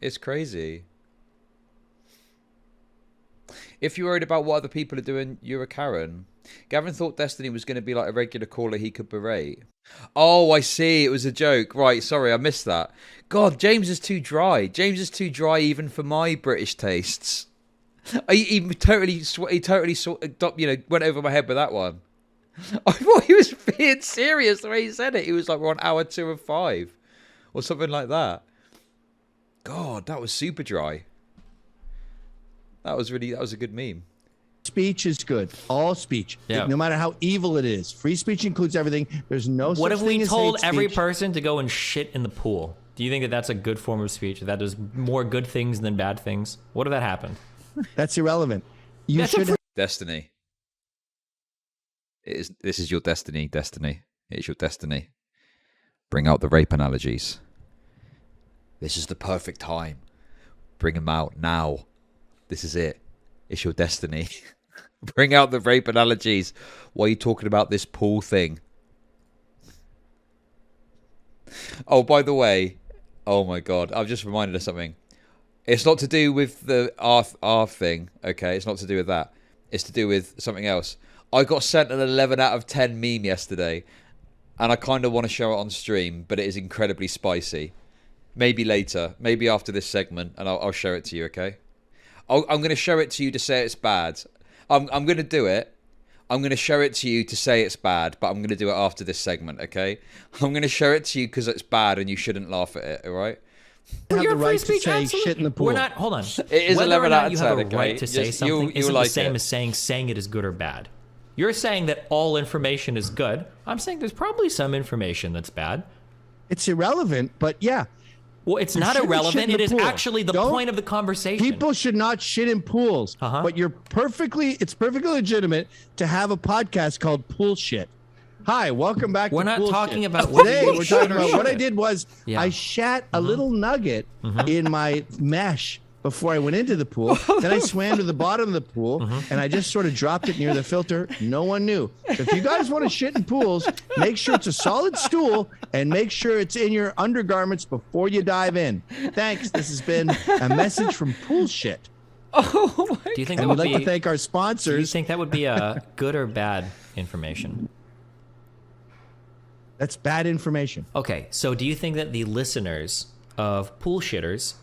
A: It's crazy. If you're worried about what other people are doing, you're a Karen. Gavin thought Destiny was going to be like a regular caller he could berate. Oh, I see. It was a joke. Right, sorry, I missed that. God, James is too dry. James is too dry even for my British tastes. He totally went over my head with that one. I thought he was being serious the way he said it. He was like, we're on hour 2 of 5. Or something like that. God, that was super dry. That was a good meme.
B: speech is good. All speech,
C: Yeah.
B: no matter how evil it is. Free speech includes everything. There's no.
C: What
B: such
C: if we
B: thing as
C: told
B: hate
C: every
B: speech.
C: person to go and shit in the pool? Do you think that that's a good form of speech? That does more good things than bad things? What if that happened?
B: That's irrelevant. You
C: That's a
B: should.
A: Destiny. This is your destiny, Destiny. It's your destiny. Bring out the rape analogies. This is the perfect time. Bring them out now. This is it. It's your destiny. Bring out the rape analogies. Why are you talking about this pool thing? Oh, by the way, oh my God, I've just reminded of something. It's not to do with the R thing, okay? It's not to do with that. It's to do with something else. I got sent an 11 out of 10 meme yesterday, and I kind of want to show it on stream, but it is incredibly spicy. Maybe later, maybe after this segment, and I'll show it to you, okay? I'm going to show it to you to say it's bad. I'm going to do it. I'm going to show it to you to say it's bad, but I'm going to do it after this segment, okay? I'm going to show it to you because it's bad and you shouldn't laugh at it, all right?
B: Have
C: You're
B: the
C: free
B: right
C: speech,
B: to say
C: absolutely.
B: shit in the pool.
C: We're not. Hold on.
A: It is
C: Whether
A: 11
C: or not
A: out of
C: you
A: 10,
C: have a
A: okay?
C: right to say
A: Just-
C: something
A: you'll
C: isn't
A: like
C: the same
A: it.
C: as saying it is good or bad. You're saying that all information is good. I'm saying there's probably some information that's bad.
B: It's irrelevant, but yeah.
C: Well, it's
B: You
C: not
B: shouldn't shit
C: irrelevant.
B: in
C: It
B: the
C: is
B: pool.
C: actually the
B: Don't-
C: point of the conversation.
B: People should not shit in pools, but it's perfectly legitimate to have a podcast called Pool Shit. Hi, welcome back
C: We're
B: to
C: not
B: Pool
C: talking
B: Shit.
C: about whether
B: Today.
C: you
B: We're
C: should
B: talking
C: or
B: about what I
C: shouldn't.
B: did was
C: Yeah.
B: I shat a little nugget in my mesh before I went into the pool. Then I swam to the bottom of the pool and I just sort of dropped it near the filter. No one knew. So if you guys want to shit in pools, make sure it's a solid stool and make sure it's in your undergarments before you dive in. Thanks. This has been a message from Pool Shit.
A: Oh my
C: Do you think that
B: And
C: would
B: we'd like
C: be?
B: to thank our
C: Do you
B: sponsors.
C: think that would be a good or bad information?
B: That's bad information.
C: Okay, so do you think that the listeners of Pool Shitters,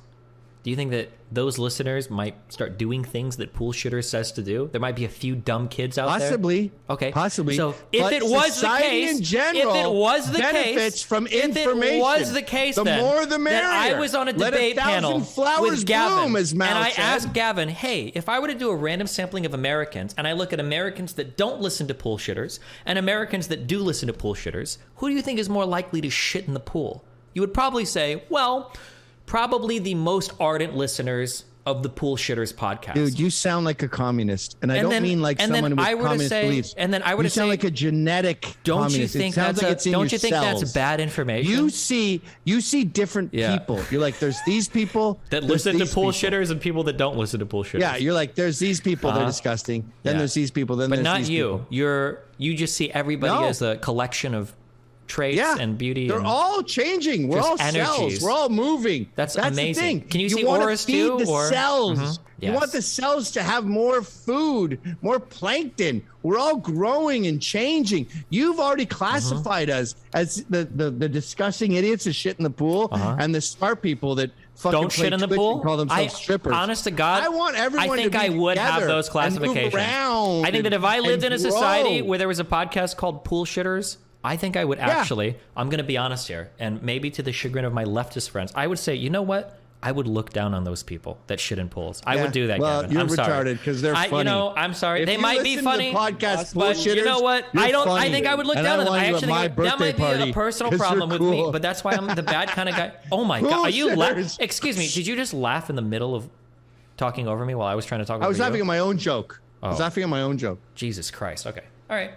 C: do you think that those listeners might start doing things that Pool Shitters says to do? There might be a few dumb kids out there.
B: Possibly.
C: Okay.
B: Possibly.
C: So if
B: But
C: it was the
B: society
C: case,
B: in general
C: if it was the
B: benefits
C: case,
B: from
C: if
B: information.
C: it was the case,
B: the
C: then,
B: more the merrier.
C: that I was on a
B: Let
C: debate
B: 1,000
C: panel
B: flowers
C: with Gavin,
B: bloom, as Mao
C: and I
B: said.
C: asked Gavin, "Hey, if I were to do a random sampling of Americans, and I look at Americans that don't listen to Pool Shitters and Americans that do listen to Pool Shitters, who do you think is more likely to shit in the pool?" You would probably say, "Well, probably the most ardent listeners of the Pool Shitters podcast."
B: Dude, you sound like a communist, and I
C: And
B: don't
C: then-
B: mean like
C: and then
B: someone with
C: I were to
B: communist
C: say-
B: beliefs.
C: and then I were
B: you
C: to
B: sound
C: say,
B: like a genetic
C: Don't
B: communist.
C: you think
B: it sounds
C: that's
B: like it's in
C: don't
B: your
C: you think that's
B: cells.
C: bad information?
B: You see different
C: Yeah.
B: people. You're like, there's these people
C: that
B: there's
C: listen to
B: these
C: Pool
B: people.
C: Shitters and people that don't listen to Pool Shitters.
B: Yeah, you're like, there's these people. They're
C: Uh-huh.
B: disgusting. Then
C: Yeah.
B: there's these people. Then
C: but
B: there's
C: not
B: these
C: you.
B: people.
C: You just see everybody
B: No.
C: as a collection of traits
B: Yeah,
C: and beauty.
B: They're
C: and
B: all changing. We're
C: just
B: all cells.
C: energies.
B: We're all moving.
C: That's
B: the
C: amazing.
B: thing.
C: Can you see
B: want
C: auras
B: to feed
C: too,
B: the
C: or-
B: cells.
C: Mhm.
B: You
C: Yes.
B: want the cells to have more food, more plankton. We're all growing and changing. You've already classified us as the disgusting idiots that shit in the pool and the smart people that fucking
C: don't
B: play
C: shit in the
B: Twitch
C: pool.
B: and call themselves strippers.
C: Honest to God,
B: I want everyone
C: I think
B: to be
C: I would have
B: together
C: those
B: and move
C: classifications.
B: around
C: I think that if I
B: and
C: lived in a society
B: grow.
C: where there was a podcast called Pool Shitters, I think I would actually. I'm going to be honest here, and maybe to the chagrin of my leftist friends, I would say, you know what? I would look down on those people that shit in pools. I
B: Yeah,
C: would do that,
B: well,
C: Gavin.
B: you're
C: I'm sorry.
B: retarded 'cause they're
C: You
B: funny.
C: know, I'm sorry.
B: If
C: They
B: you
C: might be
B: listen to
C: funny,
B: the podcast
C: but you know
B: bullshitters,
C: what?
B: you're
C: I don't. I
B: funny.
C: think I would look
B: And
C: down
B: I
C: on them.
B: want
C: I
B: you at
C: actually
B: my
C: think that might
B: birthday
C: be
B: party
C: a personal
B: 'cause you're
C: problem with me,
B: cool.
C: but that's why I'm the bad kind of guy. Oh my God, are you?
B: Bullshitters.
C: Excuse me. Did you just laugh in the middle of talking over me while I was trying to talk?
B: I was
C: over
B: laughing
C: you?
B: at my own joke. I was
C: Oh.
B: laughing at my own joke.
C: Jesus Christ. Okay. All right.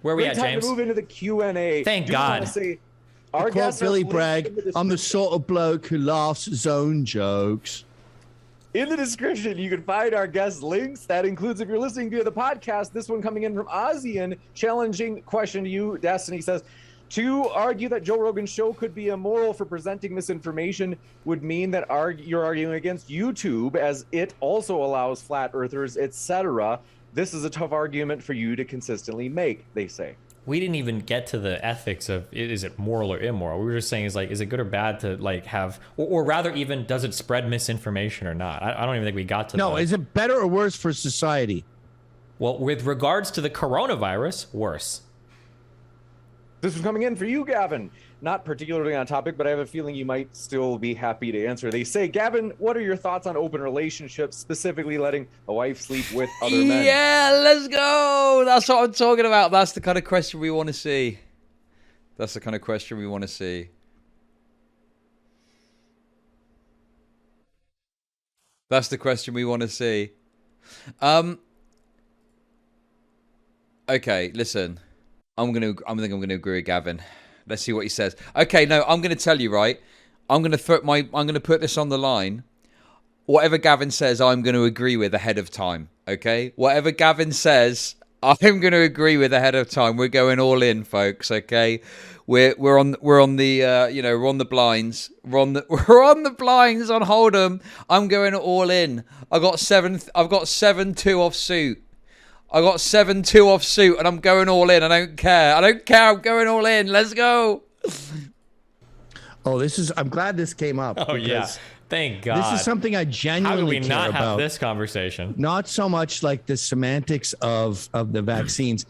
C: Where are we
D: Great
C: at,
D: time
C: James?
D: to move into the Q&A.
C: Thank
D: Do wanna
C: God.
D: Say, our
B: Quote
D: guests are
B: Billy
D: linked
B: Bragg,
D: in the
B: I'm the
D: description.
B: sort of bloke who laughs at his own jokes.
D: In the description, you can find our guest links. That includes if you're listening via the podcast. This one coming in from Ozian, challenging question to you. Destiny says, to argue that Joe Rogan's show could be immoral for presenting misinformation would mean that you're arguing against YouTube, as it also allows flat earthers, etc. This is a tough argument for you to consistently make, they say.
C: We didn't even get to the ethics of is it moral or immoral. We were just saying is it good or bad to like have, or rather even does it spread misinformation or not? I don't even think we got to.
B: No, is it better or worse for society?
C: Well, with regards to the coronavirus, worse.
D: This was coming in for you, Gavin. Not particularly on topic, but I have a feeling you might still be happy to answer. They say, Gavin, what are your thoughts on open relationships, specifically letting a wife sleep with other men?
A: Yeah, let's go. That's what I'm talking about. That's the kind of question we want to see. That's the kind of question we want to see. That's the question we want to see. Okay, listen. I think I'm gonna agree with Gavin. Let's see what he says. Okay, no, I'm gonna tell you, right? I'm gonna put this on the line. Whatever Gavin says, I'm gonna agree with ahead of time. Okay? Whatever Gavin says, I'm gonna agree with ahead of time. We're going all in, folks, okay? We're on the we're on the blinds. We're on the blinds on Hold'em. I'm going all in. I've got 7-2 offsuit. I got 7-2 offsuit, and I'm going all in. I don't care. I'm going all in. Let's go.
B: Oh, I'm glad this came up.
C: Oh yeah, thank God.
B: This is something I
C: How
B: genuinely
C: do we
B: care
C: not
B: about.
C: have this conversation?
B: Not so much like the semantics of the vaccines.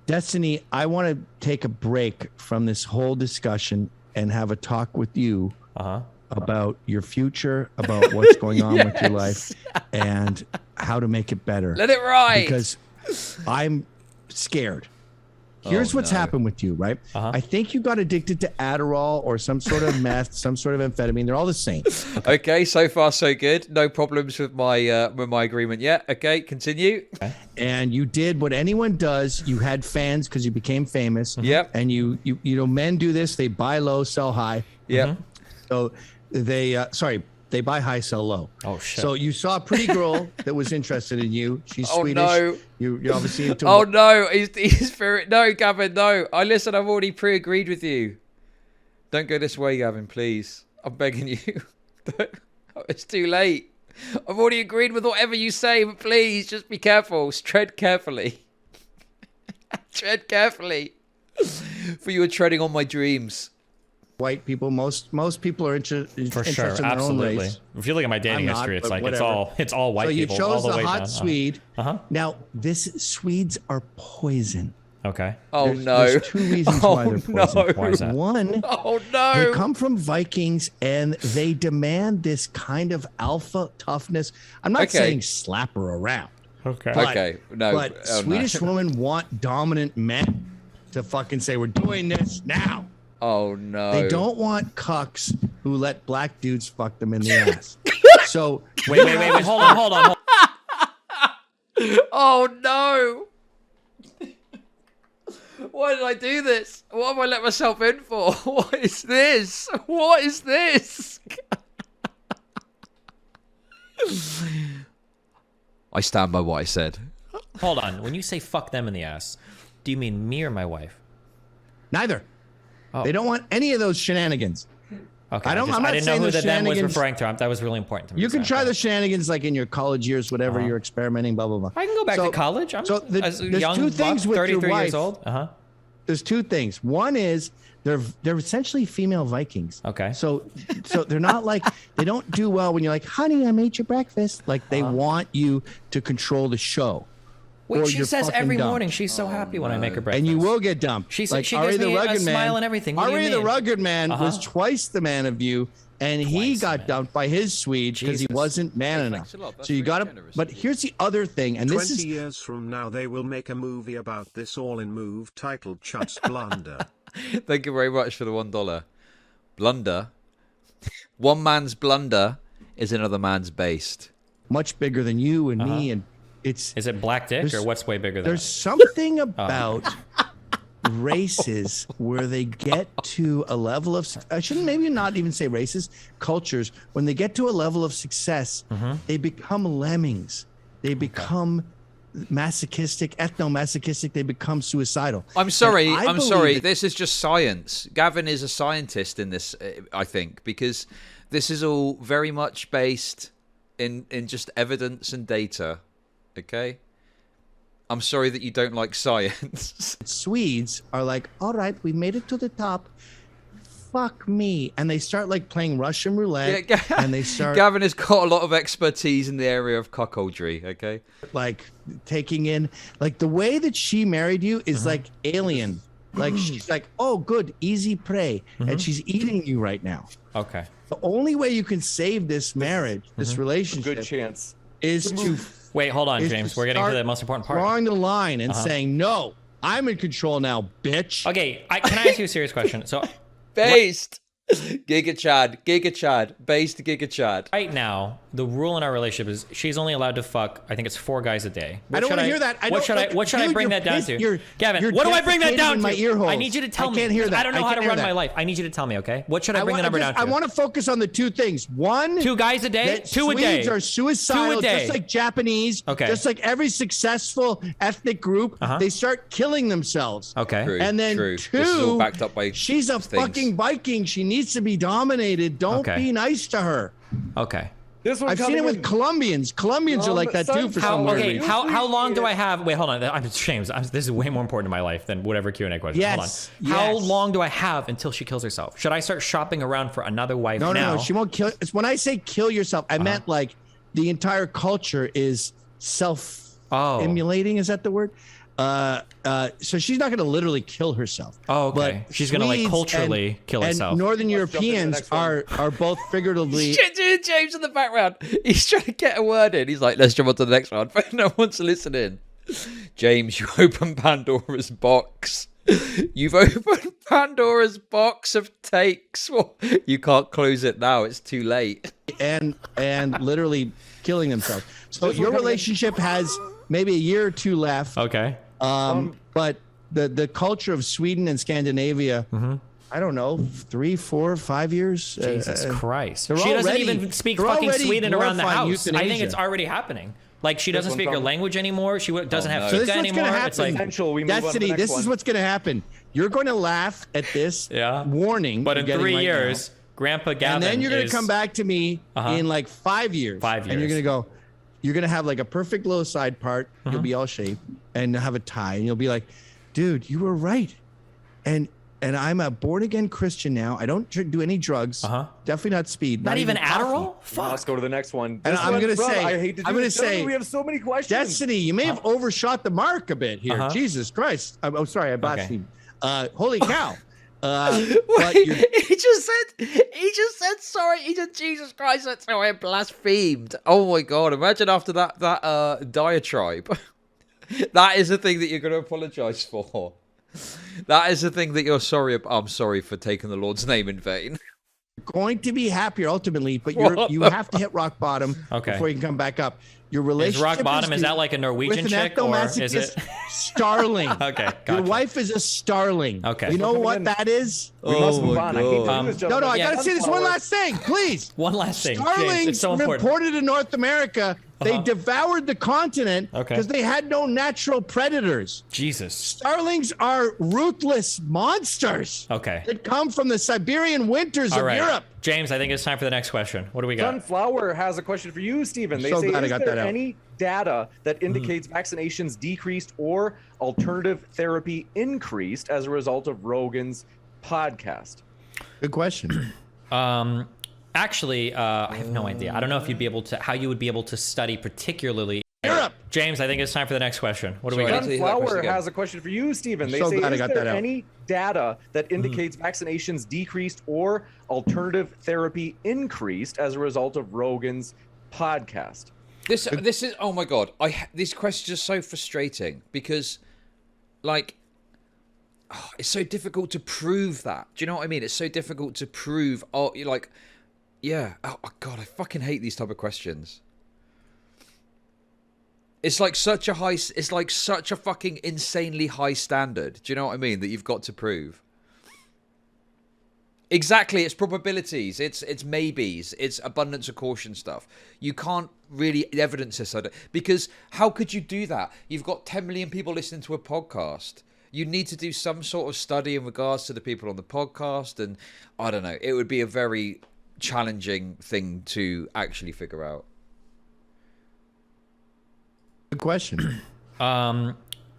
B: Destiny, I want to take a break from this whole discussion and have a talk with you about your future, about what's going on with your life, and how to make it better.
A: Let it ride.
B: Because I'm scared. Here's what's happened with you, right? I think you got addicted to Adderall or some sort of meth, some sort of amphetamine. They're all the same.
A: Okay, so far so good. No problems with my agreement yet. Okay, continue.
B: And you did what anyone does. You had fans because you became famous.
A: Yep.
B: And you know, men do this. They buy low, sell high.
A: Yep.
B: So they buy high, sell low.
C: Oh shit.
B: So you saw a pretty girl that was interested in you. She's
A: Oh,
B: Swedish.
A: no.
B: You're obviously into.
A: Oh no, he's very no, Gavin, no. Listen, I've already pre-agreed with you. Don't go this way, Gavin, please. I'm begging you. It's too late. I've already agreed with whatever you say, but please, just be careful. Tread carefully. Tread carefully. For you are treading on my dreams.
B: White people, most people are interested
C: For
B: in
C: sure,
B: their own
C: absolutely.
B: race.
C: If you look at my dating
B: I'm not,
C: history, it's
B: but
C: like
B: whatever.
C: it's all white
B: So you
C: people all
B: chose
C: the
B: the
C: way
B: hot
C: down.
B: Swede. Now, Swedes are poison.
C: Okay.
A: Oh no.
B: There's two reasons why they're poison.
A: No.
C: Why is that?
B: One,
A: Oh
B: they
A: no.
B: come from Vikings and they demand this kind of alpha toughness. I'm not
A: Okay.
B: saying slap her around.
C: Okay.
B: But,
A: Okay, no.
B: But
A: Oh, no.
B: Swedish women want dominant men to fucking say, we're doing this now.
A: Oh no.
B: They don't want cucks who let black dudes fuck them in the ass. So
C: Wait. Hold on.
A: Oh no. Why did I do this? What have I let myself in for? What is this? What is this? I stand by what I said.
C: Hold on. When you say fuck them in the ass, do you mean me or my wife?
B: neither.
C: Oh.
B: They don't want any of those shenanigans.
C: Okay.
B: I'm not
C: I didn't know
B: saying
C: who
B: the
C: the them was
B: shenanigans-
C: referring to. That was really important to me.
B: You can
C: to
B: try
C: say.
B: the shenanigans like in your college years, whatever you're experimenting, blah blah blah.
C: I can go back
B: So-
C: to college. I'm
B: so the-
C: as a
B: there's
C: young
B: two
C: buck,
B: things with your
C: 33
B: wife.
C: years old.
B: There's two things. One is they're essentially female Vikings.
C: Okay.
B: So they're not like, they don't do well when you're like, honey, I made you breakfast. Like they want you to control the show.
C: Wait,
B: or
C: she
B: you're
C: says
B: fucking
C: every
B: dumped.
C: morning she's so happy when I make her breakfast.
B: And you will get dumped.
C: She said
B: like
C: she
B: Ari
C: gives
B: the
C: me a
B: Rugged Man,
C: smile and everything. What do you
B: Ari the
C: mean?
B: Rugged Man was twice the man of you, and he
C: Twice,
B: got
C: man.
B: dumped by his Swede because he
C: Jesus.
B: wasn't man
A: Hey,
B: enough.
A: thanks a lot. That's
B: So you
A: very
B: got to.
A: generous
B: But
A: of you.
B: here's the other thing, and this
E: 20
B: is
E: years from now they will make a movie about this all-in move titled Chud's Blunder.
A: Thank you very much for the $1. Blunder. One man's blunder is another man's based.
B: much bigger than you and me, and it's
C: Is it black dick
B: There's-
C: or what's way bigger than
B: there's
C: that?
B: something about races where they get to a level of, I shouldn't maybe not even say races, cultures, when they get to a level of success, they become lemmings. They become masochistic, ethno-masochistic, they become suicidal.
A: I'm sorry.
B: And I
A: I'm
B: believe
A: sorry.
B: that-
A: This is just science. Gavin is a scientist in this, I think, because this is all very much based in just evidence and data. Okay? I'm sorry that you don't like science.
B: Swedes are like, all right, we made it to the top. Fuck me. And they start like playing Russian roulette.
A: Yeah,
B: and they start
A: Gavin has got a lot of expertise in the area of cuckoldry, okay?
B: like taking in, like the way that she married you is like alien. Like she's like, oh, good, easy prey. And she's eating you right now.
C: Okay.
B: The only way you can save this marriage, this relationship,
D: Good chance.
B: is to
C: Wait, hold on,
B: is
C: James.
B: to
C: We're getting to
B: start
C: the most important part.
B: drawing the line and saying, no, I'm in control now, bitch.
C: Okay, can I ask you a serious question? So
A: Based. Giga Chad, based Giga Chad.
C: right now, the rule in our relationship is she's only allowed to fuck, I think it's 4 guys a day.
B: I don't want to hear that.
C: What should I bring that down to? Gavin, what do I bring that down to?
B: My ear holes.
C: I need you to tell me.
B: I can't hear that.
C: I don't know how to
B: can't hear
C: run
B: that.
C: my life. I need you to tell me, okay? What should I bring the number down to?
B: I want to focus on the two things. One,
C: 2 guys a day?
B: that
C: 2 a day.
B: Swedes are suicidal,
C: 2 a day.
B: just like Japanese.
C: Okay.
B: Just like every successful ethnic group, they start killing themselves.
C: Okay.
A: True,
B: And then
A: true.
B: two,
A: This is all backed up by
B: she's a
A: things.
B: fucking Viking. She needs to be dominated. Don't
C: Okay.
B: be nice to her.
C: Okay.
D: This one
B: I've seen
D: coming
B: it with
D: in-
B: Colombians. Colombians are like that too for some weird reason.
C: How long do I have? Wait, hold on. I'm James. This is way more important to my life than whatever Q&A question.
B: Yes,
C: Hold on. How
B: yes.
C: long do I have until she kills herself? Should I start shopping around for another wife
B: No,
C: now?
B: no, she won't kill. It's when I say kill yourself, I meant like the entire culture is self-immolating. Is that the word? So she's not going to literally kill herself.
C: Oh, okay.
B: But
C: She's going to like
B: Swedes
C: culturally kill herself.
B: And Northern
D: Let's jump into the
B: Europeans
D: next one.
B: are both figuratively.
A: Dude, James in the background. He's trying to get a word in. He's like, let's jump on to the next one. But no one's listening. James, you open Pandora's box. You've opened Pandora's box of takes. Well, you can't close it now. It's too late.
B: and literally killing themselves. So your relationship has maybe a year or two left.
C: Okay.
B: But the culture of Sweden and Scandinavia, I don't know, 3, 4, 5 years.
C: Jesus Christ.
B: they're
C: She doesn't
B: already-
C: even speak
B: they're
C: fucking
B: already
C: Sweden around the
B: glorifying
C: house. I think
B: euthanasia.
C: it's already happening. Like she doesn't
D: one
C: speak her
D: coming.
C: language anymore. She doesn't have
A: no.
B: So this
C: fika
B: is what's
C: anymore.
B: going to
C: It's
B: happen.
C: like,
D: Potential, we move on to the
B: Destiny,
D: next
B: this is
D: one.
B: what's going to happen. You're going to laugh at this
C: Yeah.
B: warning.
C: but
B: you're
C: in
B: getting
C: 3
B: right
C: years,
B: now.
C: Grandpa Gavin
B: And then you're going
C: is-
B: to come back to me in like 5 years.
C: 5
B: And you're
C: years.
B: going to go, you're going to have like a perfect little side part. You'll be all shaved and have a tie. And you'll be like, dude, you were right. And I'm a born again Christian now. I don't do any drugs. Definitely not speed.
C: Not even
B: coffee.
C: Adderall? Fuck.
D: Let's go to the next one.
B: And
D: This
B: I'm
D: one's
B: gonna
D: from-
B: say-
D: I hate to do
B: I'm gonna
D: this, gentlemen,
B: say,
D: we have so many questions.
B: Destiny, you may have overshot the mark a bit here. Jesus Christ. I'm sorry, I blasphemed. Holy cow. But
A: Wait,
B: you're-
A: he just said sorry. He said, Jesus Christ, that's how I blasphemed. Oh my God. Imagine after that diatribe. That is the thing that you're going to apologize for. That is the thing that you're sorry about. I'm sorry for taking the Lord's name in vain.
B: going to be happier ultimately, but
A: What
B: you
A: the
B: have to hit rock bottom
C: Okay.
B: before you can come back up. Your
C: Is
B: relationship
C: rock bottom, is that like a Norwegian
B: with an
C: chick or is it?
B: ectomasochist starling.
C: Okay,
B: Your
C: gotcha.
B: wife is a starling.
C: Okay.
B: You know
D: Coming
B: what
D: in.
B: that is?
D: We must
A: Oh
D: move
A: my
D: on. I hate to do
A: God.
D: this,
B: No,
D: gentlemen.
B: I
C: Yeah.
B: gotta say this one last thing, please.
C: One last thing, James.
B: Starlings
C: It's so important.
B: reported in North America. They devoured the continent
C: Okay.
B: because they had no natural predators.
C: Jesus.
B: Starlings are ruthless monsters
C: Okay.
B: that come from the Siberian winters
C: All
B: of
C: right.
B: Europe.
C: James, I think it's time for the next question. What do we got?
D: Sunflower has a question for you, Stephen. They
B: So
D: say,
B: glad I
D: is
B: got
D: there
B: that out.
D: any data that indicates vaccinations decreased or alternative therapy increased as a result of Rogan's podcast?
B: Good question.
C: Actually, I have no idea. I don't know if you'd be able to, how you would be able to study particularly.
B: Europe.
C: James, I think it's time for the next question. What do we
A: Sorry,
C: got?
A: Answer that question
D: Sunflower
A: again.
D: has a question for you, Stephen. They
B: So
D: say,
B: glad I
D: is
B: got
D: there
B: that out.
D: any data that indicates vaccinations decreased or alternative therapy increased as a result of Rogan's podcast?
A: This is, oh my God. These questions are so frustrating because, like, it's so difficult to prove that. Do you know what I mean? It's so difficult to prove. Oh, you're like, yeah. Oh God, I fucking hate these type of questions. It's like such a high. It's like such a fucking insanely high standard. Do you know what I mean? That you've got to prove. Exactly, it's probabilities. It's maybes. It's abundance of caution stuff. You can't really evidence this because how could you do that? You've got 10 million people listening to a podcast. You need to do some sort of study in regards to the people on the podcast, and I don't know. It would be a very challenging thing to actually figure out.
B: Good question.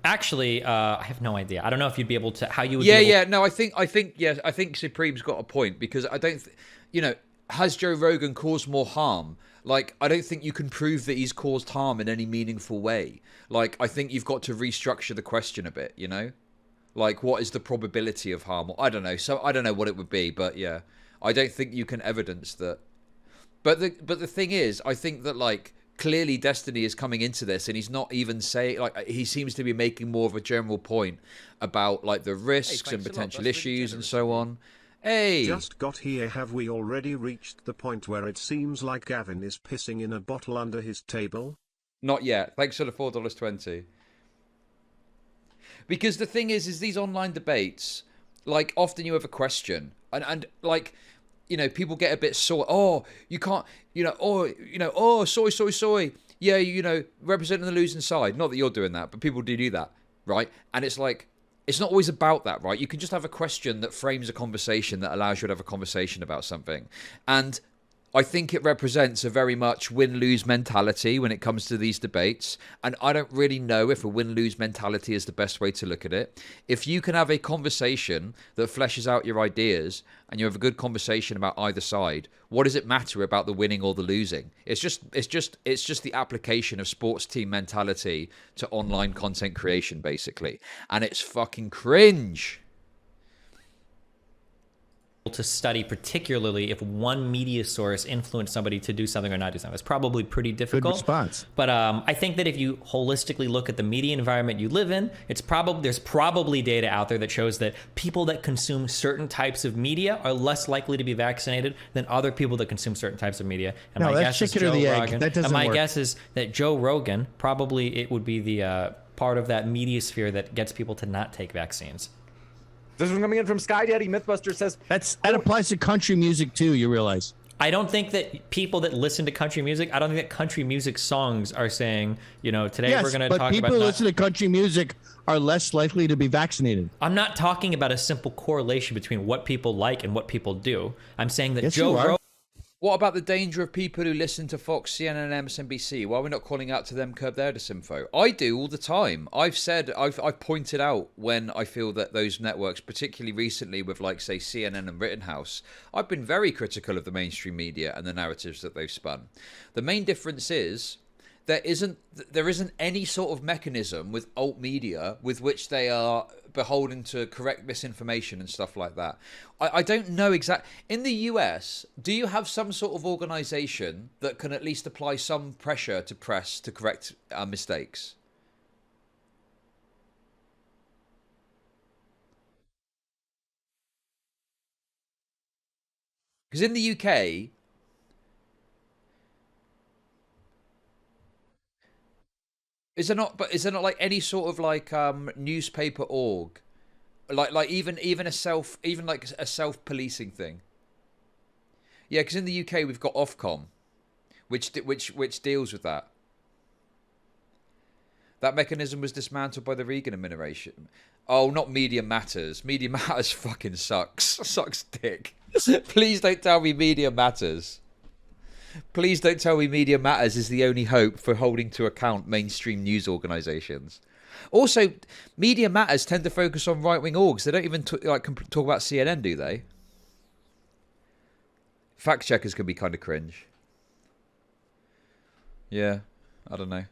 C: Actually, I have no idea. I don't know if you'd be able to, how you would be able
A: Yeah. No, I think Supreme's got a point because I don't, has Joe Rogan caused more harm? Like, I don't think you can prove that he's caused harm in any meaningful way. Like, I think you've got to restructure the question a bit, Like, what is the probability of harm? I don't know. So I don't know what it would be, but yeah, I don't think you can evidence that. But the thing is, I think that like clearly Destiny is coming into this, and he's not even saying like he seems to be making more of a general point about like the risks and potential issues and so on. Hey,
E: Just got here. Have we already reached the point where it seems like Gavin is pissing in a bottle under his table?
A: not yet. Thanks for the $4.20. Because the thing is these online debates, like often you have a question, and like, people get a bit sore. Oh, you can't, oh, soy. Yeah, representing the losing side. Not that you're doing that, but people do that, right? And it's like, it's not always about that, right? You can just have a question that frames a conversation that allows you to have a conversation about something. And I think it represents a very much win-lose mentality when it comes to these debates. And I don't really know if a win-lose mentality is the best way to look at it. If you can have a conversation that fleshes out your ideas and you have a good conversation about either side, what does it matter about the winning or the losing? It's just the application of sports team mentality to online content creation, basically. And it's fucking cringe.
C: To study, particularly if one media source influenced somebody to do something or not do something. It's probably pretty difficult.
B: Good response.
C: But I think that if you holistically look at the media environment you live in, there's probably data out there that shows that people that consume certain types of media are less likely to be vaccinated than other people that consume certain types of media. And
B: No,
C: my
B: that's
C: guess is
B: chicken or
C: Joe
B: the egg.
C: Rogan.
B: That doesn't
C: and my
B: work.
C: guess is that Joe Rogan, probably it would be the part of that media sphere that gets people to not take vaccines.
D: This one coming in from Sky Daddy Mythbuster says,
B: That applies to country music too, you realize.
C: I don't think that people that listen to country music, I don't think that country music songs are saying, today
B: Yes,
C: we're going to
B: but
C: talk
B: people
C: about...
B: who listen to country music are less likely to be vaccinated.
C: I'm not talking about a simple correlation between what people like and what people do. I'm saying that
B: Yes,
C: Joe
B: you are.
C: Rogan...
A: What about the danger of people who listen to Fox, CNN, and MSNBC? Why are we not calling out to them, curb their disinfo? I do all the time. I've pointed out when I feel that those networks, particularly recently with, like, say, CNN and Rittenhouse, I've been very critical of the mainstream media and the narratives that they've spun. The main difference is there isn't any sort of mechanism with alt media with which they are beholden to correct misinformation and stuff like that. I don't know exactly. In the US, do you have some sort of organization that can at least apply some pressure to press to correct mistakes? Because in the UK, is there not like any sort of like newspaper org, like even a self-policing thing? Yeah, because in the UK we've got Ofcom, which deals with that. That mechanism was dismantled by the Reagan administration. Oh, not Media Matters. Media Matters fucking sucks. Sucks dick. Please don't tell me Media Matters. Please don't tell me Media Matters is the only hope for holding to account mainstream news organisations. Also, Media Matters tend to focus on right-wing orgs. They don't even talk about CNN, do they? Fact checkers can be kind of cringe. Yeah, I don't know.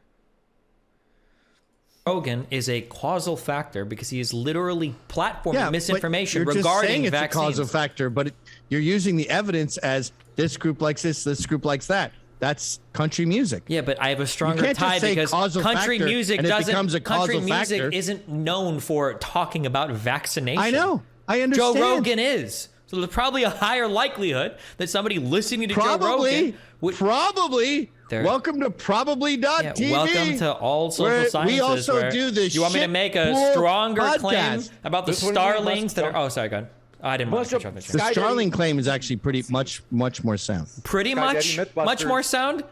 C: Rogan is a causal factor because he is literally platforming misinformation
B: but you're
C: regarding
B: just saying it's
C: vaccines.
B: a causal factor, but you're using the evidence as this group likes this group likes that. That's country music.
C: Yeah, but I have a stronger
B: You can't
C: tie
B: just say
C: because
B: causal
C: country
B: factor
C: music
B: and it
C: doesn't.
B: becomes a
C: Country
B: causal
C: music
B: factor.
C: isn't known for talking about vaccination.
B: I know. I understand.
C: Joe Rogan is. So there's probably a higher likelihood that somebody listening to Joe Rogan would.
B: Probably. Welcome to probably.tv.
C: Yeah, welcome to all social
B: where
C: sciences.
B: we also
C: where
B: do this.
C: You want me to make a
B: shit
C: stronger
B: podcast.
C: claim about the
D: This one
C: starlings that are?
D: must-
C: Oh, sorry, go ahead. I didn't want to
D: Must-
C: catch up with
B: The
C: you.
D: Sky
B: Starling
D: Daddy-
B: claim is actually pretty much more sound.
C: Pretty
D: Sky
C: much,
D: Daddy
C: much
D: Mythbusters.
C: more sound.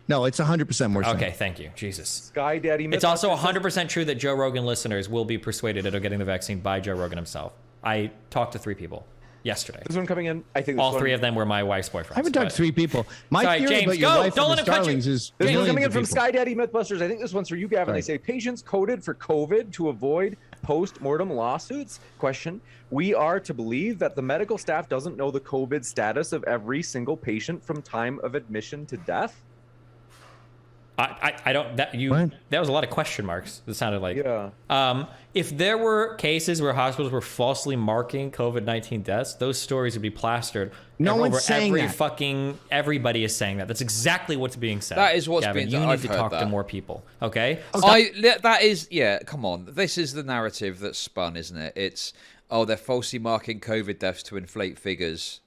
B: No, it's 100% more sound.
C: Okay, thank you, Jesus.
D: Sky Daddy
C: It's also
D: Mythbusters
C: 100% true that Joe Rogan listeners will be persuaded into getting the vaccine by Joe Rogan himself. I talked to 3 people yesterday.
D: This one coming in, I think this
C: All
D: one,
C: 3 of them were my wife's boyfriends.
B: I haven't talked to 3 people. My
C: Sorry,
B: theory
C: James,
B: about your
C: go.
B: wife
C: Don't
B: and
C: let
B: the
C: him cut you.
B: Starlings is
D: This one's
B: millions
D: coming in
B: of
D: from
B: people.
D: Sky Daddy Mythbusters. I think this one's for you, Gavin. They say patients coded for COVID to avoid post-mortem lawsuits. Question: we are to believe that the medical staff doesn't know the COVID status of every single patient from time of admission to death?
C: I don't that you
B: What?
C: that was a lot of question marks. It sounded like
D: Yeah.
C: If there were cases where hospitals were falsely marking COVID-19 deaths, those stories would be plastered.
B: No
C: over
B: one's saying
C: every
B: that.
C: fucking everybody is saying that. That's exactly what's being said.
A: That is what's
C: Gavin,
A: being
C: you
A: said.
C: need
A: I've
C: to
A: heard
C: talk to
A: that.
C: more people. Okay.
A: That is, yeah, come on. This is the narrative that's spun, isn't it? It's, oh, they're falsely marking COVID deaths to inflate figures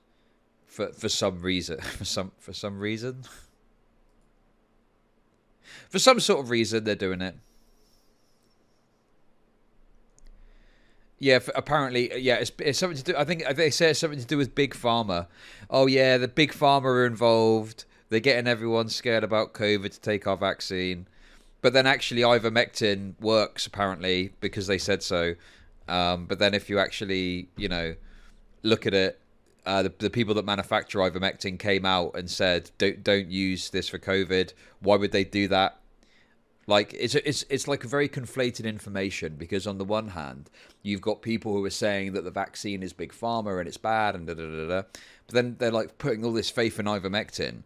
A: for some reason. For some reason? For some sort of reason, they're doing it. Yeah, apparently, yeah, it's something to do. I think they say it's something to do with Big Pharma. Oh yeah, the Big Pharma are involved. They're getting everyone scared about COVID to take our vaccine. But then actually, ivermectin works apparently because they said so. But then if you actually, look at it, the people that manufacture ivermectin came out and said, don't use this for COVID. Why would they do that? Like, it's like very conflated information, because on the one hand, you've got people who are saying that the vaccine is big pharma and it's bad and da-da-da-da. But then they're like putting all this faith in ivermectin.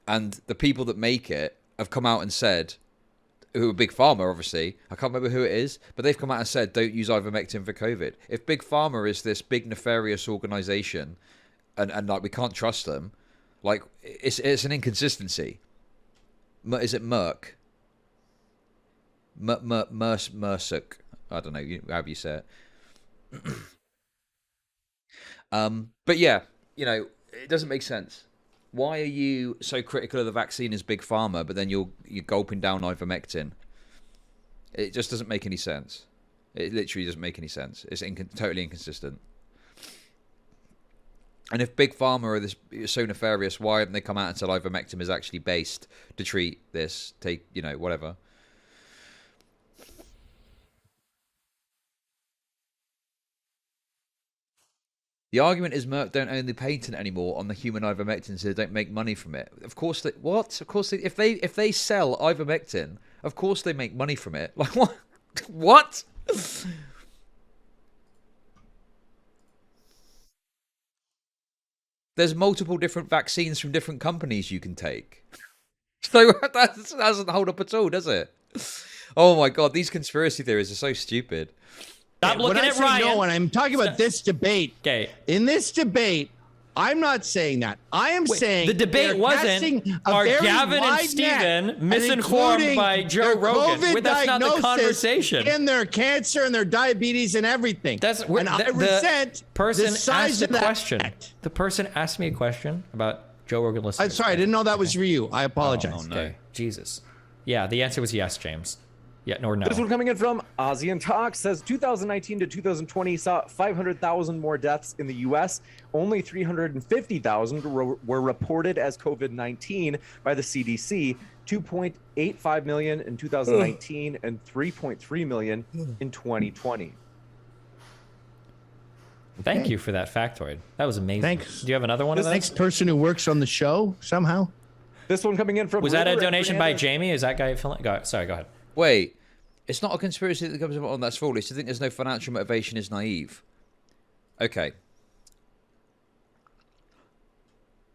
A: And the people that make it have come out and said, who are big pharma, obviously, I can't remember who it is, but they've come out and said, don't use ivermectin for COVID. If big pharma is this big nefarious organization and like we can't trust them, like it's an inconsistency. Is it Merck? Merck. I don't know however you say it. But yeah, you know, it doesn't make sense. Why are you so critical of the vaccine as big pharma, but then you're gulping down ivermectin? It just doesn't make any sense. It literally doesn't make any sense. It's totally inconsistent. And if big pharma are this so nefarious, why haven't they come out and said ivermectin is actually based to treat this? Take, you know, whatever. The argument is Merck don't own the patent anymore on the human ivermectin, so they don't make money from it. Of course they what? Of course they, if they sell ivermectin, of course they make money from it. Like what? What? There's multiple different vaccines from different companies you can take. So that doesn't hold up at all, does it? Oh my god, these conspiracy theories are so stupid.
C: Stop looking
B: when I
C: at
B: say
C: Ryan.
B: no, when I'm talking about this debate,
C: Okay.
B: in this debate, I'm not saying that. I am saying
C: The debate
B: they're
C: wasn't,
B: casting a
C: are
B: very
C: Gavin and
B: wide
C: Steven
B: net,
C: misinformed
B: and
C: by Joe
B: their
C: Rogan?
B: COVID
C: Wait, that's not the
B: diagnosis
C: conversation.
B: And their cancer and their diabetes and everything. And I resent
C: person
B: the size
C: asked a
B: of that.
C: question. The person asked me a question about Joe Rogan listeners.
B: I'm sorry, I didn't know that was for you. I apologize.
A: Oh, no.
C: Okay, Jesus. Yeah, the answer was yes, James. Yeah, or no.
D: This one coming in from ASEAN Talk says 2019 to 2020 saw 500,000 more deaths in the U.S. Only 350,000 were reported as COVID-19 by the CDC. 2.85 million in 2019 and 3.3 million in 2020.
C: Thank you for that factoid. That was amazing.
B: Thanks.
C: Do you have another one of
B: The
C: those?
B: next person who works on the show somehow.
D: This one coming in from
C: Was that a
D: River
C: donation by
D: Fernandez.
C: Jamie? Is that guy filling? Sorry, go ahead.
A: Wait, it's not a conspiracy that comes on that's foolish. To think there's no financial motivation is naive. Okay.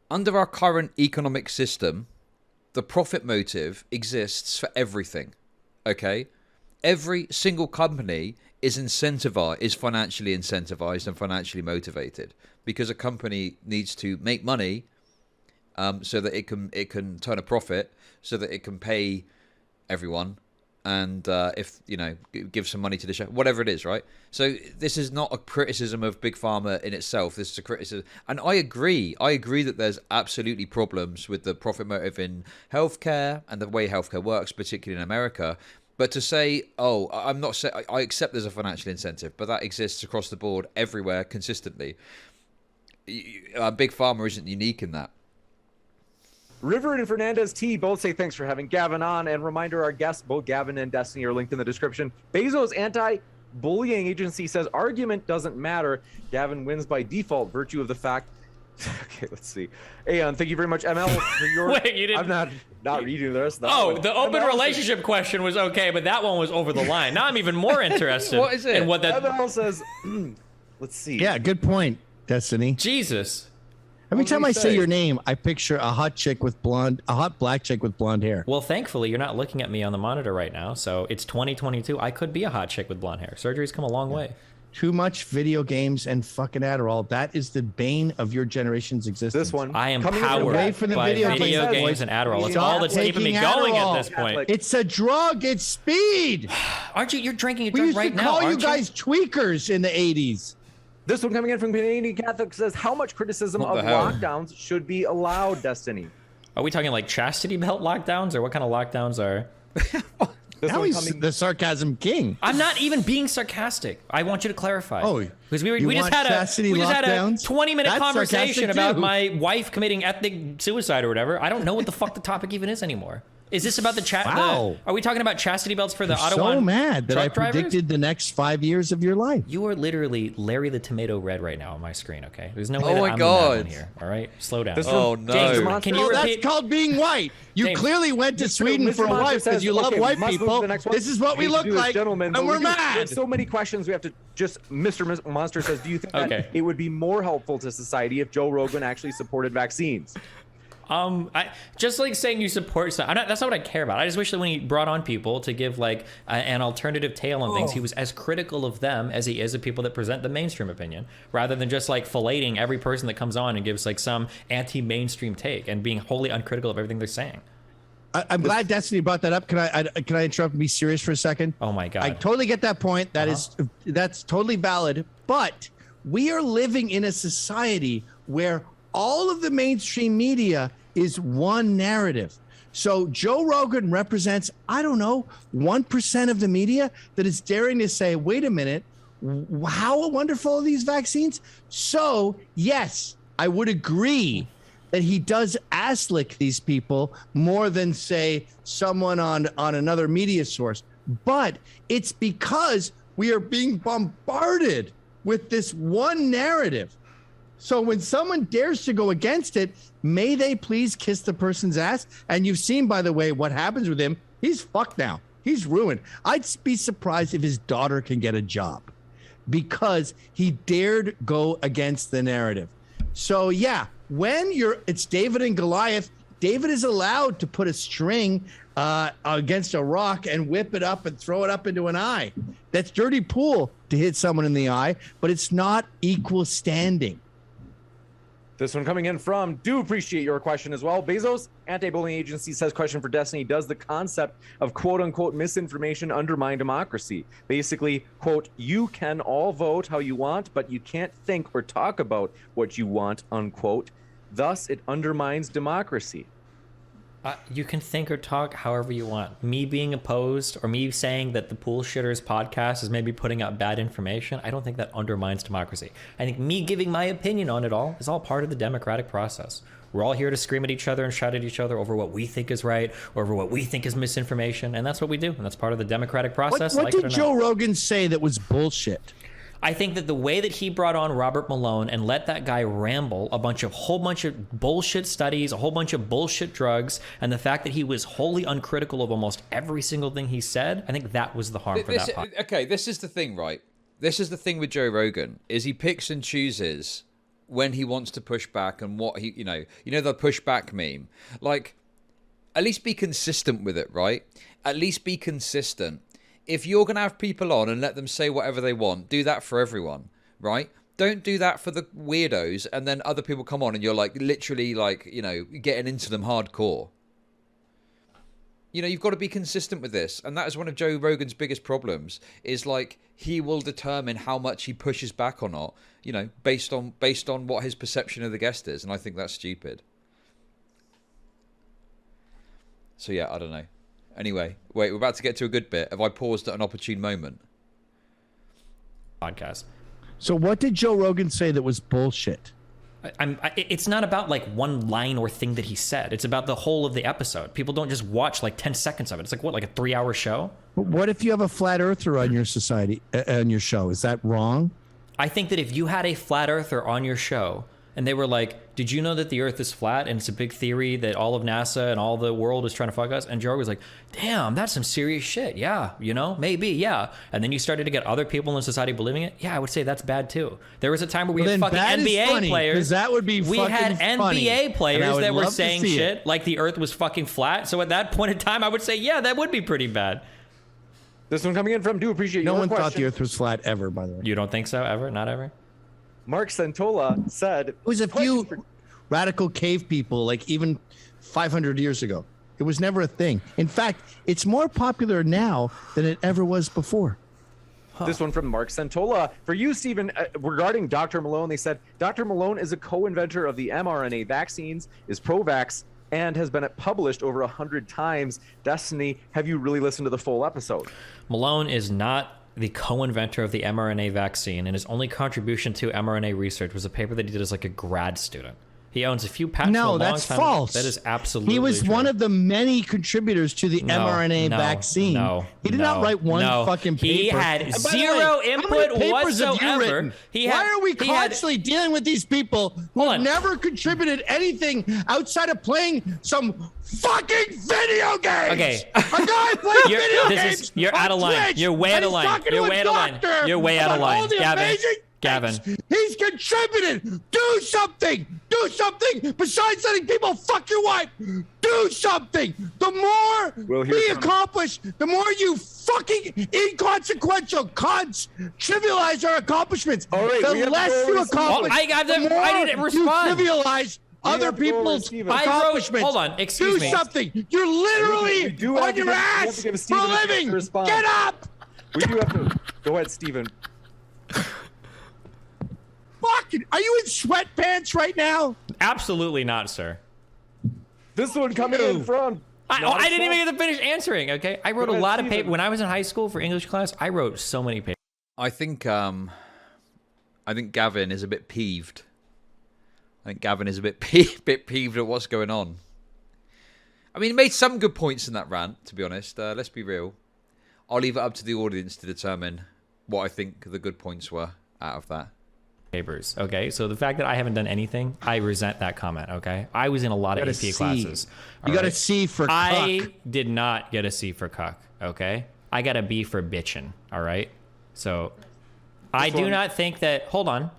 A: Under our current economic system, the profit motive exists for everything. Okay? Every single company is financially incentivized and financially motivated, because a company needs to make money so that it can turn a profit, so that it can pay everyone, and if you know, give some money to the show, whatever it is, right? So this is not a criticism of big pharma in itself. This is a criticism, and I agree that there's absolutely problems with the profit motive in healthcare and the way healthcare works, particularly in America. But to say, oh, I'm not saying, I accept there's a financial incentive, but that exists across the board everywhere consistently. Big pharma isn't unique in that.
D: River and Fernandez T both say thanks for having Gavin on, and reminder our guests, both Gavin and Destiny, are linked in the description. Bezos anti-bullying agency says argument doesn't matter. Gavin wins by default, virtue of the fact. Okay, let's see. Aeon, thank you very much, ML, for your.
C: Wait, you didn't.
D: I'm not reading the rest of that.
C: Oh,
D: one.
C: the open
D: ML
C: relationship question was okay, but that one was over the line. Now I'm even more interested.
A: What is it?
C: In what that?
D: ML says, let's see.
B: Yeah, good point, Destiny.
C: Jesus.
B: Every
D: What did
B: time
D: he
B: I
D: say?
B: say your name, I picture a hot black chick with blonde hair.
C: Well, thankfully, you're not looking at me on the monitor right now, so it's 2022. I could be a hot chick with blonde hair. Surgery's come a long way.
B: Too much video games and fucking Adderall. That is the bane of your generation's existence.
D: This one.
C: I am
D: coming in from
C: powered
B: Away from the
C: by
B: video
C: video
D: games.
C: games and Adderall. It's
D: Stop
C: all that's keeping me
B: taking
C: going
B: Adderall.
C: at this point.
B: It's a drug. It's speed.
C: Aren't you? You're drinking a
B: We
C: drug
B: used
C: right
B: to
C: now,
B: call you
C: aren't
B: guys tweakers in the 80s.
D: This one coming in from Canadian Catholic says, how much criticism
A: What
D: of
A: the hell?
D: lockdowns should be allowed, Destiny?
C: Are we talking like chastity belt lockdowns, or what kind of lockdowns are?
D: This
B: Now
D: one
B: he's
D: coming.
B: the sarcasm king.
C: I'm not even being sarcastic. I want you to clarify.
B: Oh,
C: because we
B: you
C: just
B: want
C: had
B: chastity
C: a
B: lockdowns?
C: 20-minute
B: That's
C: conversation
B: sarcastic
C: about
B: too.
C: my wife committing ethnic suicide or whatever. I don't know what the fuck the topic even is anymore. Is this about the chat?
B: Wow.
C: Are we talking about chastity belts for the
B: I'm
C: Ottawa?
B: so mad that I
C: truck drivers?
B: predicted the next 5 years of your life.
C: You are literally Larry the Tomato Red right now on my screen. Okay, there's no way
A: Oh
C: that
A: my
C: I'm the
A: God.
C: mad one here. All right, slow down.
A: Oh no.
C: James, can you
B: Oh,
C: repeat?
B: that's called being white. You
C: James.
B: clearly went to Sweden for a
D: Monster
B: wife
D: says,
B: because you love
D: okay,
B: white
D: must move to
B: people.
D: the next one.
B: This is what we
D: Hate to
B: look
D: do this,
B: like,
D: gentlemen, but
B: and we're
D: we do-
B: mad.
D: There's so many questions we have to just. Mr. Monster says, do you think
C: Okay.
D: that it would be more helpful to society if Joe Rogan actually supported vaccines?
C: I just like saying you support. That's not what I care about. I just wish that when he brought on people to give like an alternative tale on things, he was as critical of them as he is of people that present the mainstream opinion, rather than just like filleting every person that comes on and gives like some anti-mainstream take and being wholly uncritical of everything they're saying.
B: I'm glad Destiny brought that up. Can I interrupt and be serious for a second?
C: Oh my God.
B: I totally get that point. That's totally valid. But we are living in a society where all of the mainstream media is one narrative. So Joe Rogan represents, I don't know, 1% of the media that is daring to say, wait a minute, how wonderful are these vaccines? So yes, I would agree that he does ass lick these people more than, say, someone on another media source. But it's because we are being bombarded with this one narrative. So when someone dares to go against it, may they please kiss the person's ass? And you've seen, by the way, what happens with him. He's fucked now. He's ruined. I'd be surprised if his daughter can get a job because he dared go against the narrative. So yeah, when it's David and Goliath, David is allowed to put a string against a rock and whip it up and throw it up into an eye. That's dirty pool to hit someone in the eye, but it's not equal standing.
D: This one coming in from, do appreciate your question as well. Bezos Anti-Bullying Agency says, question for Destiny, does the concept of quote unquote misinformation undermine democracy? Basically, quote, you can all vote how you want, but you can't think or talk about what you want, unquote. Thus, it undermines democracy.
C: You can think or talk however you want. Me being opposed or me saying that the Pool Shitters podcast is maybe putting out bad information, I don't think that undermines democracy. I think me giving my opinion on it all is all part of the democratic process. We're all here to scream at each other and shout at each other over what we think is right, or over what we think is misinformation, and that's what we do, and that's part of the democratic process.
B: What did Joe Rogan say that was bullshit?
C: I think that the way that he brought on Robert Malone and let that guy ramble a whole bunch of bullshit studies, a whole bunch of bullshit drugs, and the fact that he was wholly uncritical of almost every single thing he said, I think that was the harm for that podcast.
A: Okay, this is the thing, right? This is the thing with Joe Rogan, is he picks and chooses when he wants to push back and what he, you know the pushback meme. Like, at least be consistent with it, right? At least be consistent. If you're going to have people on and let them say whatever they want, do that for everyone, right? Don't do that for the weirdos and then other people come on and you're like literally like, getting into them hardcore. You've got to be consistent with this. And that is one of Joe Rogan's biggest problems, is like he will determine how much he pushes back or not, based on what his perception of the guest is. And I think that's stupid. So yeah, I don't know. Anyway, wait, we're about to get to a good bit. Have I paused at an opportune moment?
C: Podcast.
B: So what did Joe Rogan say that was bullshit?
C: It's not about like one line or thing that he said. It's about the whole of the episode. People don't just watch like 10 seconds of it. It's like, what, like a 3-hour show?
B: What if you have a flat earther on your on your show? Is that wrong?
C: I think that if you had a flat earther on your show and they were like, did you know that the earth is flat and it's a big theory that all of NASA and all the world is trying to fuck us? And Joe was like, damn, that's some serious shit. Yeah, maybe, yeah. And then you started to get other people in society believing it. Yeah, I would say that's bad too. There was a time where we had fucking NBA players.
B: That would be
C: we had NBA players that were saying shit like the earth was fucking flat. So at that point in time, I would say, yeah, that would be pretty bad.
D: This one coming in from, do appreciate your question.
B: No one thought the earth was flat ever, by the way.
C: You don't think so? Ever? Not ever?
D: Mark Santola said,
B: it was a few radical cave people, like even 500 years ago. It was never a thing. In fact, it's more popular now than it ever was before.
D: This one from Mark Santola. For you, Stephen, regarding Dr. Malone, they said, Dr. Malone is a co-inventor of the mRNA vaccines, is pro-vax, and has been published over 100 times. Destiny, have you really listened to the full episode?
C: Malone is not the co-inventor of the mRNA vaccine, and his only contribution to mRNA research was a paper that he did as like a grad student. He owns a few patents.
B: No,
C: for a long
B: that's
C: time.
B: false.
C: That is absolutely
B: He was
C: true.
B: one of the many contributors to the mRNA vaccine. He did not write one fucking paper.
C: He had
B: And by the
C: zero
B: way,
C: input
B: how many papers have you
C: whatsoever.
B: written? Why are we constantly dealing with these people who have never contributed anything outside of playing some fucking video games?
C: Okay.
B: A guy playing video games.
C: You're out of line.
B: Twitch,
C: You're way out of
B: and he's
C: line.
B: talking
C: You're
B: to a
C: way out of line.
B: doctor
C: You're way out of
B: about
C: line.
B: all the
C: Gavin.
B: amazing
C: Gavin.
B: things He's contributed. Do something. Do something besides letting people fuck your wife. Do something. The more we accomplish, the more you fucking inconsequential cunts trivialize our accomplishments.
D: All right,
B: the less you accomplish,
C: I didn't respond.
B: you trivialize other people's accomplishments.
C: Hold on, excuse me.
B: Do something. You're literally on your ass for a living. Get up.
D: We do have to. Go ahead, Steven.
B: Fucking, are you in sweatpants right now?
C: Absolutely not, sir.
D: This one coming in from.
C: I didn't even get to finish answering. Okay, I wrote a lot of papers when I was in high school for English class. I wrote so many papers.
A: I think Gavin is a bit peeved. I think Gavin is a bit peeved at what's going on. I mean, he made some good points in that rant, to be honest. Let's be real. I'll leave it up to the audience to determine what I think the good points were out of that.
C: Papers, okay? So the fact that I haven't done anything, I resent that comment, okay? I was in a lot of AP classes.
B: You got a C for cuck.
C: I did not get a C for cuck, okay? I got a B for bitchin', all right? So I do not think that, hold on.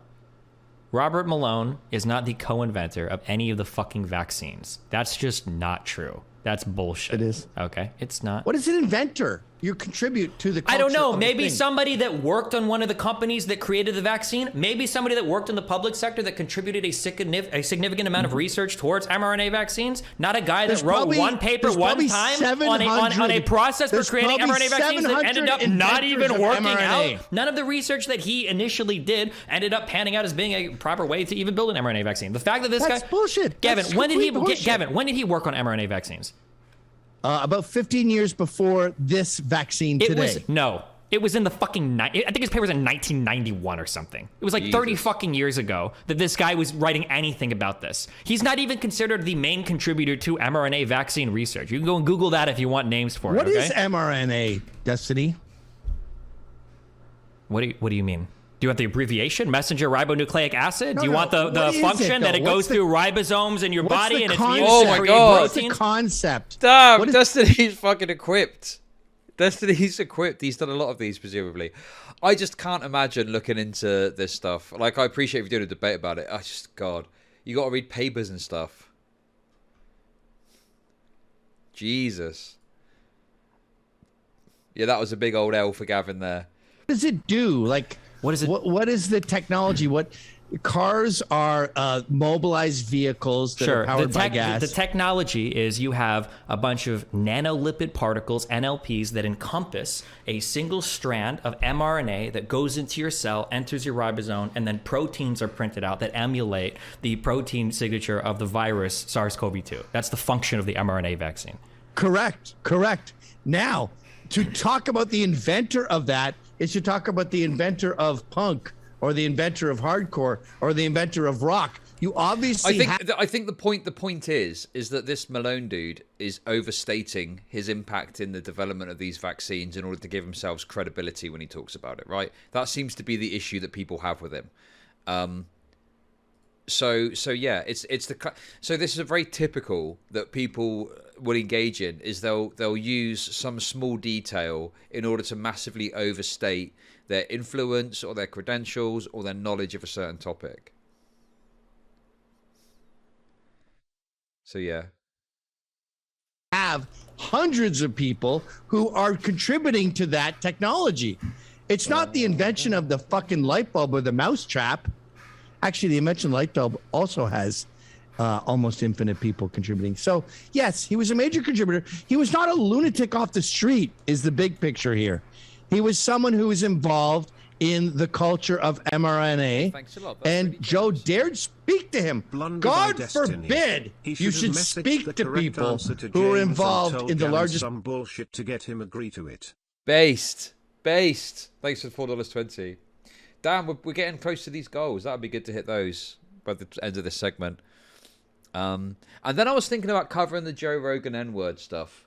C: Robert Malone is not the co-inventor of any of the fucking vaccines. That's just not true. That's bullshit.
B: It is.
C: Okay, it's not.
B: What is an inventor? You contribute to the culture.
C: I don't know.
B: of the
C: Maybe
B: thing.
C: somebody that worked on one of the companies that created the vaccine. Maybe somebody that worked in the public sector that contributed a significant amount of research towards mRNA vaccines. Not a guy that wrote one paper one time on a process for creating mRNA vaccines that ended up not even working out. None of the research that he initially did ended up panning out as being a proper way to even build an mRNA vaccine. The fact that this
B: That's
C: guy,
B: bullshit.
C: Gavin,
B: That's
C: when did he
B: complete bullshit.
C: Gavin, when did he work on mRNA vaccines?
B: About 15 years before this vaccine today.
C: It was in the fucking I think his paper was in 1991 or something. It was like 30 fucking years ago that this guy was writing anything about this. He's not even considered the main contributor to mRNA vaccine research. You can go and Google that if you want names for it.
B: What
C: okay?
B: is mRNA, Destiny?
C: What do you mean? Do you want the abbreviation, messenger ribonucleic acid?
B: No,
C: do you want the
B: what is
C: function
B: it,
C: that it
B: though?
C: goes through ribosomes in your
B: What's
C: body
B: the
C: and it's
B: concept?
C: used
A: Oh
C: to
A: my
C: create
A: God.
B: What's the
C: proteins?
B: concept?
A: Damn,
B: What is-
A: Destiny's fucking equipped. Destiny's equipped. He's done a lot of these, presumably. I just can't imagine looking into this stuff. Like, I appreciate if you're doing a debate about it. God, you got to read papers and stuff. Jesus. Yeah, that was a big old L for Gavin there.
B: What does it do? Like,
C: What is it?
B: What is the technology? What cars are mobilized vehicles that are powered by gas?
C: The technology is you have a bunch of nanolipid particles, NLPs, that encompass a single strand of mRNA that goes into your cell, enters your ribosome, and then proteins are printed out that emulate the protein signature of the virus SARS-CoV-2. That's the function of the mRNA vaccine.
B: Correct. Now, to talk about the inventor of that is to talk about the inventor of punk or the inventor of hardcore or the inventor of rock. You obviously
A: I think the point is that this Malone dude is overstating his impact in the development of these vaccines in order to give himself credibility when he talks about it, right? That seems to be the issue that people have with him. So yeah, so this is a very typical that people will engage in, is they'll use some small detail in order to massively overstate their influence or their credentials or their knowledge of a certain topic. So yeah.
B: have hundreds of people who are contributing to that technology. It's not the invention of the fucking light bulb or the mousetrap. Actually, the invention of the light bulb also has almost infinite people contributing. So, yes, he was a major contributor. He was not a lunatic off the street, is the big picture here. He was someone who was involved in the culture of mRNA.
A: Thanks a lot. That's
B: And
A: really
B: Joe
A: generous.
B: dared speak to him.
E: Blunder by
B: God
E: Destiny.
B: forbid
E: He
B: you
E: have
B: should
E: messaged
B: speak
E: the
B: to
E: correct
B: people
E: answer to
B: who are
E: James and
B: involved
E: told
B: in the
E: Gavin
B: largest.
E: some bullshit to get him agree to it.
A: Based. Thanks for $4.20. Damn, we're getting close to these goals. That would be good to hit those by the end of this segment. And then I was thinking about covering the Joe Rogan N-word stuff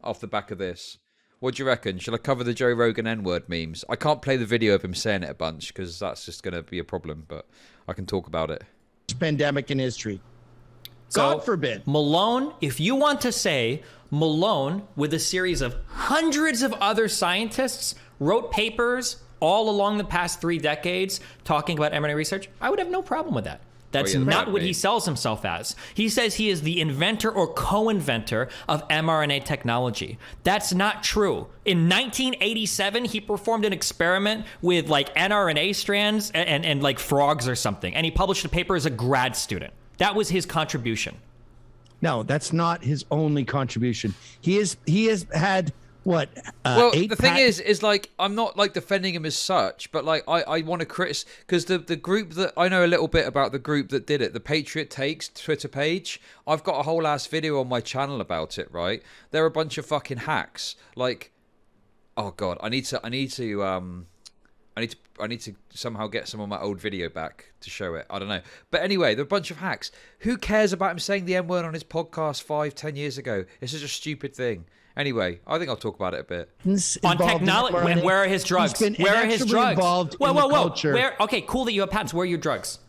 A: off the back of this. What do you reckon? Should I cover the Joe Rogan N-word memes? I can't play the video of him saying it a bunch because that's just going to be a problem, but I can talk about it.
B: Pandemic in history.
C: So,
B: God forbid.
C: Malone, if you want to say Malone, with a series of hundreds of other scientists, wrote papers all along the past 3 decades talking about mRNA research, I would have no problem with that. That's not what he sells himself as. He says he is the inventor or co-inventor of mRNA technology. That's not true. In 1987, he performed an experiment with like mRNA strands and like frogs or something, and he published a paper as a grad student. That was his contribution.
B: No, that's not his only contribution. He has had what?
A: Well, the thing is like I'm not like defending him as such, but like I want to criticize because the group that I know a little bit about, the group that did it, the Patriot Takes Twitter page. I've got a whole ass video on my channel about it. Right? They're a bunch of fucking hacks. Like, oh god, I need to somehow get some of my old video back to show it. I don't know. But anyway, they're a bunch of hacks. Who cares about him saying the N-word on his podcast 5-10 years ago? It's just a stupid thing. Anyway, I think I'll talk about it a bit.
C: On technology, where are his drugs? Where are his drugs? Whoa. Okay, cool that you have patents. Where are your drugs?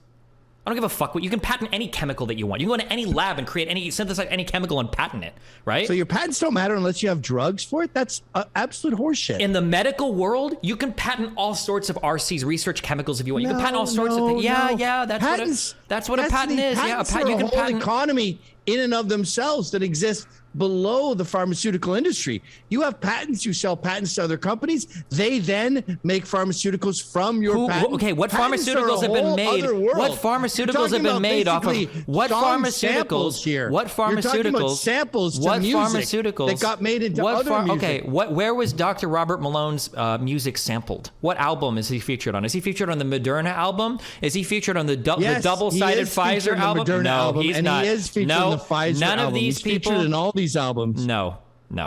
C: I don't give a fuck what you can patent any chemical that you want. You can go into any lab and synthesize any chemical and patent it, right?
B: So your patents don't matter unless you have drugs for it? That's absolute horseshit.
C: In the medical world, you can patent all sorts of RC's research chemicals if you want. You can patent all sorts of things. Yeah, that's what a patent is. Yeah, you can patent
B: economy in and of themselves that exists below the pharmaceutical industry. You have patents, you sell patents to other companies. They then make pharmaceuticals from your patents.
C: Okay, what pharmaceuticals have been made? What pharmaceuticals have been made off of what pharmaceuticals
B: here?
C: What pharmaceuticals
B: samples to
C: what
B: music
C: pharmaceuticals
B: that got made into other music?
C: Okay, where was Dr. Robert Malone's music sampled? What album is he featured on? Is he featured on the Moderna album? Is he featured on the double-sided Pfizer album? No, he's not.
B: He is featured on the Pfizer
C: none
B: album.
C: of these
B: He's
C: people
B: featured in all these albums.
C: No,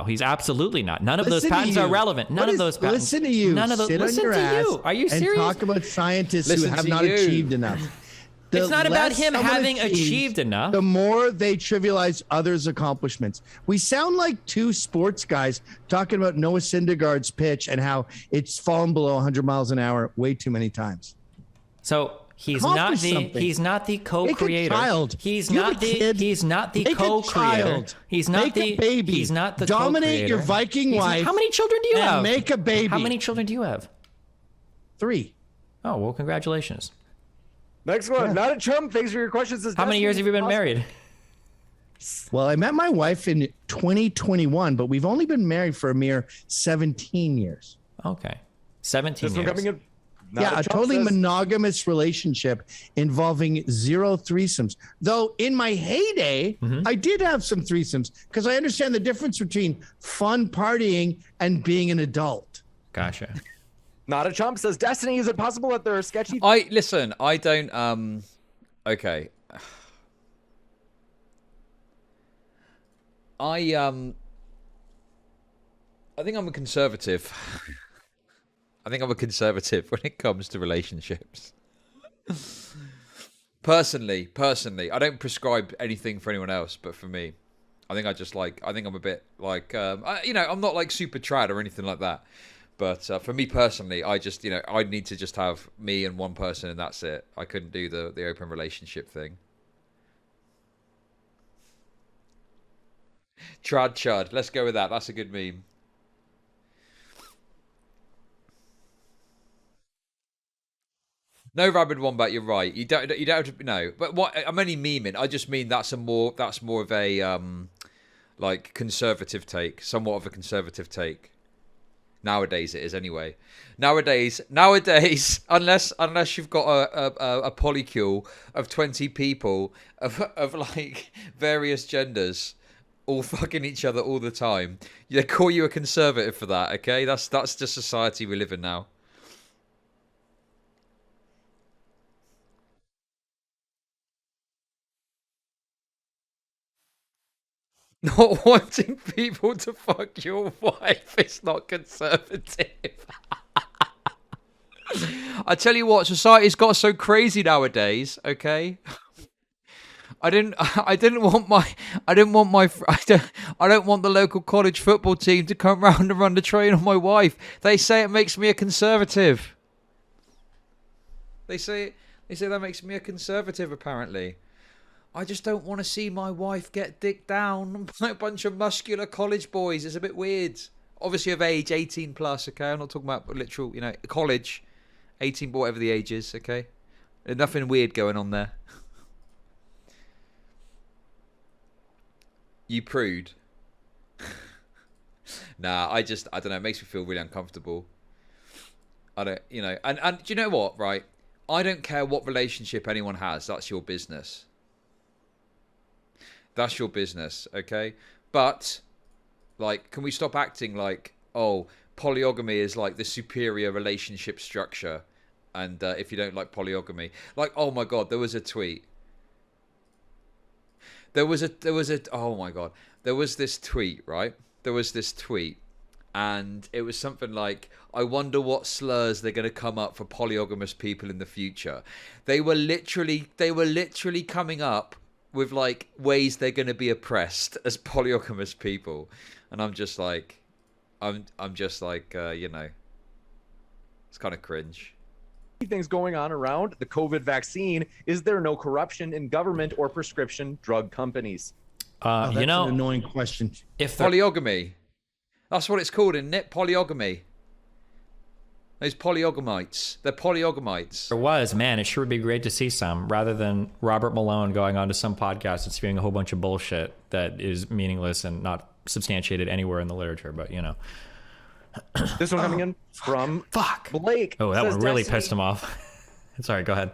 C: he's absolutely not. None of those patents are relevant. None of those patents.
B: Listen to you.
C: None of those.
B: Listen to you.
C: Are you serious?
B: And talk about scientists who have not achieved enough.
C: It's not about him having achieved enough.
B: The more they trivialize others' accomplishments. We sound like two sports guys talking about Noah Syndergaard's pitch and how it's fallen below 100 miles an hour way too many times.
C: So he's not the co-creator. He's not the co-creator. He's not the
B: baby.
C: He's not the
B: dominate
C: co-creator.
B: your Viking wife.
C: How many children do you have?
B: Make a baby.
C: How many children do you have?
B: 3.
C: Oh, well, congratulations.
D: Next one. Not a Trump. Thanks for your questions.
C: How many years have you been married?
B: Well, I met my wife in 2021, but we've only been married for a mere 17 years.
C: Okay. 17 years.
D: Coming in.
B: Yeah, a totally monogamous relationship involving 0 threesomes. Though in my heyday, I did have some threesomes because I understand the difference between fun partying and being an adult.
C: Gotcha.
D: Not a Trump says, Destiny, is it possible that there are sketchy...
A: Listen, I don't, okay. I think I'm a conservative. I think I'm a conservative when it comes to relationships. Personally, I don't prescribe anything for anyone else, but for me, I think I'm a bit like, I'm not like super trad or anything like that. But for me personally, I just, I'd need to just have me and one person and that's it. I couldn't do the open relationship thing. Chud. Let's go with that. That's a good meme. No rabid wombat, you're right. You don't have to, no. But what I'm only memeing. I just mean that's more of a like conservative take, somewhat of a conservative take. Nowadays it is anyway. Nowadays, unless you've got a polycule of 20 people of like various genders, all fucking each other all the time, they call you a conservative for that. Okay, that's the society we live in now. Not wanting people to fuck your wife is not conservative. I tell you what, society's got so crazy nowadays, okay? I didn't want my I don't want the local college football team to come round and run the train on my wife. They say it makes me a conservative. They say that makes me a conservative, apparently. I just don't want to see my wife get dicked down by a bunch of muscular college boys. It's a bit weird. Obviously of age, 18 plus, okay? I'm not talking about literal, college. 18, but whatever the age is, okay? There's nothing weird going on there. You prude. Nah, I don't know, it makes me feel really uncomfortable. I don't, and do you know what, right? I don't care what relationship anyone has, that's your business. That's your business, okay? But, like, can we stop acting like, oh, polygamy is like the superior relationship structure, and if you don't like polygamy, like, oh my god, there was a tweet. There was oh my god, there was this tweet, right? There was this tweet, and it was something like, I wonder what slurs they're going to come up for polygamous people in the future. They were literally coming up with like ways they're going to be oppressed as polygamous people, and I'm just like, it's kind of cringe.
D: Things going on around the COVID vaccine. Is there no corruption in government or prescription drug companies?
B: That's an annoying question.
C: If
A: polygamy, that's what it's called, isn't it? Polygamy. Those polygamites. They're polygamites.
C: there was, man, it sure would be great to see some, rather than Robert Malone going on to some podcast and spewing a whole bunch of bullshit that is meaningless and not substantiated anywhere in the literature. But
D: This one coming in from Blake.
C: Oh, that one really
D: Destiny.
C: pissed him off. Sorry, go ahead.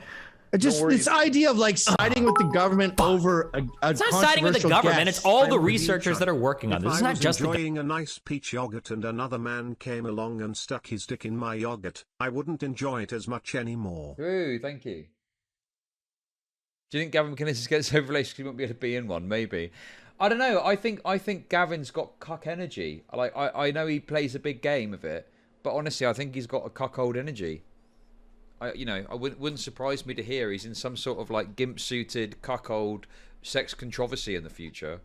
B: Just this idea of like siding with the government over a
C: It's not siding with the government. It's all the researchers that are working on this. It's
E: If I
C: not
E: was
C: just the
E: enjoying a nice peach yogurt and another man came along and stuck his dick in my yogurt, I wouldn't enjoy it as much anymore.
A: Ooh, thank you. Do you think Gavin Mcinnes is getting so relationship he won't be able to be in one? Maybe. I don't know. I think Gavin's got cuck energy. Like I know he plays a big game of it, but honestly, I think he's got a cuckold energy. I wouldn't surprise me to hear he's in some sort of like gimp-suited cuckold sex controversy in the future.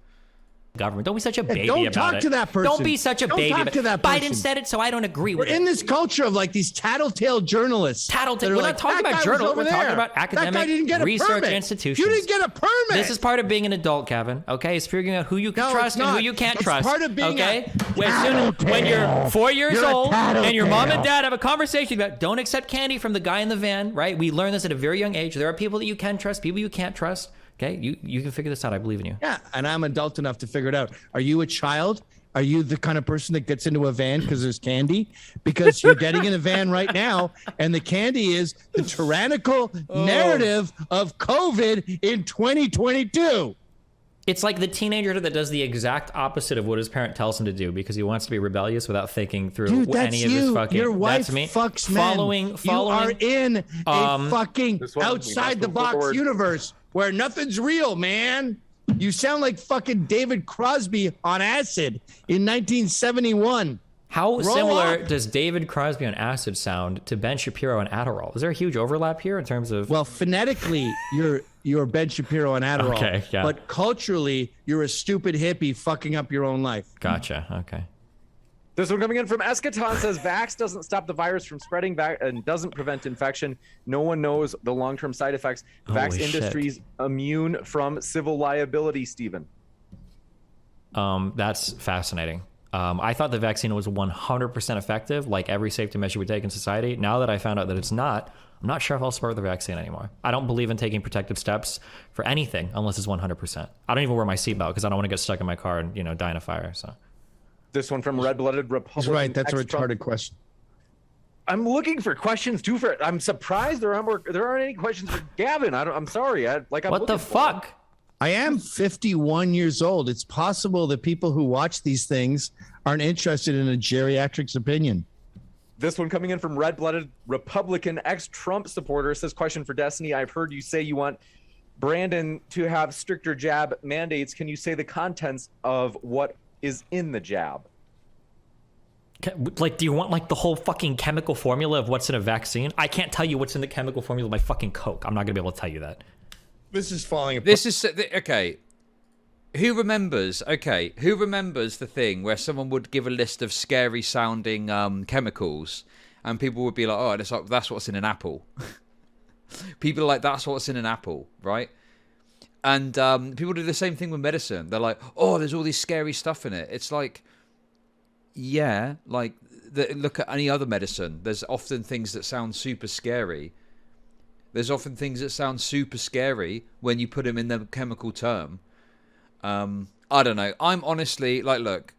C: Government. Don't be such a baby
B: don't
C: about
B: talk
C: it.
B: to that person.
C: Don't be such a
B: Don't
C: baby.
B: talk
C: about
B: to that
C: Biden
B: person.
C: said it, so I don't agree
B: We're
C: with it.
B: in this culture of like these tattletale journalists.
C: Tattletale.
B: that are
C: We're
B: like,
C: not talking
B: "That
C: about
B: guy was
C: journalists.
B: over
C: We're talking
B: there.
C: about
B: That guy
C: academic
B: didn't get a
C: research
B: permit.
C: institutions.
B: You didn't get a permit.
C: This is part of being an adult, Kevin. Okay, it's figuring out who you can
B: No,
C: trust
B: it's
C: and who
B: not.
C: you can't
B: It's
C: trust.
B: part of being
C: okay,
B: a
C: when you're 4 years
B: You're a
C: old and your mom and
B: tattletale.
C: dad have a conversation about don't accept candy from the guy in the van. Right? We learn this at a very young age. There are people that you can trust, people you can't trust. Okay, you can figure this out. I believe in you.
B: Yeah, and I'm adult enough to figure it out. Are you a child? Are you the kind of person that gets into a van because there's candy? Because you're getting in a van right now, and the candy is the tyrannical narrative of COVID in 2022.
C: It's like the teenager that does the exact opposite of what his parent tells him to do because he wants to be rebellious without thinking through
B: Dude, that's
C: any of his
B: you.
C: fucking.
B: Your wife
C: That's me.
B: fucks men.
C: Following.
B: You are in a fucking
D: This one, we
B: outside
D: must
B: the
D: move
B: box
D: forward.
B: universe where nothing's real, man. You sound like fucking David Crosby on acid in 1971.
C: How
B: Grow
C: similar
B: up.
C: does David Crosby on acid sound to Ben Shapiro on Adderall? Is there a huge overlap here in terms of?
B: Well, phonetically, you're Ben Shapiro on Adderall.
C: Okay, yeah.
B: But culturally, you're a stupid hippie fucking up your own life.
C: Gotcha. Okay.
D: This one coming in from Eschaton says Vax doesn't stop the virus from spreading back and doesn't prevent infection. No one knows the long-term side effects. Vax
C: Holy shit.
D: industries immune from civil liability, Stephen.
C: That's fascinating. I thought the vaccine was 100% effective, like every safety measure we take in society. Now that I found out that it's not, I'm not sure if I'll support the vaccine anymore. I don't believe in taking protective steps for anything unless it's 100%. I don't even wear my seatbelt because I don't want to get stuck in my car and die in a fire. So.
D: This one from Red-Blooded Republican.
B: He's right. That's a
D: ex-Trump-
B: retarded question.
D: I'm looking for questions too. I'm surprised there aren't any questions for Gavin. I'm sorry. I'm
C: What the
D: looking for them.
C: fuck?
B: I am 51 years old. It's possible that people who watch these things aren't interested in a geriatric's opinion.
D: This one coming in from Red-Blooded Republican ex-Trump supporter says, question for Destiny. I've heard you say you want Brandon to have stricter jab mandates. Can you say the contents of what is in the jab?
C: Like, do you want like the whole fucking chemical formula of what's in a vaccine? I can't tell you what's in the chemical formula of my fucking Coke. I'm not gonna be able to tell you that.
B: This is falling apart.
A: This is okay. Who remembers? Okay, who remembers the thing where someone would give a list of scary sounding chemicals, and people would be like, "Oh, it's like, that's what's in an apple." People are like, "That's what's in an apple," right? And people do the same thing with medicine. They're like, "Oh, there's all this scary stuff in it." It's like, yeah, like look at any other medicine. There's often things that sound super scary. There's often things that sound super scary when you put them in the chemical term. I don't know. I'm honestly like, look,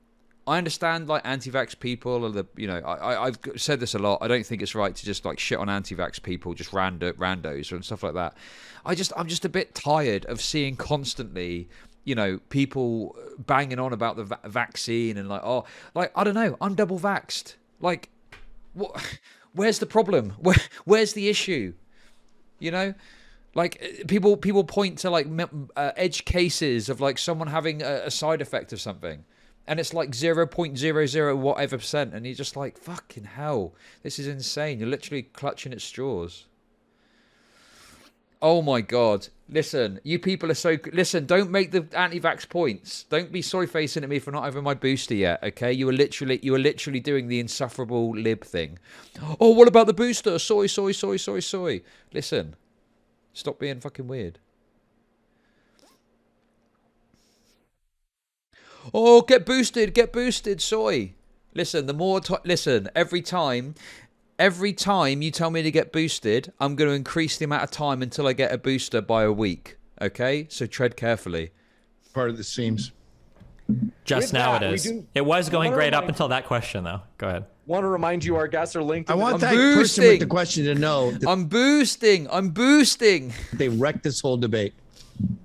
A: I understand like anti-vax people or the, you know, I've said this a lot. I don't think it's right to just like shit on anti-vax people, just randos and stuff like that. I'm just a bit tired of seeing constantly, you know, people banging on about the vaccine and like, oh, like, I don't know, I'm double vaxxed. Like, what? Where's the problem? Where's the issue? You know? Like, people point to, like, edge cases of, like, someone having a side effect of something. And it's, like, 0.00 whatever percent. And you're just like, fucking hell. This is insane. You're literally clutching at straws. Oh, my God. Listen, you people are so... Listen, don't make the anti-vax points. Don't be soy-facing at me for not having my booster yet, okay? You were literally doing the insufferable lib thing. Oh, what about the booster? Soy. Listen... Stop being fucking weird. Oh, get boosted, soy. Listen, the more listen, every time you tell me to get boosted, I'm going to increase the amount of time until I get a booster by a week. Okay? So tread carefully.
B: Part of the seams.
C: Just now it is. It was going great up until that question, though. Go ahead.
D: Want to remind you our guests are linked.
B: I want that person with the question to know that
A: I'm boosting.
B: they wrecked this whole debate.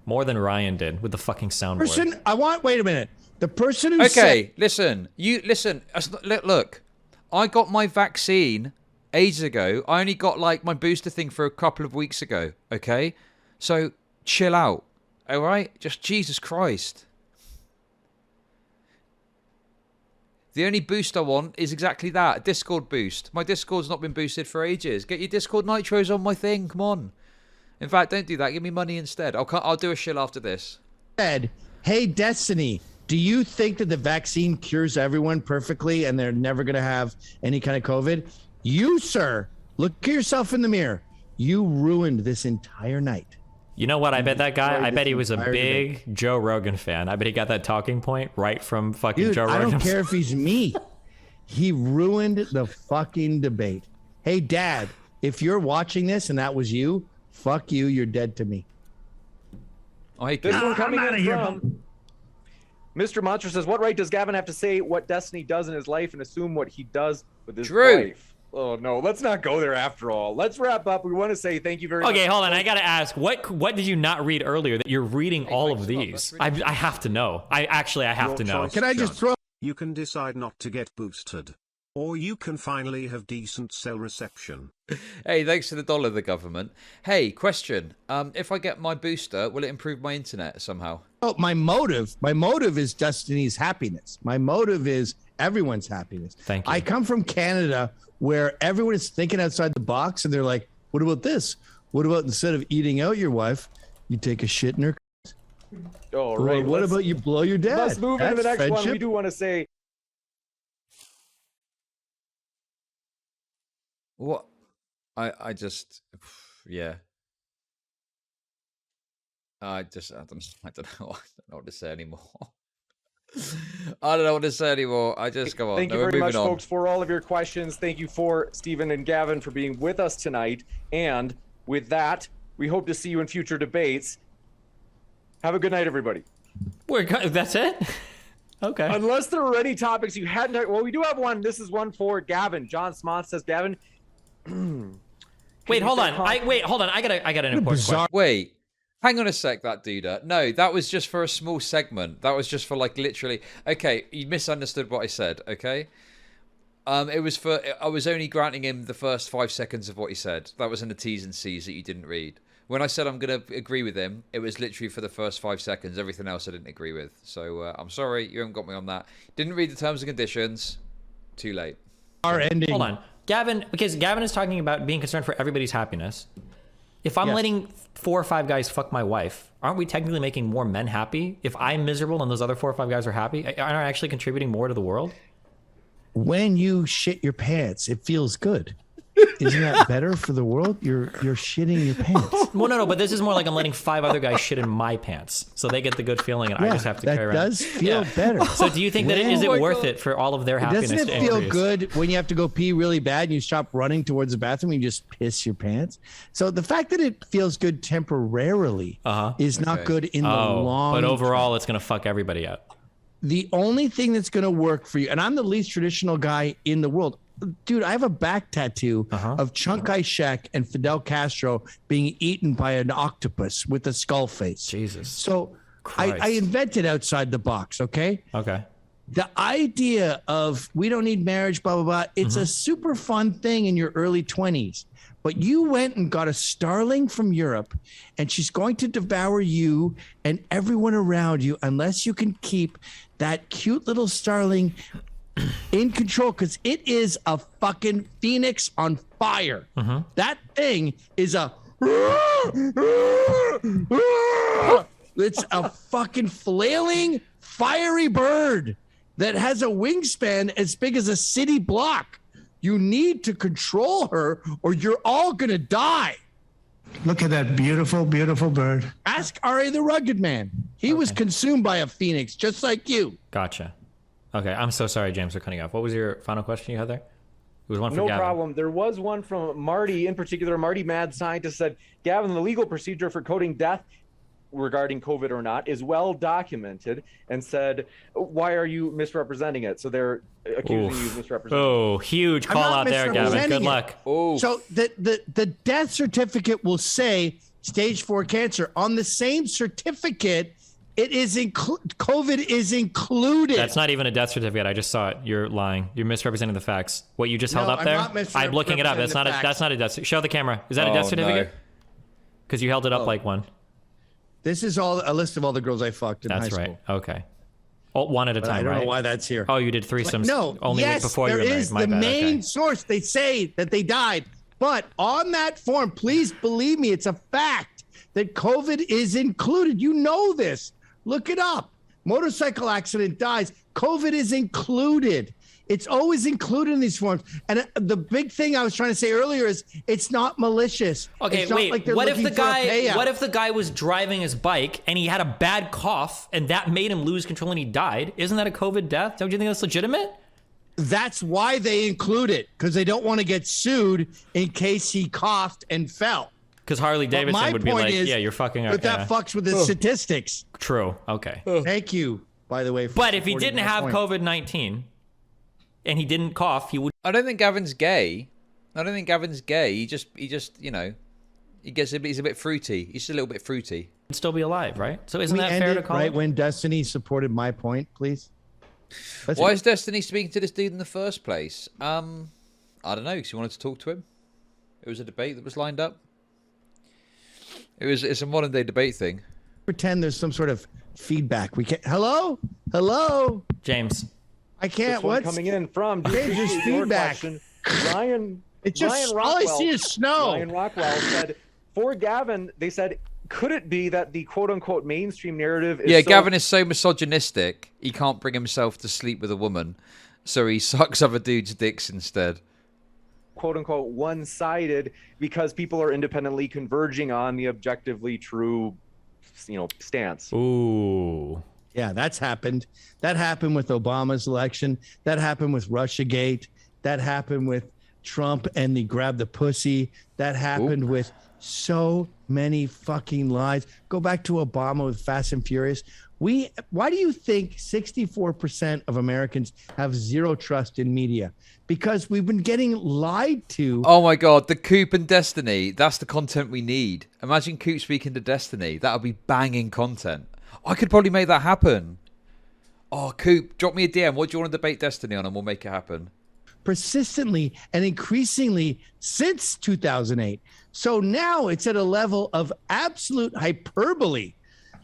C: More than Ryan did with the fucking soundboard.
B: Wait a minute. The person who
A: Okay, listen. Look. I got my vaccine ages ago. I only got like my booster thing for a couple of weeks ago. Okay? So chill out. All right? Just Jesus Christ. The only boost I want is exactly that, a Discord boost. My Discord's not been boosted for ages. Get your Discord nitros on my thing, come on. In fact, don't do that. Give me money instead. I'll do a shill after this.
B: said, "Hey, Destiny, do you think that the vaccine cures everyone perfectly and they're never going to have any kind of COVID?" You, sir, look at yourself in the mirror. You ruined this entire night.
C: You know what? I bet that guy, I bet he was a big Joe Rogan fan. I bet he got that talking point right from fucking Joe Rogan.
B: I don't care if he's me. He ruined the fucking debate. Hey, Dad, if you're watching this and that was you, fuck you. You're dead to me.
D: This one coming in from Mr. Monster says, "What right does Gavin have to say what Destiny does in his life and assume what he does with his life?" Oh no, let's not go there after all. Let's wrap up. We want to say thank you very much.
C: Okay, hold on. I gotta ask, what did you not read earlier that you're reading all of these? I have to know. I have to know.
B: Can I just throw?
E: You can decide not to get boosted. Or you can finally have decent cell reception.
A: Hey, thanks to the dollar, the government. Hey, question. If I get my booster, will it improve my internet somehow?
B: Oh, my motive is Destiny's happiness. My motive is everyone's happiness.
C: Thank you.
B: I come from Canada where everyone is thinking outside the box and they're like, what about this? What about instead of eating out your wife, you take a shit in her?
D: All right.
B: What about you blow your dad?
D: Let's move into the next
B: friendship.
D: one. We do want to say,
A: What? I just, yeah. I don't know what to say anymore. I don't know what to say anymore. I just come on.
D: Thank you very much, folks, for all of your questions. Thank you for Stephen and Gavin for being with us tonight. And with that, we hope to see you in future debates. Have a good night, everybody.
C: That's it? Okay.
D: Unless there are any topics you hadn't. Well, we do have one. This is one for Gavin. John Smont says, Gavin.
C: Wait, hold on. I got an important question.
A: Wait. Hang on a sec, that dude. No, that was just for a small segment. That was just for like literally. Okay, you misunderstood what I said. Okay, it was for. I was only granting him the first 5 seconds of what he said. That was in the T's and C's that you didn't read. When I said I'm gonna agree with him, it was literally for the first 5 seconds. Everything else I didn't agree with. So I'm sorry, you haven't got me on that. Didn't read the terms and conditions. Too late.
B: Our ending.
C: Hold on, Gavin, because Gavin is talking about being concerned for everybody's happiness. If I'm
D: Yes.
C: letting 4 or 5 guys fuck my wife, aren't we technically making more men happy? If I'm miserable and those other 4 or 5 guys are happy, aren't I actually contributing more to the world?
B: When you shit your pants, it feels good. Isn't that better for the world? You're shitting your pants.
C: Well, no, but this is more like I'm letting 5 other guys shit in my pants, so they get the good feeling, and I just have to
B: that
C: carry around.
B: does feel better.
C: So, do you think that is it worth it for all of their happiness?
B: Doesn't it
C: to
B: feel
C: increase?
B: good when you have to go pee really bad and you stop running towards the bathroom and you just piss your pants? So the fact that it feels good temporarily is not good in the long
C: but
B: term.
C: overall, it's gonna fuck everybody up.
B: The only thing that's going to work for you, and I'm the least traditional guy in the world. Dude, I have a back tattoo of Chiang Kai-shek and Fidel Castro being eaten by an octopus with a skull face.
C: Jesus.
B: So I
C: Christ.
B: invented outside the box, okay?
C: Okay.
B: The idea of we don't need marriage, blah, blah, blah, it's a super fun thing in your early 20s. But you went and got a starling from Europe, and she's going to devour you and everyone around you unless you can keep that cute little starling in control, because it is a fucking phoenix on fire. That thing is it's a fucking flailing, fiery bird that has a wingspan as big as a city block. You need to control her or you're all going to die.
F: Look at that beautiful, beautiful bird.
B: Ask R.A. the Rugged Man. He was consumed by a phoenix, just like you.
C: Gotcha. Okay, I'm so sorry, James, for cutting you off. What was your final question you had there? It was one from
D: No
C: Gavin.
D: problem. There was one from Marty in particular. Marty Mad Scientist said, Gavin, the legal procedure for coding death regarding COVID or not is well documented, and said, why are you misrepresenting it? So they're accusing you of misrepresenting.
C: Oh, huge
B: I'm
C: call
B: not
C: out there, Gavin.
B: misrepresenting
C: Good
B: it.
C: luck.
A: Oh,
B: So the death certificate will say stage 4 cancer. On the same certificate, it is COVID is included.
C: That's not even a death certificate. I just saw it. You're lying. You're misrepresenting the facts. What you just held
B: No,
C: up
B: I'm
C: there?
B: not
C: I'm looking it up. That's not
B: misrepresenting the
C: a. That's not a death. Show the camera. Is that a
A: Oh,
C: death
A: no.
C: certificate? Because you held it up like one.
B: This is all a list of all the girls I fucked in high
C: That's right.
B: school.
C: Okay. Oh, one at a time,
B: I don't
C: right?
B: know why that's here.
C: Oh, you did threesomes.
B: No,
C: only
B: yes,
C: before you
B: there
C: were married.
B: is
C: My
B: the
C: bad.
B: main
C: Okay.
B: source. They say that they died, but on that form, please believe me, it's a fact that COVID is included. You know this. Look it up. Motorcycle accident, dies. COVID is included. It's always included in these forms. And the big thing I was trying to say earlier is it's not malicious.
C: Okay,
B: It's not
C: wait.
B: like they're
C: What if
B: looking
C: the
B: for a
C: guy?
B: payout.
C: What if the guy was driving his bike and he had a bad cough and that made him lose control and he died? Isn't that a COVID death? Don't you think that's legitimate?
B: That's why they include it, because they don't want to get sued in case he coughed and fell.
C: Because Harley
B: But
C: Davidson
B: my
C: would be
B: point
C: like,
B: is
C: "Yeah, you're fucking up."
B: But that fucks with the statistics.
C: True. Okay.
B: Thank you, by the way. For
C: But if he
B: supporting
C: didn't
B: my
C: have
B: point.
C: COVID-19 and he didn't cough, he would.
A: I don't think Gavin's gay. He just, you know, he's a bit fruity. He's just a little bit fruity.
C: still be alive, right? So isn't
B: we
C: that
B: end
C: fair to
B: it
C: call
B: right
C: it?
B: when Destiny supported my point, please?
A: Why is Destiny speaking to this dude in the first place? I don't know, because he wanted to talk to him. It was a debate that was lined up. It's a modern day debate thing.
B: Pretend there's some sort of feedback. We can't. Hello.
C: James.
B: I can't.
D: This one
B: What's
D: coming in from
B: James, there's
D: your
B: feedback.
D: question, Ryan.
B: It's just
D: Ryan
B: all I
D: Rockwell,
B: see is snow.
D: Ryan Rockwell said, for Gavin, they said, could it be that the quote-unquote mainstream narrative is so
A: Gavin is so misogynistic, he can't bring himself to sleep with a woman, so he sucks other dudes' dicks instead.
D: quote-unquote one-sided because people are independently converging on the objectively true, stance?
C: Ooh.
B: Yeah, that's happened. That happened with Obama's election. That happened with Russiagate. That happened with Trump and the grab the pussy. That happened with so many fucking lies. Go back to Obama with Fast and Furious. Why do you think 64% of Americans have zero trust in media? Because we've been getting lied to.
A: Oh my god, the Coop and Destiny, that's the content we need. Imagine Coop speaking to Destiny, that would be banging content. I could probably make that happen. Oh, Coop, drop me a DM. What do you want to debate Destiny on, and we'll make it happen.
B: Persistently and increasingly since 2008. So now it's at a level of absolute hyperbole.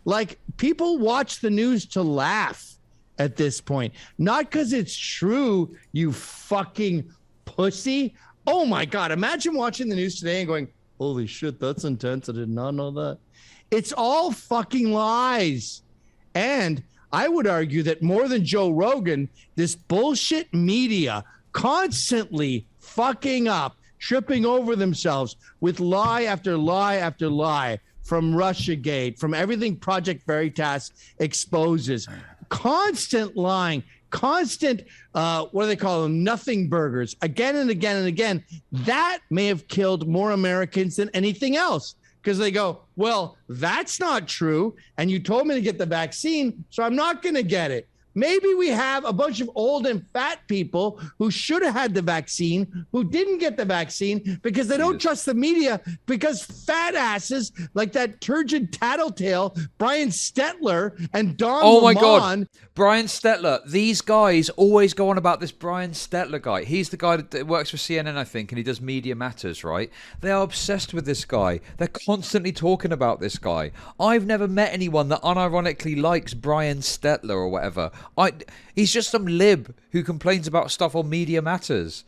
B: Like, people watch the news to laugh at this point, not because it's true, you fucking pussy. Oh my God. Imagine watching the news today and going, Holy shit, that's intense. I did not know that. It's all fucking lies. And I would argue that more than Joe Rogan, this bullshit media constantly fucking up, tripping over themselves with lie after lie after lie, from Russiagate, from everything Project Veritas exposes, constant lying, constant, what do they call them? Nothing burgers, again and again and again. That may have killed more Americans than anything else, because they go, well, that's not true. And you told me to get the vaccine, so I'm not going to get it. Maybe we have a bunch of old and fat people who should have had the vaccine, who didn't get the vaccine because they don't trust the media, because fat asses like that turgid tattletale, Brian Stetler and Don
A: Oh my
B: Lemon.
A: God. Brian Stetler. These guys always go on about this Brian Stetler guy. He's the guy that works for CNN, I think, and he does Media Matters, right? They are obsessed with this guy. They're constantly talking about this guy. I've never met anyone that unironically likes Brian Stetler or whatever. He's just some lib who complains about stuff on Media Matters.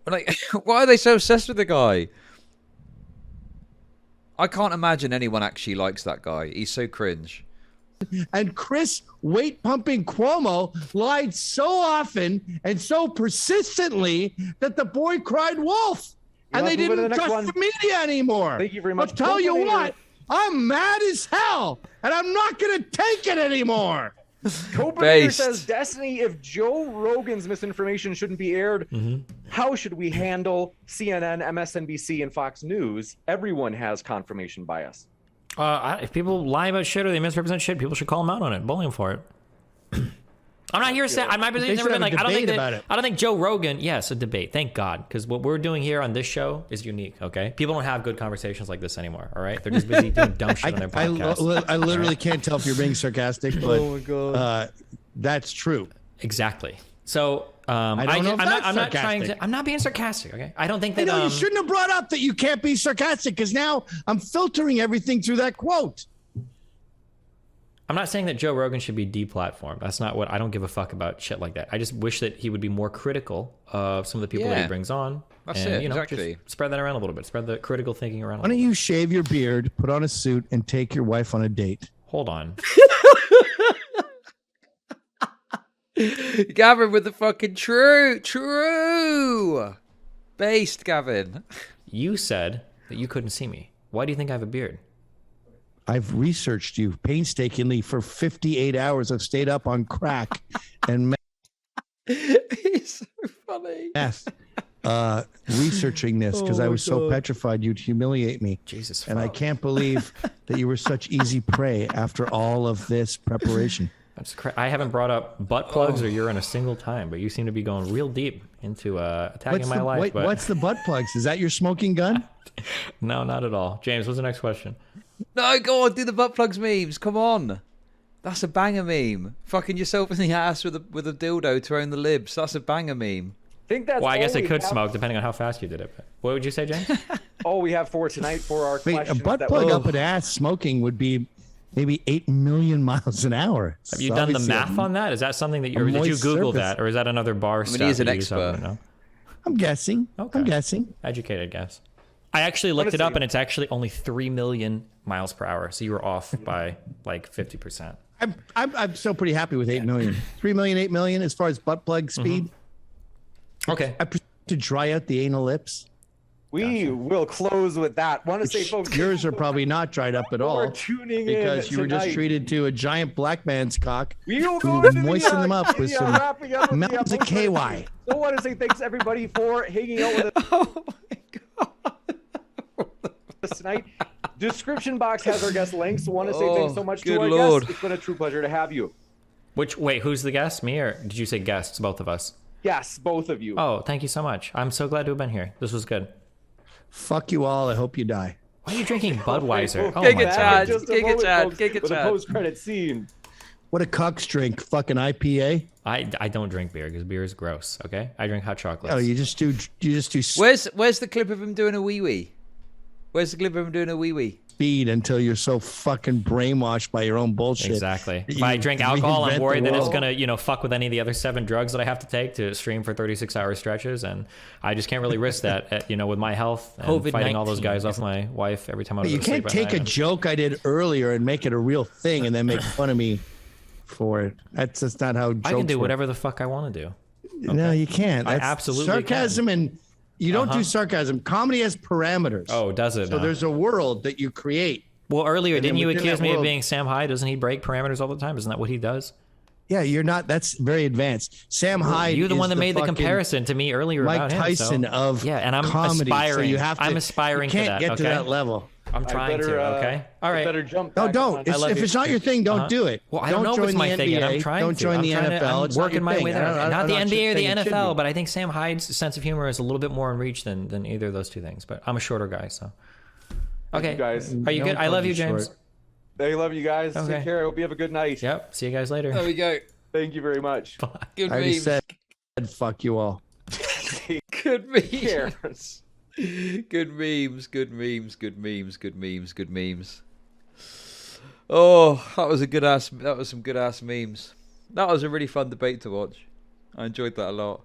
A: Like, why are they so obsessed with the guy? I can't imagine anyone actually likes that guy. He's so cringe.
B: And Chris weight pumping Cuomo lied so often and so persistently that the boy cried wolf. And they didn't trust the media anymore.
D: Thank you very much.
B: I'll tell you what, I'm mad as hell, and I'm not going to take it anymore.
D: Copenhagen says, Destiny, if Joe Rogan's misinformation shouldn't be aired, how should we handle CNN, MSNBC, and Fox News? Everyone has confirmation bias.
C: If people lie about shit or they misrepresent shit, people should call them out on it, bully them for it. I'm not here to say my position's never been like I don't think Joe Rogan. Yes, a debate. Thank God, because what we're doing here on this show is unique. Okay, people don't have good conversations like this anymore. All right, they're just busy doing dumb shit on their podcast.
B: I literally can't tell if you're being sarcastic, but oh my God. That's true.
C: Exactly. So I'm not being sarcastic. Okay, I don't think that.
B: You shouldn't have brought up that you can't be sarcastic, because now I'm filtering everything through that quote.
C: I'm not saying that Joe Rogan should be deplatformed. That's not what I don't give a fuck about shit like that. I just wish that he would be more critical of some of the people that he brings on.
A: That's it. Exactly.
C: Just spread that around a little bit. Spread the critical thinking around.
B: Why don't you shave your beard, put on a suit, and take your wife on a date?
C: Hold on.
A: Gavin with the fucking true based Gavin.
C: You said that you couldn't see me. Why do you think I have a beard?
B: I've researched you painstakingly for 58 hours. I've stayed up on crack and
A: he's so funny.
B: Yes, researching this because I was so petrified you'd humiliate me.
C: Jesus,
B: and I can't believe that you were such easy prey after all of this preparation.
C: I haven't brought up butt plugs or urine a single time, but you seem to be going real deep into attacking my life.
B: What's the butt plugs? Is that your smoking gun?
C: No, not at all. James, what's the next question?
A: No, go on, do the butt plugs memes. Come on. That's a banger meme. Fucking yourself in the ass with a dildo to own the libs. That's a banger meme.
C: I guess it could smoke depending on how fast you did it. But what would you say, James?
D: All we have for tonight for our questions.
B: A butt plug up an ass smoking would be maybe 8 million miles an hour.
C: Have you done the math on that? Is that something that did you Google that, or is that another bar stuff?
A: He's an expert.
B: I'm guessing. Okay. I'm guessing.
C: Educated guess. I actually looked it up, and it's actually only 3 million miles per hour. So you were off by like 50%.
B: I'm still pretty happy with 8 million. 3 million, 8 million as far as butt plug speed.
C: Okay.
B: I prefer to dry out the anal lips.
D: We will close with that. Want to say, folks,
B: yours are probably not dried up at all
D: tuning
B: because you were just treated to a giant black man's cock.
D: We'll
B: moisten them up with some mountains of KY.
D: So I want to say thanks everybody for hanging out with us.
A: Oh my God.
D: Tonight. Description box has our guest links. So want to say thanks so much to our guests. It's been a true pleasure to have you.
C: Wait, who's the guest? Me, or did you say guests? Both of us.
D: Yes, both of you.
C: Oh, thank you so much. I'm so glad to have been here. This was good.
B: Fuck you all. I hope you die.
C: Why are you drinking Budweiser?
D: Giga Chad. Post-credit scene.
B: What a cucks drink. Fucking IPA.
C: I don't drink beer because beer is gross. Okay, I drink hot chocolate.
B: Oh, you just do.
A: Where's the clip of him doing a wee wee? Where's the clip of him doing a wee wee?
B: speed until you're so fucking brainwashed by your own bullshit.
C: Exactly.
B: that
C: If I
B: you
C: drink alcohol, I'm
B: reinvent
C: worried
B: the
C: that it's
B: world.
C: gonna, fuck with any of the other 7 drugs that I have to take to stream for 36-hour stretches, and I just can't really risk that. With my health and fighting all those
A: COVID-19.
C: guys off my wife every time I go
B: You
C: to sleep
B: can't
C: at
B: take
C: night.
B: a joke I did earlier and make it a real thing and then make fun of me for it. That's just not how jokes
C: I can do
B: work.
C: whatever the fuck I want to do.
B: No, you can't.
C: I
B: That's
C: absolutely
B: sarcasm, and you don't do sarcasm. Comedy has parameters.
C: Oh, does it?
B: So
C: now?
B: there's a world that you create.
C: Well, earlier,
B: and then
C: didn't you
B: within
C: accuse
B: that
C: me of
B: world-
C: being Sam Hyde? Doesn't he break parameters all the time? Isn't that what he does?
B: Yeah, you're not. That's very advanced. Sam Hyde.
C: You're the
B: is
C: one that made the
B: fucking
C: comparison to me earlier
B: Mike
C: about him.
B: Tyson
C: so.
B: of
C: yeah, and I'm
B: comedy.
C: aspiring.
B: So you have to,
C: I'm aspiring
B: you can't
C: to that.
B: get
C: okay?
B: to that level.
C: I'm trying to. Okay. All
D: I
C: right.
D: better jump.
B: No,
D: back
B: don't.
D: on.
B: If it's not your thing, don't do it.
C: Well, I don't know if
B: join
C: it's my
B: the
C: thing
B: NBA.
C: yet. I'm trying
B: Don't
C: to.
B: join
C: I'm
B: the
C: trying
B: NFL.
C: To, I'm
B: It's not
C: working
B: your
C: my
B: thing.
C: way there.
B: I'm
C: Not the
B: not
C: NBA or the
B: saying it should
C: NFL,
B: be.
C: but I think Sam Hyde's sense of humor is a little bit more in reach than either of those two things. But I'm a shorter guy, so. Okay.
D: you guys.
C: Are you
B: Don't
C: good? I love
B: call
C: you,
B: me
C: James.
B: short.
D: I love you guys.
C: Okay.
D: Take care. I hope you have a good night.
C: Yep. See you guys later.
A: There we go.
D: Thank you very much.
A: Good
B: I already
A: memes.
B: said, fuck you all.
A: Good
D: Care.
A: memes. Good memes. Good memes. Good memes. Good memes. Good memes. Oh, that was a good ass. That was some good ass memes. That was a really fun debate to watch. I enjoyed that a lot.